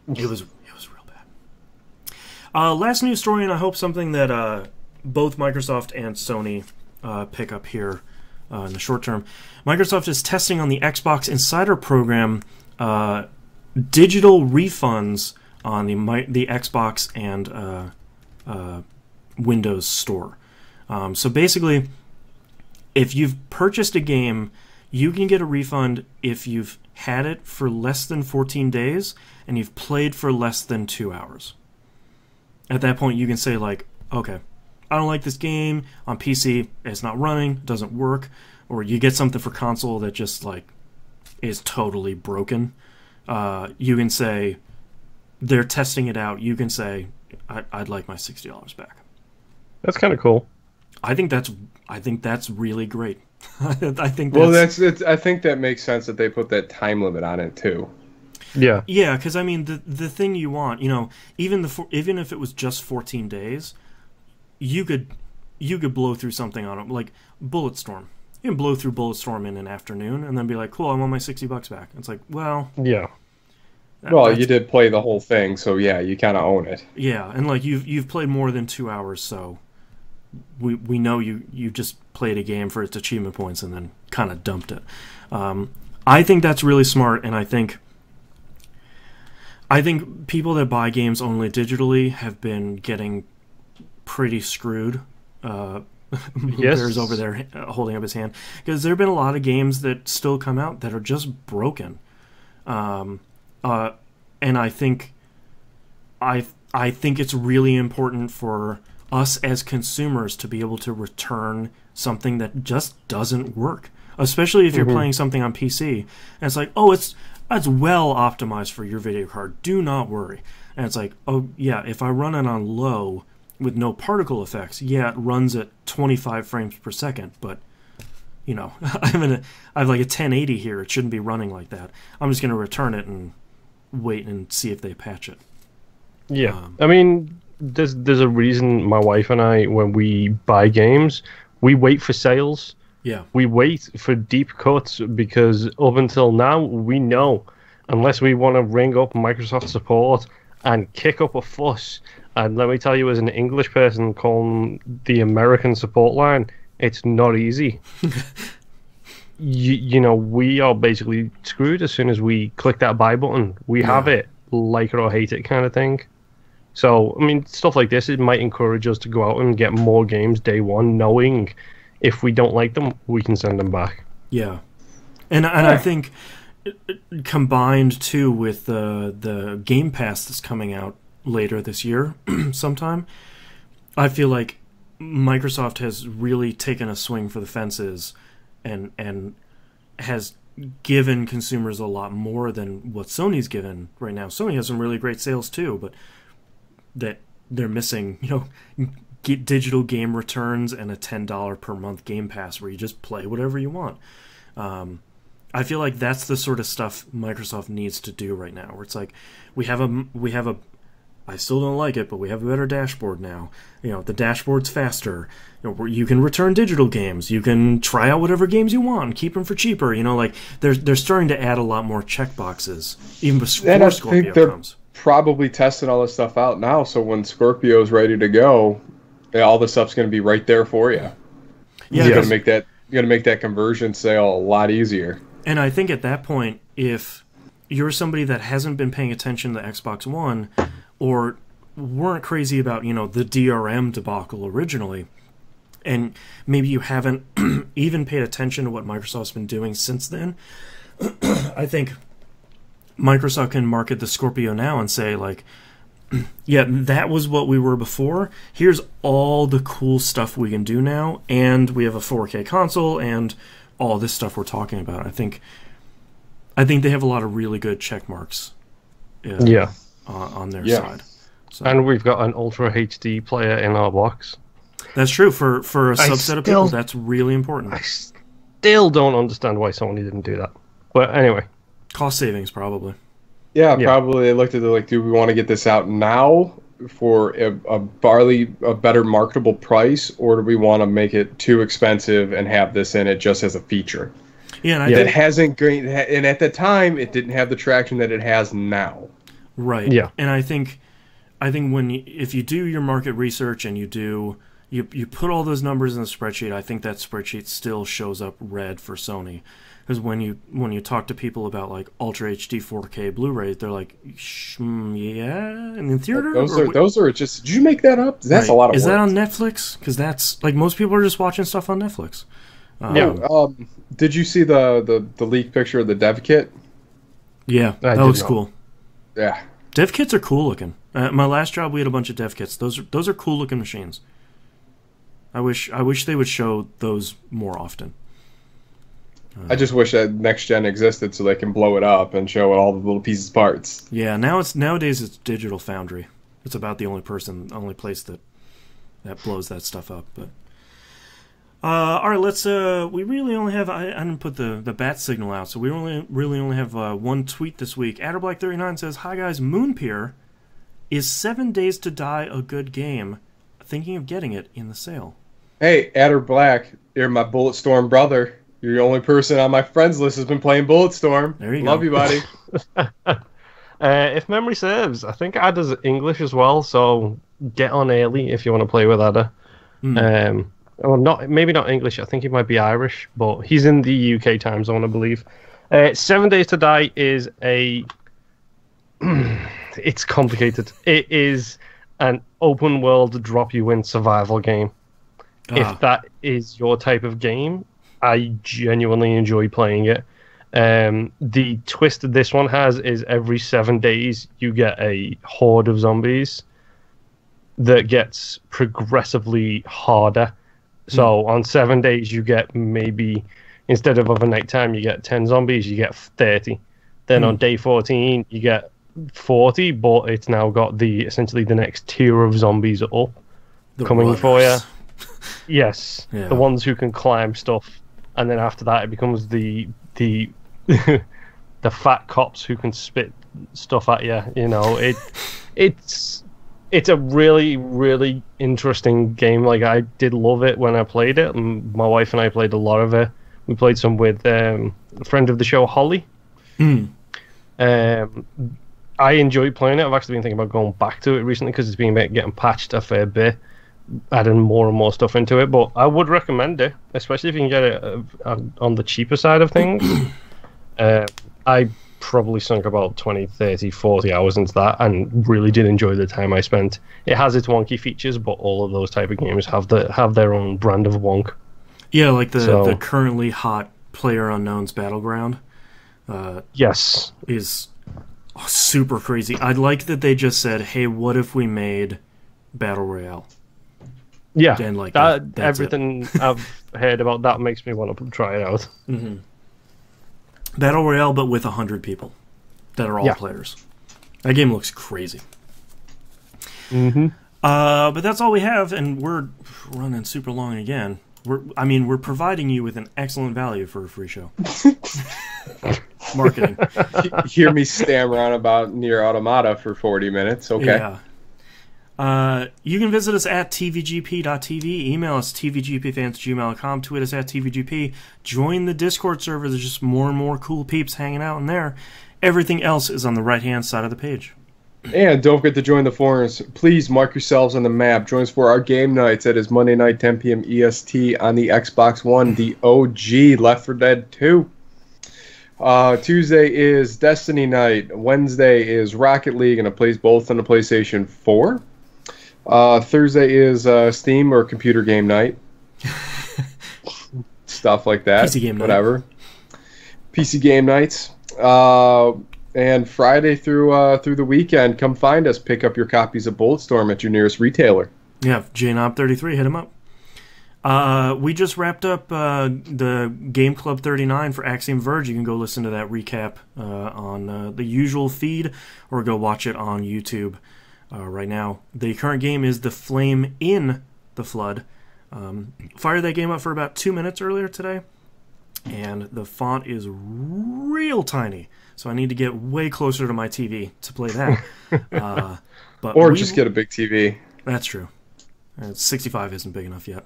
It was real bad. Last news story, and I hope something that both Microsoft and Sony pick up here in the short term. Microsoft is testing on the Xbox Insider program digital refunds on the Xbox and Windows Store. So basically, if you've purchased a game, you can get a refund if you've had it for less than 14 days and you've played for less than 2 hours. At that point, you can say, like, okay, I don't like this game on PC, it's not running, doesn't work, or you get something for console that just, like, is totally broken. You can say, they're testing it out, you can say, I'd like my $60 back. That's kind of cool. I think that's really great. I think I think that makes sense that they put that time limit on it too. Yeah, because I mean the thing you want, even if it was just 14 days, you could blow through something on it, like Bulletstorm. You can blow through Bulletstorm in an afternoon and then be like, cool, I want my $60 back. It's like, well, yeah. Well, you did play the whole thing, so yeah, you kind of own it. Yeah, and like you've played more than 2 hours, so we know you just played a game for its achievement points and then kind of dumped it. I think that's really smart, and I think people that buy games only digitally have been getting pretty screwed. Yes. Bear's over there holding up his hand, because there have been a lot of games that still come out that are just broken. And I think it's really important for us as consumers to be able to return something that just doesn't work, especially if you're playing something on PC and it's like, oh, it's well optimized for your video card, do not worry. And it's like, oh yeah, if I run it on low with no particle effects, yeah, it runs at 25 frames per second, but you know, I have like a 1080 here. It shouldn't be running like that. I'm just going to return it and wait and see if they patch it. Yeah, I mean, there's a reason my wife and I, when we buy games, we wait for sales. Yeah. We wait for deep cuts because up until now, we know, unless we want to ring up Microsoft support and kick up a fuss, and let me tell you, as an English person calling the American support line, it's not easy. you know, we are basically screwed as soon as we click that buy button. We have it, like it or hate it kind of thing. So, I mean, stuff like this, it might encourage us to go out and get more games day one, knowing if we don't like them, we can send them back. Yeah. And I think combined, too, with the Game Pass that's coming out later this year sometime, I feel like Microsoft has really taken a swing for the fences and has given consumers a lot more than what Sony's given right now. Sony has some really great sales, too, but that they're missing, you know, digital game returns and a $10 per month Game Pass where you just play whatever you want. I feel like that's the sort of stuff Microsoft needs to do right now, where it's like we have a I still don't like it, but we have a better dashboard now. You know, the dashboard's faster. You know, where you can return digital games. You can try out whatever games you want and keep them for cheaper. You know, like they're starting to add a lot more checkboxes even before Scorpio comes. Probably testing all this stuff out now, so when Scorpio's ready to go, all this stuff's going to be right there for you. Yeah, you're going to make that conversion sale a lot easier. And I think at that point, if you're somebody that hasn't been paying attention to Xbox One, or weren't crazy about, you know, the DRM debacle originally, and maybe you haven't even paid attention to what Microsoft's been doing since then, I think Microsoft can market the Scorpio now and say, like, yeah, that was what we were before. Here's all the cool stuff we can do now, and we have a 4K console and all this stuff we're talking about. I think they have a lot of really good check marks. On their side. So. And we've got an Ultra HD player in our box. That's true. For a subset of people, that's really important. I still don't understand why Sony didn't do that. But anyway. Cost savings, probably. Yeah, probably. They looked at it like, do we want to get this out now for a better marketable price, or do we want to make it too expensive and have this in it just as a feature? Yeah, and it hasn't. And at the time, it didn't have the traction that it has now. Right. Yeah. And I think if you do your market research and you put all those numbers in the spreadsheet, I think that spreadsheet still shows up red for Sony. Because when you talk to people about like Ultra HD 4K Blu-ray, they're like, yeah, and in theater. Those are just. Did you make that up? That's a lot of. Is that on Netflix? Because that's like most people are just watching stuff on Netflix. Did you see the leaked picture of the dev kit? Yeah, that looks cool. Yeah, dev kits are cool looking. My last job, we had a bunch of dev kits. Those are cool looking machines. I wish they would show those more often. I just wish that next gen existed so they can blow it up and show all the little pieces parts. Yeah, nowadays it's Digital Foundry. It's about the only place that blows that stuff up. But all right, let's. We really only have. I didn't put the bat signal out, so we really only have one tweet this week. Adderblack39 says, "Hi guys, Moonpier is 7 Days to Die a good game? Thinking of getting it in the sale." Hey, Adderblack, you're my Bulletstorm brother. You're the only person on my friends list who's been playing Bulletstorm. There you Love go. you, buddy. If memory serves, I think Ad does English as well, so get on early if you want to play with Adder. Well, maybe not English. I think he might be Irish, but he's in the UK time zone, I believe. 7 Days to Die is it's complicated. It is an open world drop you in survival game. If that is your type of game, I genuinely enjoy playing it. The twist this one has is every 7 days you get a horde of zombies that gets progressively harder. So on 7 days you get maybe, instead of overnight time, you get 10 zombies, you get 30. Then on day 14 you get 40, but it's now got essentially the next tier of zombies up coming for you. Yes, the ones who can climb stuff and then after that it becomes the the fat cops who can spit stuff at you. You know, it's a really, really interesting game. Like, I did love it when I played it, and my wife and I played a lot of it. We played some with a friend of the show, Holly. I enjoyed playing it. I've actually been thinking about going back to it recently because it's been getting patched a fair bit, adding more and more stuff into it. But I would recommend it, especially if you can get it on the cheaper side of things. I probably sunk about 20, 30, 40 hours into that and really did enjoy the time I spent. It has its wonky features, but all of those type of games have their own brand of wonk. Yeah, like the currently hot PlayerUnknown's Battleground. Yes. Is super crazy. I like that they just said, hey, what if we made Battle Royale? Yeah, and like everything I've heard about that makes me want to try it out. Mm-hmm. Battle Royale, but with 100 people that are all players. That game looks crazy. Mm-hmm. But that's all we have, and we're running super long again. We're providing you with an excellent value for a free show. Marketing. Hear me stammer on about Nier Automata for 40 minutes. Okay. Yeah. You can visit us at tvgp.tv, email us tvgpfans@gmail.com, tweet us at tvgp, join the Discord server. There's just more and more cool peeps hanging out in there. Everything else is on the right-hand side of the page. And don't forget to join the forums. Please mark yourselves on the map. Join us for our game nights. It is Monday night, 10 p.m. EST on the Xbox One, the OG Left 4 Dead 2. Tuesday is Destiny night. Wednesday is Rocket League, and it plays both on the PlayStation 4. Thursday is Steam or computer game night. Stuff like that. PC game whatever. Night. PC game nights. And Friday through the weekend, come find us. Pick up your copies of Bulletstorm at your nearest retailer. Yeah, JNob33, hit him up. We just wrapped up the Game Club 39 for Axiom Verge. You can go listen to that recap on the usual feed, or go watch it on YouTube right now. The current game is The Flame in the Flood. Fired that game up for about 2 minutes earlier today, and the font is real tiny, so I need to get way closer to my TV to play that. Or just get a big TV. That's true. 65 isn't big enough yet.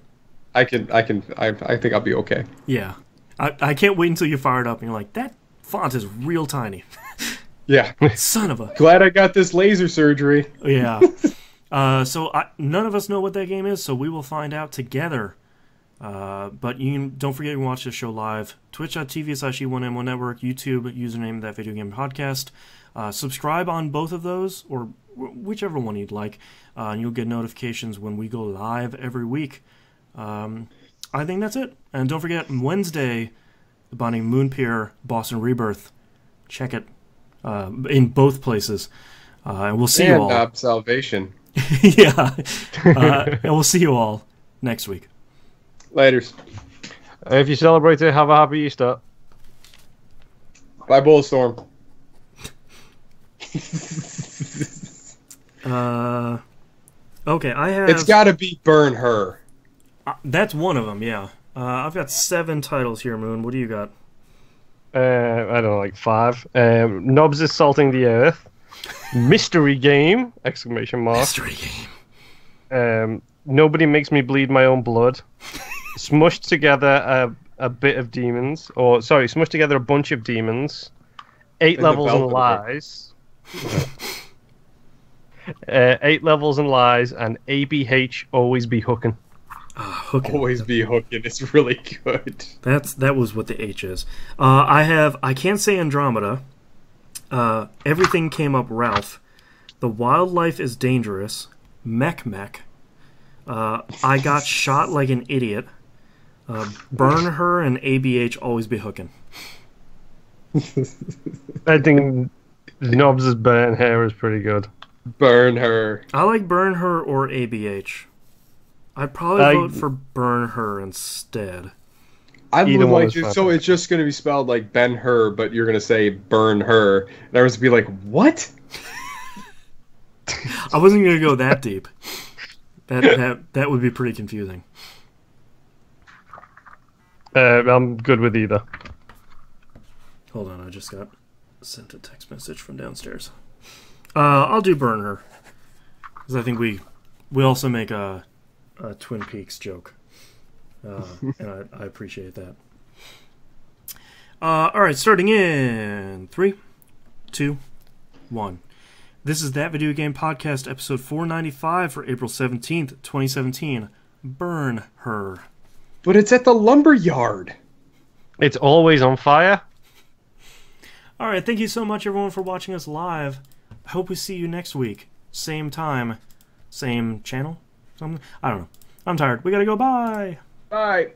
I think I'll be okay. Yeah. I can't wait until you fire it up and you're like, that font is real tiny. Yeah. Son of a... Glad I got this laser surgery. Yeah. So none of us know what that game is, so we will find out together. But don't forget you can watch this show live. Twitch.tv/E1M1 Network, YouTube, username That Video Game Podcast. Subscribe on both of those, or whichever one you'd like, and you'll get notifications when we go live every week. I think that's it. And don't forget, Wednesday, the Bonnie Moonpier Boston Rebirth. Check it in both places. And we'll see you all. And Salvation. Yeah. And we'll see you all next week. Laters. If you celebrate it, have a happy Easter. Bye, Bulletstorm. Okay, I have... It's got to be Ben-Hur. That's one of them, yeah. I've got 7 titles here, Moon. What do you got? I don't know, like 5. Nobs is Salting the Earth. Mystery Game! ! Mystery Game. Nobody Makes Me Bleed My Own Blood. Smushed together a bit of demons. Smushed together a bunch of demons. 8 levels and lies. 8 levels and lies, and ABH Always Be Hooking. Hooking. Always Be Hooking. It's really good. That was what the H is. I can't say Andromeda. Everything Came Up Ralph. The Wildlife is Dangerous. Mech. I Got Shot Like an Idiot. Ben-Hur and ABH Always Be Hooking. I think Nobs' Ben-Hur is pretty good. Ben-Hur. I like Ben-Hur or ABH. I'd probably vote for Ben-Hur instead. I would like it, so it's just going to be spelled like Ben-Hur, but you're going to say Ben-Hur, and I was to be like, what? I wasn't going to go that deep. That would be pretty confusing. I'm good with either. Hold on, I just got sent a text message from downstairs. I'll do Ben-Hur, because I think we also make a Twin Peaks joke, and I appreciate that. All right, starting in 3, 2, 1. This is That Video Game Podcast, episode 495 for April 17th, 2017. Ben-Hur. But it's at the lumber yard. It's always on fire. All right, thank you so much, everyone, for watching us live. I hope we see you next week. Same time, same channel? Something? I don't know. I'm tired. We gotta go. Bye. Bye.